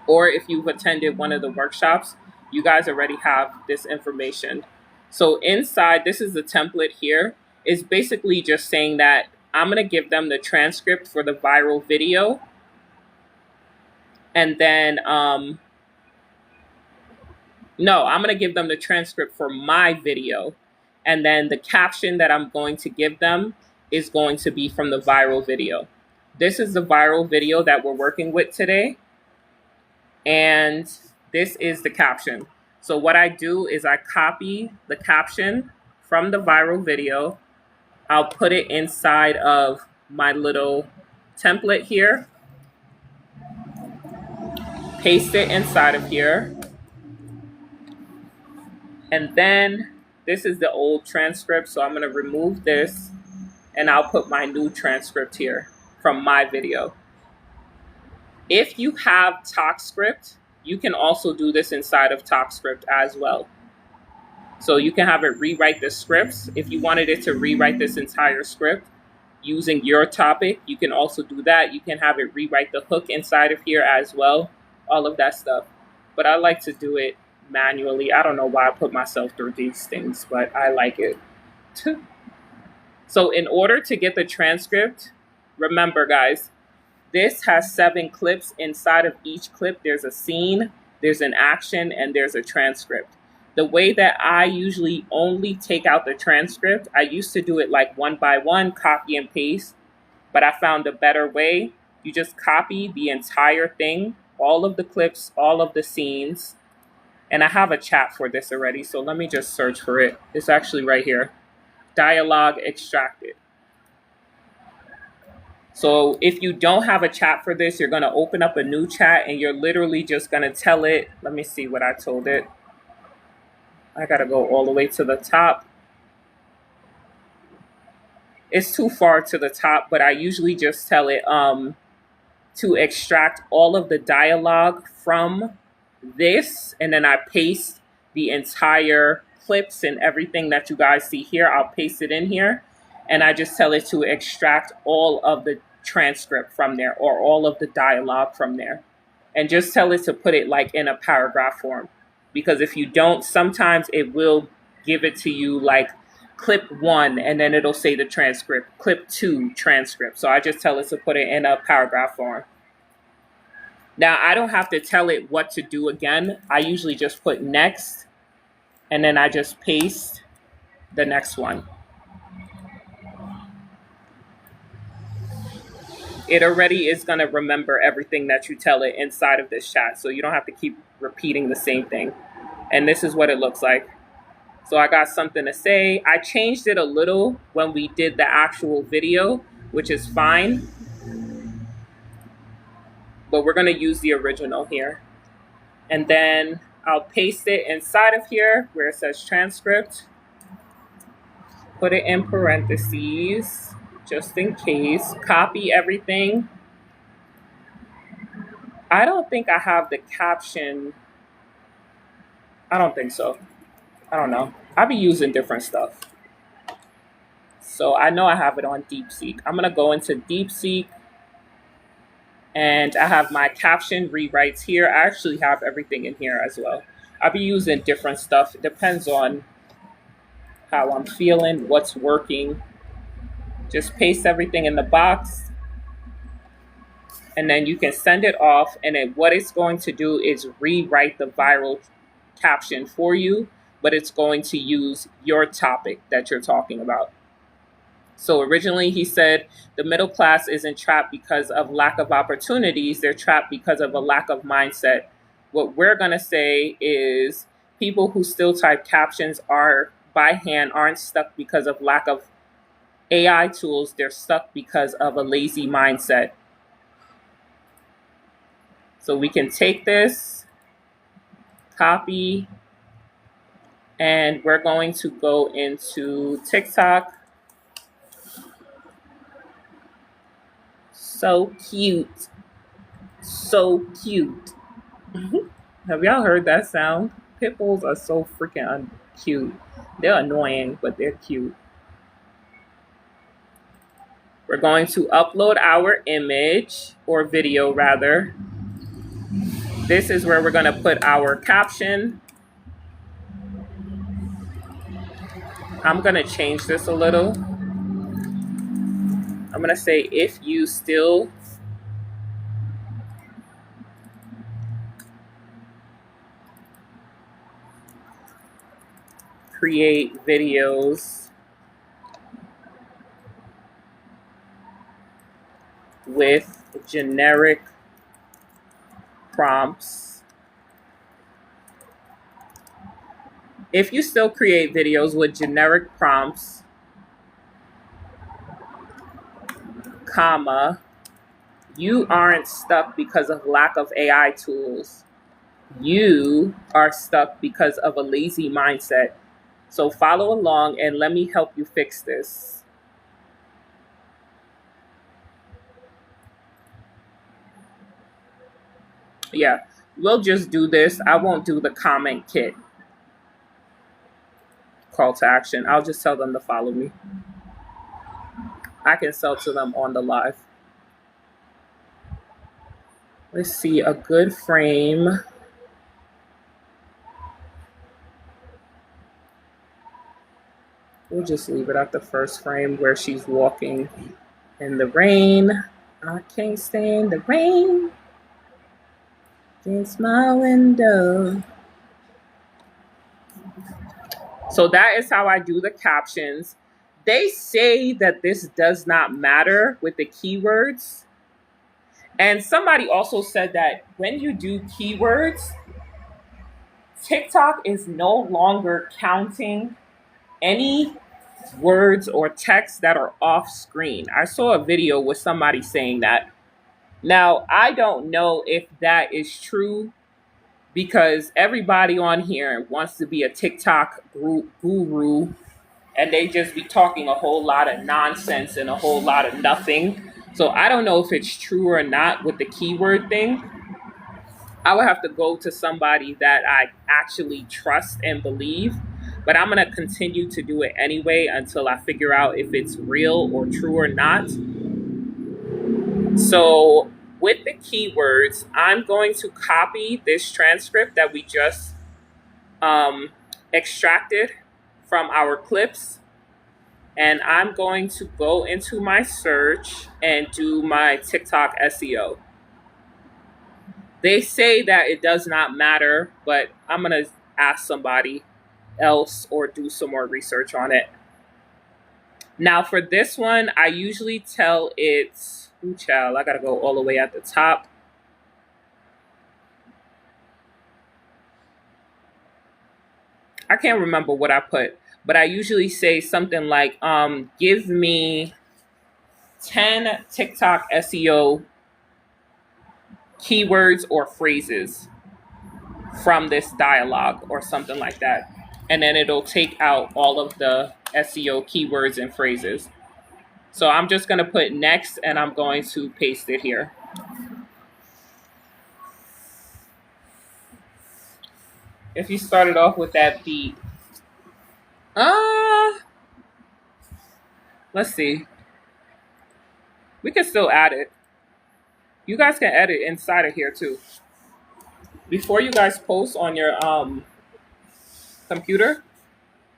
Or if you've attended one of the workshops, you guys already have this information. So inside, this is the template here. It's basically just saying that I'm going to give them the transcript for the viral video. And then, no, I'm going to give them the transcript for my video. And then the caption that I'm going to give them is going to be from the viral video. This is the viral video that we're working with today. And this is the caption. So what I do is I copy the caption from the viral video. I'll put it inside of my little template here. Paste it inside of here. And then this is the old transcript. So I'm going to remove this and I'll put my new transcript here from my video. If you have TalkScript, you can also do this inside of TalkScript as well. So you can have it rewrite the scripts. If you wanted it to rewrite this entire script using your topic, you can also do that. You can have it rewrite the hook inside of here as well, all of that stuff. But I like to do it manually. I don't know why I put myself through these things, but I like it. So in order to get the transcript, remember guys, this has 7 clips. Inside of each clip, there's a scene, there's an action, and there's a transcript. The way that I usually only take out the transcript, I used to do it like one by one, copy and paste, but I found a better way. You just copy the entire thing, all of the clips, all of the scenes. And I have a chat for this already, so let me just search for it. It's actually right here. Dialogue extracted. So if you don't have a chat for this, you're going to open up a new chat and you're literally just going to tell it. Let me see what I told it. I got to go all the way to the top. It's too far to the top, but I usually just tell it to extract all of the dialogue from this, and then I paste the entire clips and everything that you guys see here. I'll paste it in here, and I just tell it to extract all of the transcript from there or all of the dialogue from there, and just tell it to put it like in a paragraph form. Because if you don't, sometimes it will give it to you like clip 1, and then it'll say the transcript, clip 2 transcript. So I just tell it to put it in a paragraph form. Now, I don't have to tell it what to do again. I usually just put next, and then I just paste the next one. It already is going to remember everything that you tell it inside of this chat, so you don't have to keep repeating the same thing. And this is what it looks like. So I got something to say. I changed it a little when we did the actual video, which is fine. But we're going to use the original here. And then I'll paste it inside of here where it says transcript. Put it in parentheses, just in case. Copy everything. I don't think I have the caption. I don't think so. I don't know. I'll be using different stuff. So I know I have it on DeepSeek. I'm going to go into DeepSeek. And I have my caption rewrites here. I actually have everything in here as well. I'll be using different stuff. It depends on how I'm feeling, what's working. Just paste everything in the box. And then you can send it off. And then what it's going to do is rewrite the viral caption for you. But it's going to use your topic that you're talking about. So originally he said the middle class isn't trapped because of lack of opportunities. They're trapped because of a lack of mindset. What we're going to say is people who still type captions are by hand aren't stuck because of lack of AI tools. They're stuck because of a lazy mindset. So we can take this, copy, and we're going to go into TikTok. So cute. So cute. Have y'all heard that sound? Pit bulls are so freaking cute. They're annoying, but they're cute. We're going to upload our image, or video rather. This is where we're going to put our caption. I'm going to change this a little. I'm going to say, if you still create videos with generic prompts. If you still create videos with generic prompts, comma, you aren't stuck because of lack of AI tools. You are stuck because of a lazy mindset. So follow along and let me help you fix this. Yeah, we'll just do this. I won't do the comment kit call to action. I'll just tell them to follow me. I can sell to them on the live. Let's see, a good frame. We'll just leave it at the first frame where she's walking in the rain. I can't stand the rain against my window. So that is how I do the captions. They say that this does not matter with the keywords. And somebody also said that when you do keywords, TikTok is no longer counting any words or text that are off screen. I saw a video with somebody saying that. Now, I don't know if that is true because everybody on here wants to be a TikTok guru and they just be talking a whole lot of nonsense and a whole lot of nothing. So I don't know if it's true or not with the keyword thing. I would have to go to somebody that I actually trust and believe. But I'm going to continue to do it anyway until I figure out if it's real or true or not. So with the keywords, I'm going to copy this transcript that we just extracted from our clips. And I'm going to go into my search and do my TikTok SEO. They say that it does not matter, but I'm going to ask somebody else or do some more research on it. Now for this one, I usually tell it, ooh child, I got to go all the way at the top. I can't remember what I put, but I usually say something like, give me 10 TikTok SEO keywords or phrases from this dialogue or something like that. And then it'll take out all of the SEO keywords and phrases. So I'm just going to put next and I'm going to paste it here. If you started off with that beat, let's see. We can still add it. You guys can edit inside of here too. Before you guys post on your computer,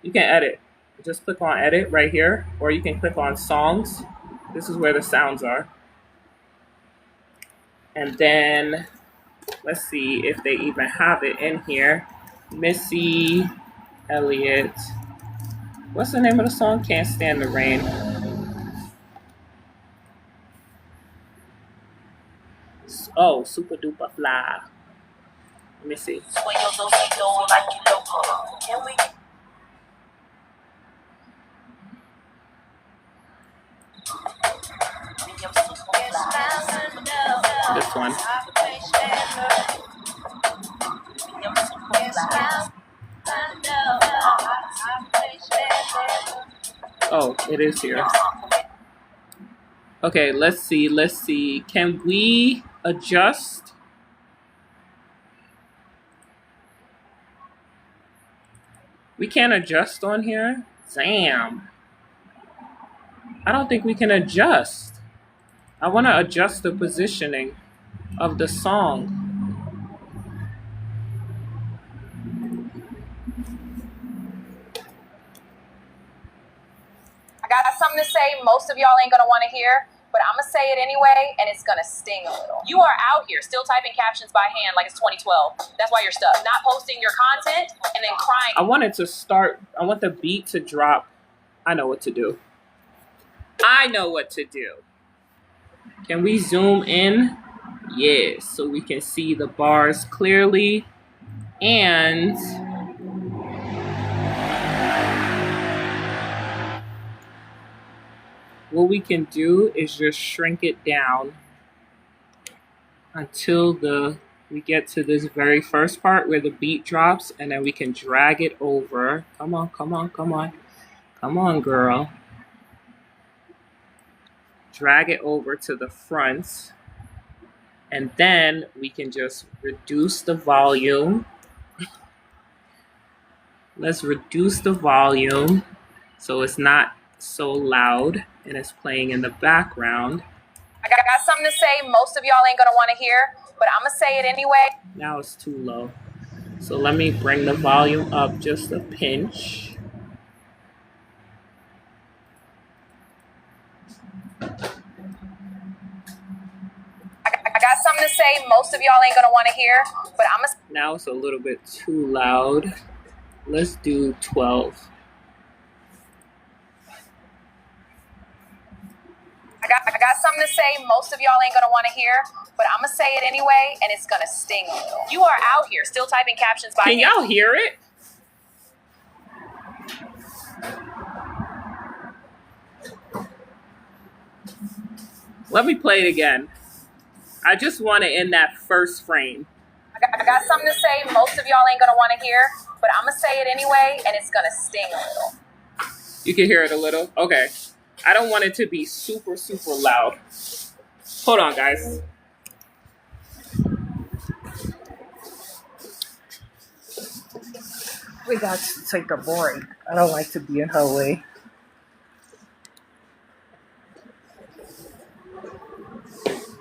you can edit. Just click on edit right here, or you can click on songs. This is where the sounds are. And then let's see if they even have it in here. Missy Elliott. What's the name of the song? Can't Stand the Rain. Oh, Super Duper Fly. Let me see. This one. Oh, it is here. Okay, let's see. Can we adjust? We can't adjust on here? Damn. I don't think we can adjust. I want to adjust the positioning of the song. I got something to say most of y'all ain't gonna want to hear, but I'm gonna say it anyway, and it's gonna sting a little. You are out here still typing captions by hand like it's 2012. That's why you're stuck. Not posting your content and then crying. I want it to start. I want the beat to drop. I know what to do. Can we zoom in? Yes, so we can see the bars clearly. And what we can do is just shrink it down until we get to this very first part where the beat drops, and then we can drag it over. Come on. Come on, girl. Drag it over to the front, and then we can just reduce the volume. Let's reduce the volume so it's not so loud and it's playing in the background. I got something to say most of y'all ain't gonna want to hear, but I'm gonna say it anyway. Now it's too low. So let me bring the volume up just a pinch. I got something to say most of y'all ain't gonna want to hear, but I'm gonna. Now it's a little bit too loud. Let's do 12. I got something to say most of y'all ain't gonna want to hear, but I'm gonna say it anyway, and it's gonna sting a little. You are out here still typing captions by Can y'all hear it? Let me play it again. I just want it in that first frame. I got something to say most of y'all ain't gonna want to hear, but I'm gonna say it anyway, and it's gonna sting a little. You can hear it a little? Okay. I don't want it to be super, super loud. Hold on, guys. We got to take a break. I don't like to be in her way.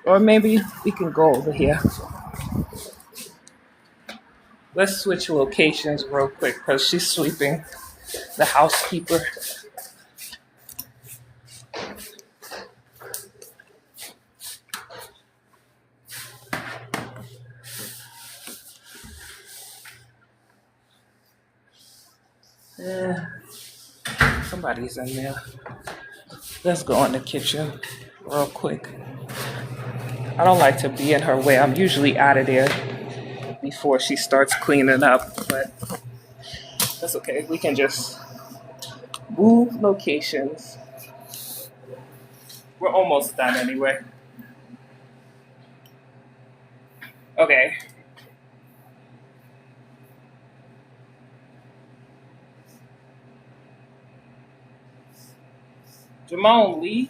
Or maybe we can go over here. Let's switch locations real quick because she's sweeping the housekeeper. Yeah, somebody's in there. Let's go in the kitchen real quick. I don't like to be in her way. I'm usually out of there before she starts cleaning up, but that's okay. We can just move locations. We're almost done anyway. Okay. Jamone Lee.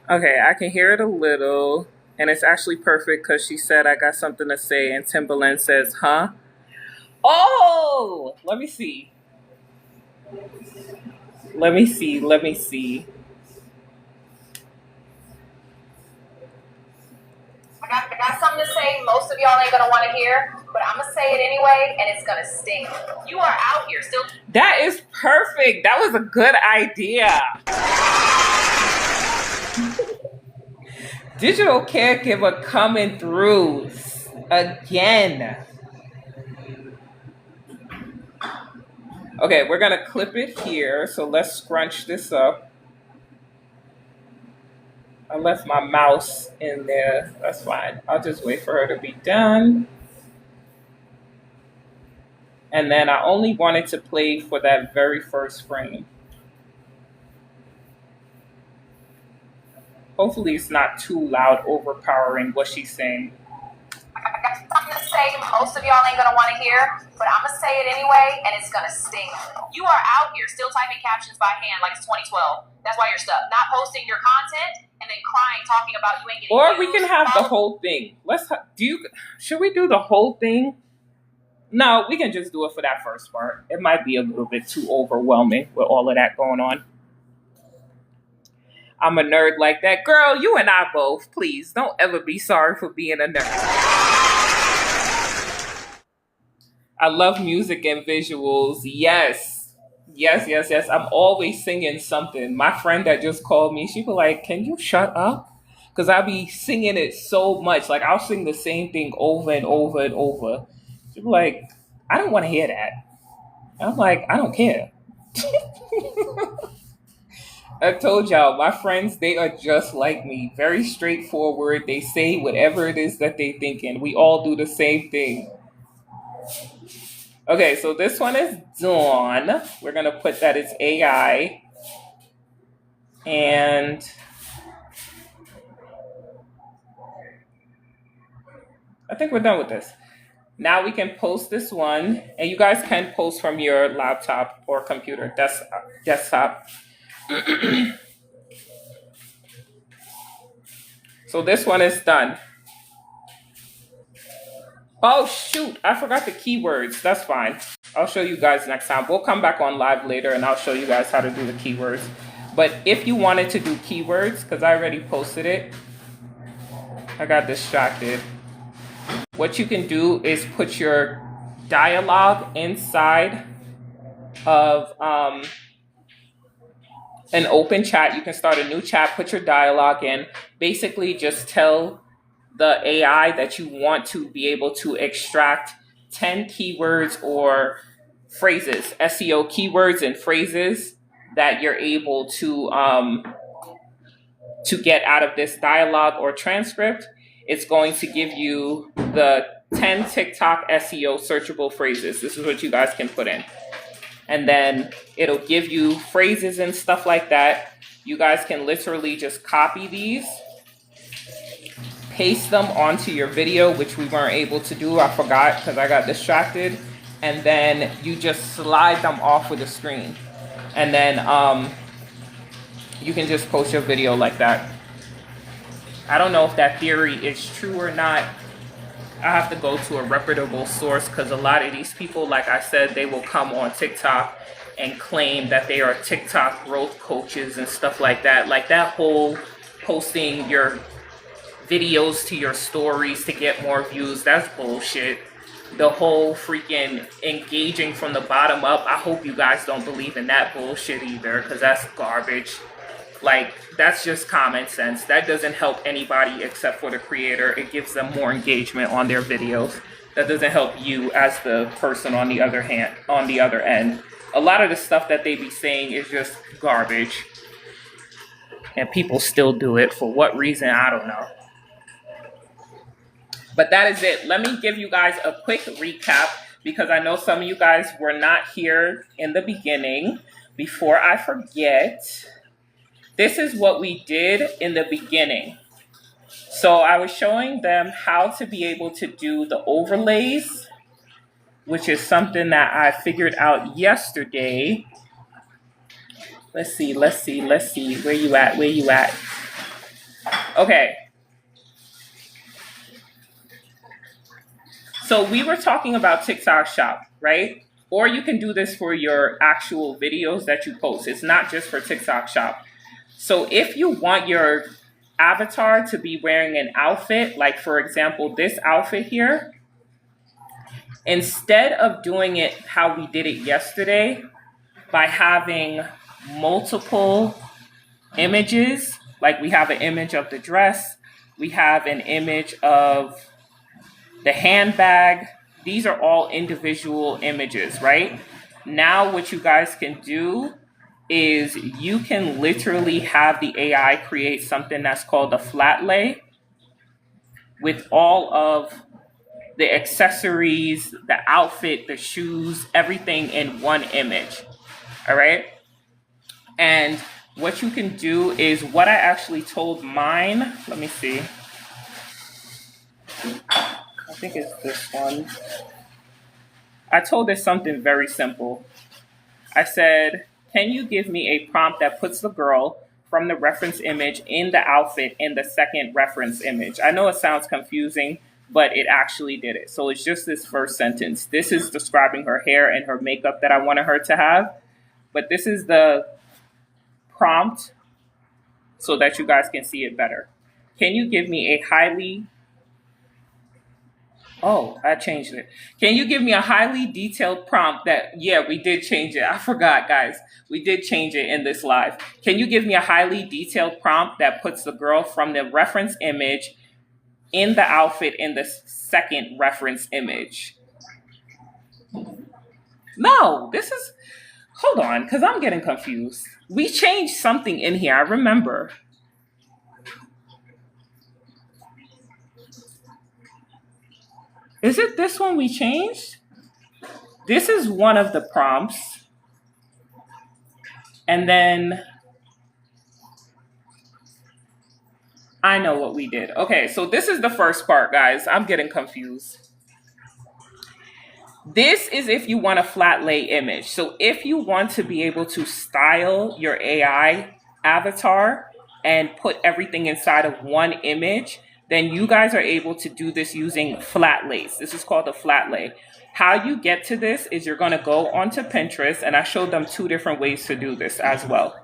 Okay, I can hear it a little, and it's actually perfect because she said I got something to say, and Timberland says, huh? Oh, let me see. Let me see. Let me see. I got something to say most of y'all ain't gonna want to hear, but I'm gonna say it anyway, and it's gonna sting a little. You are out here still. That is perfect. That was a good idea. Digital caregiver coming through again. Okay, we're gonna clip it here. So let's scrunch this up. I left my mouse in there. That's fine. I'll just wait for her to be done. And then I only wanted to play for that very first frame. Hopefully it's not too loud, overpowering what she's saying. I got something to say most of y'all ain't gonna want to hear, but I'm gonna say it anyway, and it's gonna sting a little. You are out here still typing captions by hand like it's 2012. That's why you're stuck. Not posting your content and then crying, talking about you ain't getting. Or we can have the whole thing. Should we do the whole thing? No, we can just do it for that first part. It might be a little bit too overwhelming with all of that going on. I'm a nerd like that. Girl, you and I both. Please, don't ever be sorry for being a nerd. I love music and visuals. Yes. Yes, yes, yes. I'm always singing something. My friend that just called me, she be like, can you shut up? Because I be singing it so much. Like, I'll sing the same thing over and over and over. She be like, I don't want to hear that. I'm like, I don't care. I told y'all, my friends, they are just like me. Very straightforward. They say whatever it is that they thinking. We all do the same thing. Okay, so this one is done. We're going to put that as AI. And I think we're done with this. Now we can post this one. And you guys can post from your laptop or computer, desktop. So this one is done. Oh, shoot. I forgot the keywords. That's fine. I'll show you guys next time. We'll come back on live later and I'll show you guys how to do the keywords. But if you wanted to do keywords, because I already posted it, I got distracted. What you can do is put your dialogue inside of an open chat. You can start a new chat, put your dialogue in. Basically, just tell the AI that you want to be able to extract 10 keywords or phrases, SEO keywords and phrases that you're able to get out of this dialogue or transcript. It's going to give you the 10 TikTok SEO searchable phrases. This is what you guys can put in. And then it'll give you phrases and stuff like that. You guys can literally just copy these, paste them onto your video, which we weren't able to do. I forgot because I got distracted. And then you just slide them off with a screen. And then you can just post your video like that. I don't know if that theory is true or not. I have to go to a reputable source because a lot of these people, like I said, they will come on TikTok and claim that they are TikTok growth coaches and stuff like that. Like that whole posting your videos to your stories to get more views, that's bullshit. The whole freaking engaging from the bottom up, I hope you guys don't believe in that bullshit either, because that's garbage. Like, that's just common sense. That doesn't help anybody except for the creator. It gives them more engagement on their videos. That doesn't help you as the person on the other end. A lot of the stuff that they be saying is just garbage. And people still do it. For what reason, I don't know. But that is it. Let me give you guys a quick recap because I know some of you guys were not here in the beginning. Before I forget, this is what we did in the beginning. So I was showing them how to be able to do the overlays, which is something that I figured out yesterday. Let's see. Where you at? Okay. So we were talking about TikTok Shop, right? Or you can do this for your actual videos that you post. It's not just for TikTok Shop. So if you want your avatar to be wearing an outfit, like for example, this outfit here, instead of doing it how we did it yesterday, by having multiple images, like we have an image of the dress, we have an image of the handbag, these are all individual images, right? Now what you guys can do is you can literally have the AI create something that's called a flat lay with all of the accessories, the outfit, the shoes, everything in one image. All right. And what you can do is what I actually told mine. Let me see. I think it's this one. I told it something very simple. I said, can you give me a prompt that puts the girl from the reference image in the outfit in the second reference image? I know it sounds confusing, but it actually did it. So it's just this first sentence. This is describing her hair and her makeup that I wanted her to have. But this is the prompt so that you guys can see it better. Can you give me a highly... Oh, I changed it. Can you give me a highly detailed prompt that, yeah, we did change it. I forgot, guys. We did change it in this live. Can you give me a highly detailed prompt that puts the girl from the reference image in the outfit in the second reference image? No, this is, hold on, because I'm getting confused. We changed something in here, I remember. Is it this one we changed? This is one of the prompts. And then I know what we did. Okay, so this is the first part, guys. I'm getting confused. This is if you want a flat lay image. So if you want to be able to style your AI avatar and put everything inside of one image, then you guys are able to do this using Flatlays. This is called a flat lay. How you get to this is you're going to go onto Pinterest, and I showed them 2 different ways to do this as well.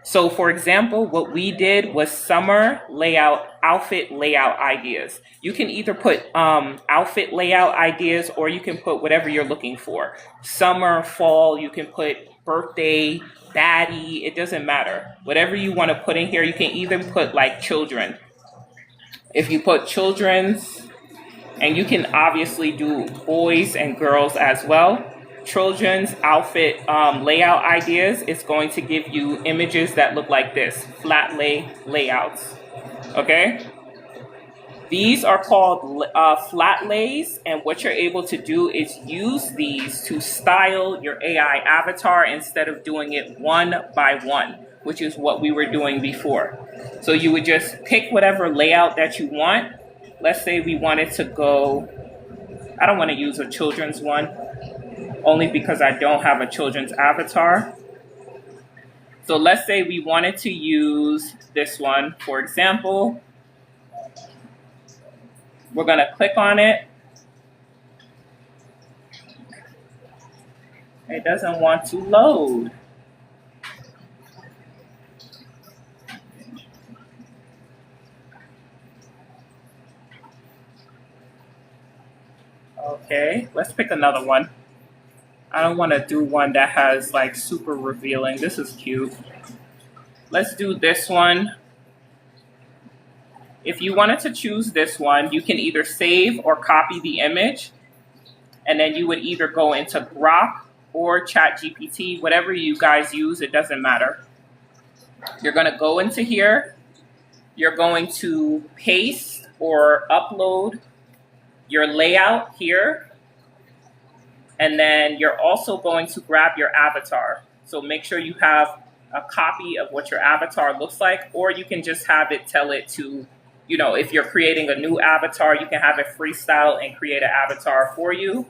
So for example, what we did was summer layout, outfit layout ideas. You can either put outfit layout ideas or you can put whatever you're looking for. Summer, fall, you can put birthday, baddie, it doesn't matter. Whatever you want to put in here, you can even put like children. If you put children's, and you can obviously do boys and girls as well. Children's outfit layout ideas is going to give you images that look like this, flat lay layouts, okay? These are called flat lays, and what you're able to do is use these to style your AI avatar instead of doing it one by one, which is what we were doing before. So you would just pick whatever layout that you want. Let's say we wanted to go, I don't want to use a children's one, only because I don't have a children's avatar. So let's say we wanted to use this one, for example. We're going to click on it. It doesn't want to load. Okay, let's pick another one. I don't want to do one that has like super revealing. This is cute. Let's do this one. If you wanted to choose this one, you can either save or copy the image, and then you would either go into Grok or ChatGPT, whatever you guys use, it doesn't matter. You're going to go into here. You're going to paste or upload your layout here. And then you're also going to grab your avatar. So make sure you have a copy of what your avatar looks like, or you can just have it tell it to, you know, if you're creating a new avatar, you can have it freestyle and create an avatar for you.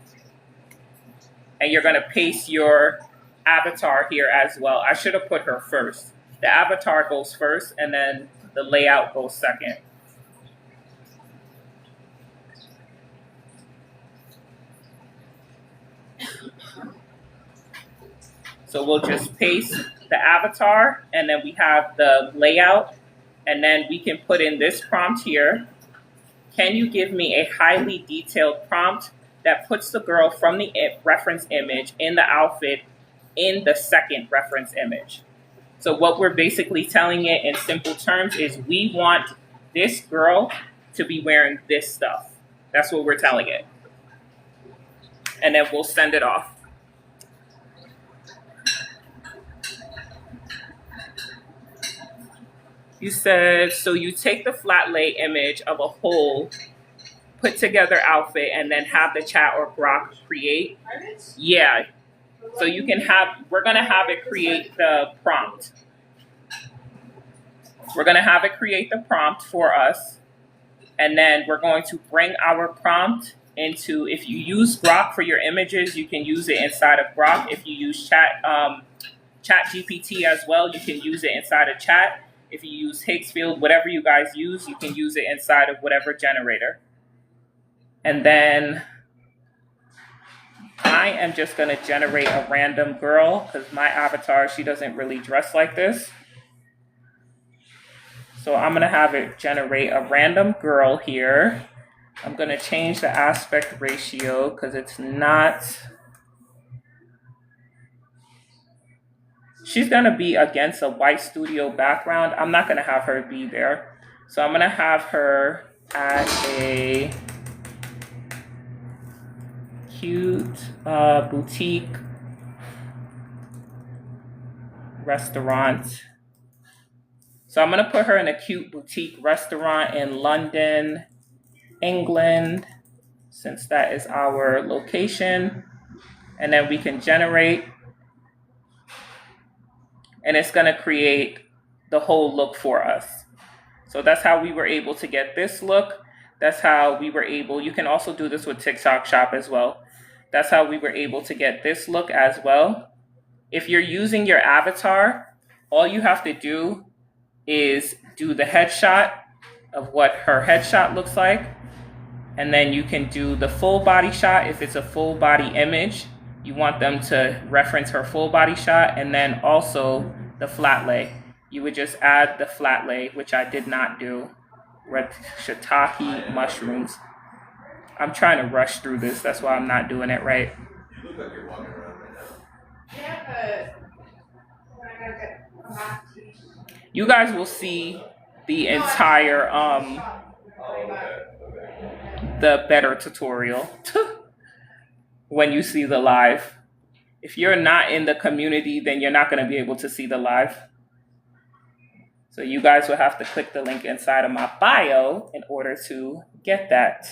And you're going to paste your avatar here as well. I should have put her first. The avatar goes first, and then the layout goes second. So we'll just paste the avatar, and then we have the layout, and then we can put in this prompt here. Can you give me a highly detailed prompt that puts the girl from the reference image in the outfit in the second reference image? So what we're basically telling it in simple terms is we want this girl to be wearing this stuff. That's what we're telling it. And then we'll send it off. You said, so you take the flat lay image of a whole put together outfit and then have the chat or Grok create? Yeah. So you can have, we're going to have it create the prompt. We're going to have it create the prompt for us. And then we're going to bring our prompt into, if you use Grok for your images, you can use it inside of Grok. If you use ChatGPT as well, you can use it inside of Chat. If you use Higgsfield, whatever you guys use, you can use it inside of whatever generator. And then I am just going to generate a random girl because my avatar, she doesn't really dress like this. So I'm going to have it generate a random girl here. I'm going to change the aspect ratio because it's not... She's going to be against a white studio background. I'm not going to have her be there. So I'm going to have her at a cute boutique restaurant. So I'm going to put her in a cute boutique restaurant in London, England, since that is our location. And then we can generate. And it's going to create the whole look for us. So that's how we were able to get this look. That's how we were able, you can also do this with TikTok Shop as well. That's how we were able to get this look as well. If you're using your avatar, all you have to do is do the headshot of what her headshot looks like. And then you can do the full body shot if it's a full body image. You want them to reference her full body shot, and then also the flat lay. you would just add the flat lay, which I did not do. Red shiitake mushrooms. I'm trying to rush through this. That's why I'm not doing it right. You look like you're walking around right now. Yeah, but I gotta come back. You guys will see the entire the better tutorial when you see the live. If you're not in the community, then you're not going to be able to see the live. So you guys will have to click the link inside of my bio in order to get that.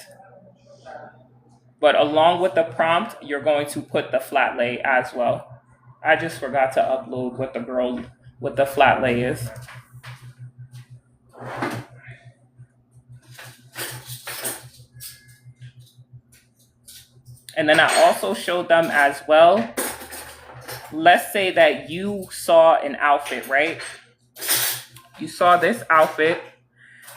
But along with the prompt, you're going to put the flat lay as well. I just forgot to upload what the flat lay is. And then I also showed them as well. Let's say that you saw an outfit, right? You saw this outfit.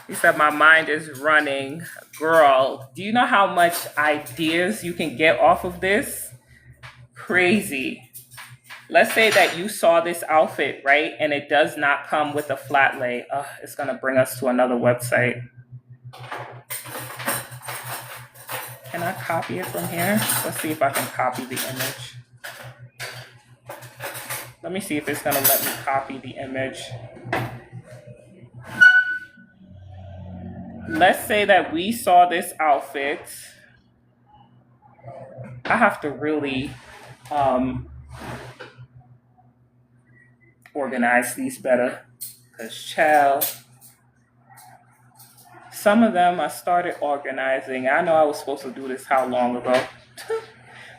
You said, my mind is running. Girl, do you know how much ideas you can get off of this? Crazy. Let's say that you saw this outfit, right? And it does not come with a flat lay. It's going to bring us to another website. Can I copy it from here? Let's see if I can copy the image. Let me see if it's going to let me copy the image. Let's say that we saw this outfit. I have to really organize these better. Because, child, some of them I started organizing. I know I was supposed to do this how long ago.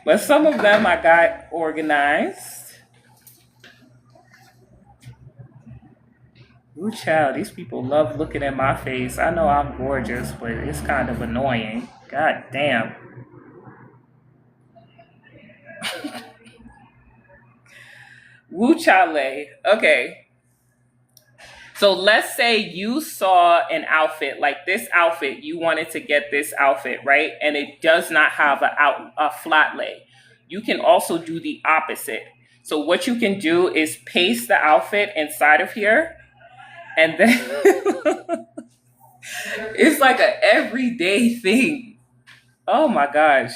But some of them I got organized. Ooh, child, these people love looking at my face. I know I'm gorgeous, but it's kind of annoying. God damn. Woo chale. Okay. So let's say you saw an outfit like this outfit. You wanted to get this outfit, right? And it does not have a flat lay. You can also do the opposite. So what you can do is paste the outfit inside of here. And then it's like an everyday thing. Oh my gosh.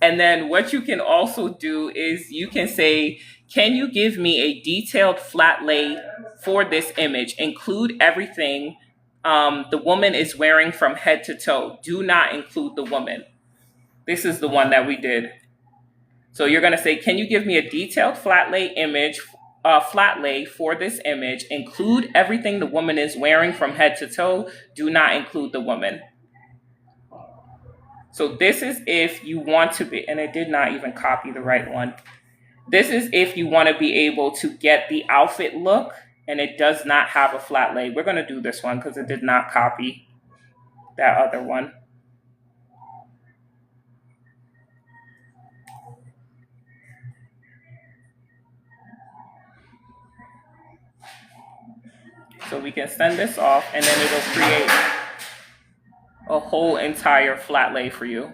And then what you can also do is you can say, can you give me a detailed flat lay for this image? Include everything the woman is wearing from head to toe. Do not include the woman. This is the one that we did. So you're going to say, can you give me a detailed flat lay image? Flat lay for this image, include everything the woman is wearing from head to toe. Do not include the woman. So this is if you want to be, and it did not even copy the right one. This is if you want to be able to get the outfit look and it does not have a flat lay. We're going to do this one because it did not copy that other one. So we can send this off and then it'll create a whole entire flat lay for you.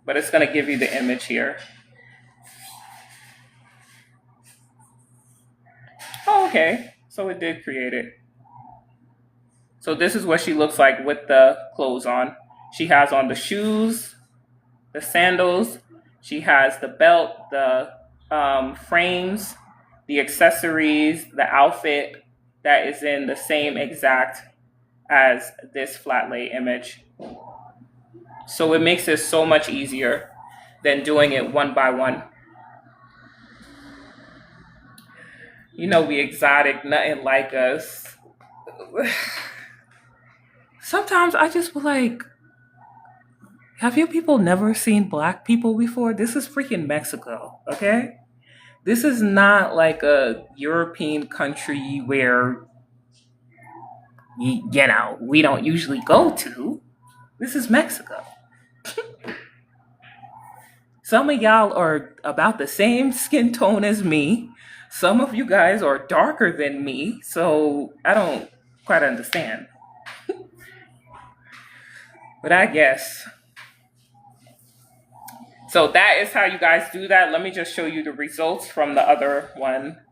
But it's going to give you the image here. Oh, okay. So it did create it. So this is what she looks like with the clothes on. She has on the shoes, the sandals. She has the belt, the frames, the accessories, the outfit that is in the same exact as this flat lay image. So it makes it so much easier than doing it one by one. You know we exotic, nothing like us. Sometimes I just be like, have you people never seen black people before? This is freaking Mexico, okay? This is not like a European country where, you know, we don't usually go to. This is Mexico. Some of y'all are about the same skin tone as me. Some of you guys are darker than me. So I don't quite understand. But I guess. So that is how you guys do that. Let me just show you the results from the other one.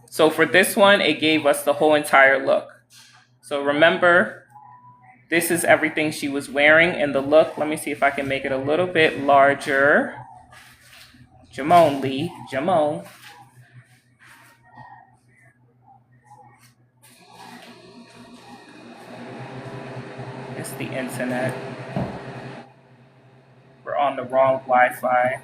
So for this one, it gave us the whole entire look. So remember, this is everything she was wearing in the look. Let me see if I can make it a little bit larger. Jamone Lee, Jamone. It's the internet. We're on the wrong Wi-Fi.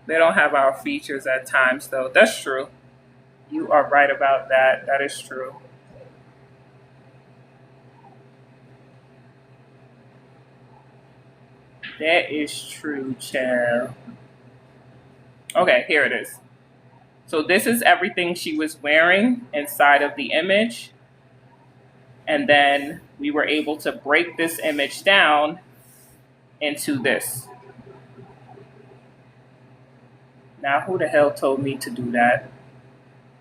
They don't have our features at times, though. That's true. You are right about that. That is true. That is true, child. Okay, here it is. So this is everything she was wearing inside of the image. And then we were able to break this image down into this. Now, who the hell told me to do that?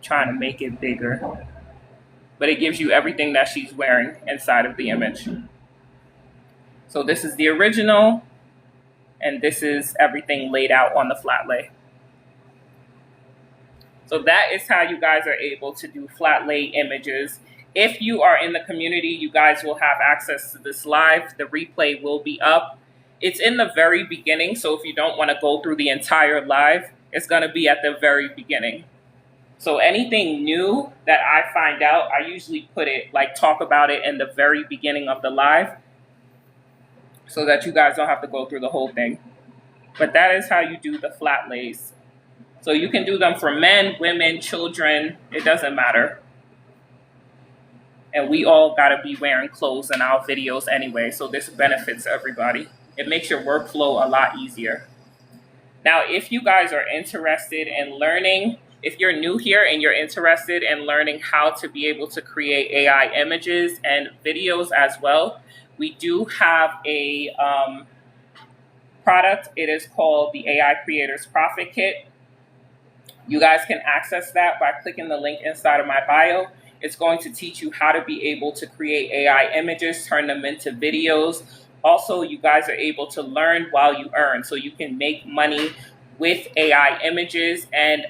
Trying to make it bigger. But it gives you everything that she's wearing inside of the image. So this is the original, and this is everything laid out on the flat lay. So that is how you guys are able to do flat lay images. If you are in the community, you guys will have access to this live. The replay will be up. It's in the very beginning, so if you don't want to go through the entire live, it's going to be at the very beginning. So anything new that I find out, I usually put it, like talk about it in the very beginning of the live so that you guys don't have to go through the whole thing. But that is how you do the flat lays. So you can do them for men, women, children, it doesn't matter. And we all got to be wearing clothes in our videos anyway, so this benefits everybody. It makes your workflow a lot easier. Now, if you guys are interested in learning, if you're new here and you're interested in learning how to be able to create AI images and videos as well, we do have a product. It is called the AI Creators Profit Kit. You guys can access that by clicking the link inside of my bio. It's going to teach you how to be able to create AI images, turn them into videos. Also, you guys are able to learn while you earn. So you can make money with AI images and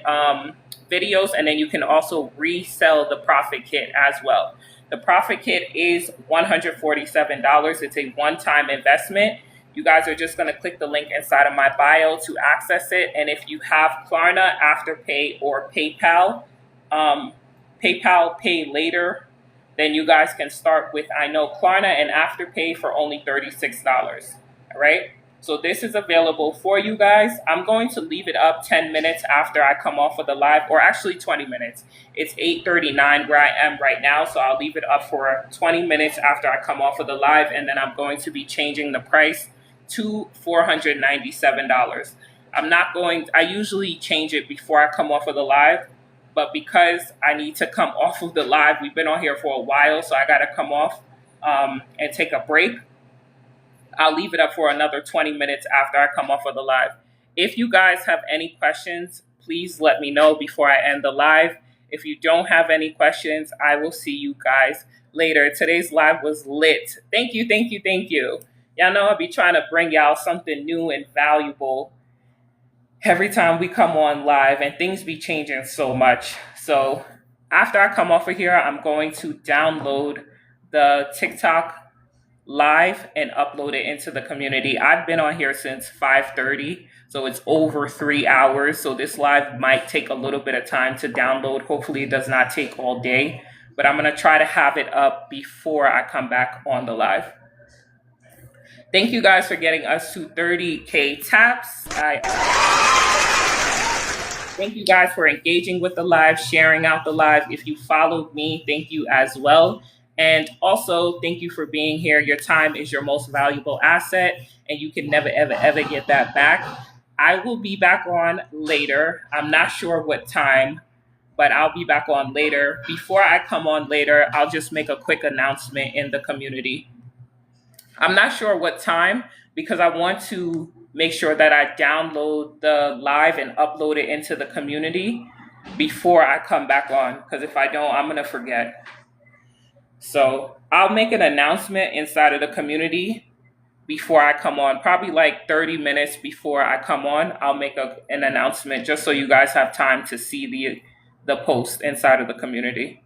videos, and then you can also resell the Profit Kit as well. The Profit Kit is $147. It's a one-time investment. You guys are just going to click the link inside of my bio to access it. And if you have Klarna, Afterpay, or PayPal, PayPal Pay Later, then you guys can start with, I know, Klarna and Afterpay for only $36. All right. So this is available for you guys. I'm going to leave it up 10 minutes after I come off of the live, or actually 20 minutes. It's 8:39 where I am right now. So I'll leave it up for 20 minutes after I come off of the live. And then I'm going to be changing the price to $497. I usually change it before I come off of the live, but because I need to come off of the live, we've been on here for a while, so I got to come off and take a break. I'll leave it up for another 20 minutes after I come off of the live. If you guys have any questions, please let me know before I end the live. If you don't have any questions, I will see you guys later. Today's live was lit. Thank you, thank you, thank you. Y'all know I'll be trying to bring y'all something new and valuable every time we come on live, and things be changing so much. So after I come off of here, I'm going to download the TikTok live and upload it into the community. I've been on here since 5:30, so it's over 3 hours. So this live might take a little bit of time to download. Hopefully it does not take all day, but I'm going to try to have it up before I come back on the live. Thank you guys for getting us to 30K taps. Thank you guys for engaging with the live, sharing out the live. If you followed me, thank you as well. And also, thank you for being here. Your time is your most valuable asset, and you can never, ever, ever get that back. I will be back on later. I'm not sure what time, but I'll be back on later. Before I come on later, I'll just make a quick announcement in the community. I'm not sure what time, because I want to make sure that I download the live and upload it into the community before I come back on. Because if I don't, I'm going to forget. So I'll make an announcement inside of the community before I come on, probably like 30 minutes before I come on. I'll make an announcement just so you guys have time to see the post inside of the community.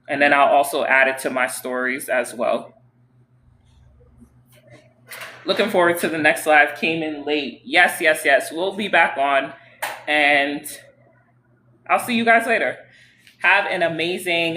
And then I'll also add it to my stories as well. Looking forward to the next live. Came in late. Yes, yes, yes. We'll be back on. And I'll see you guys later. Have an amazing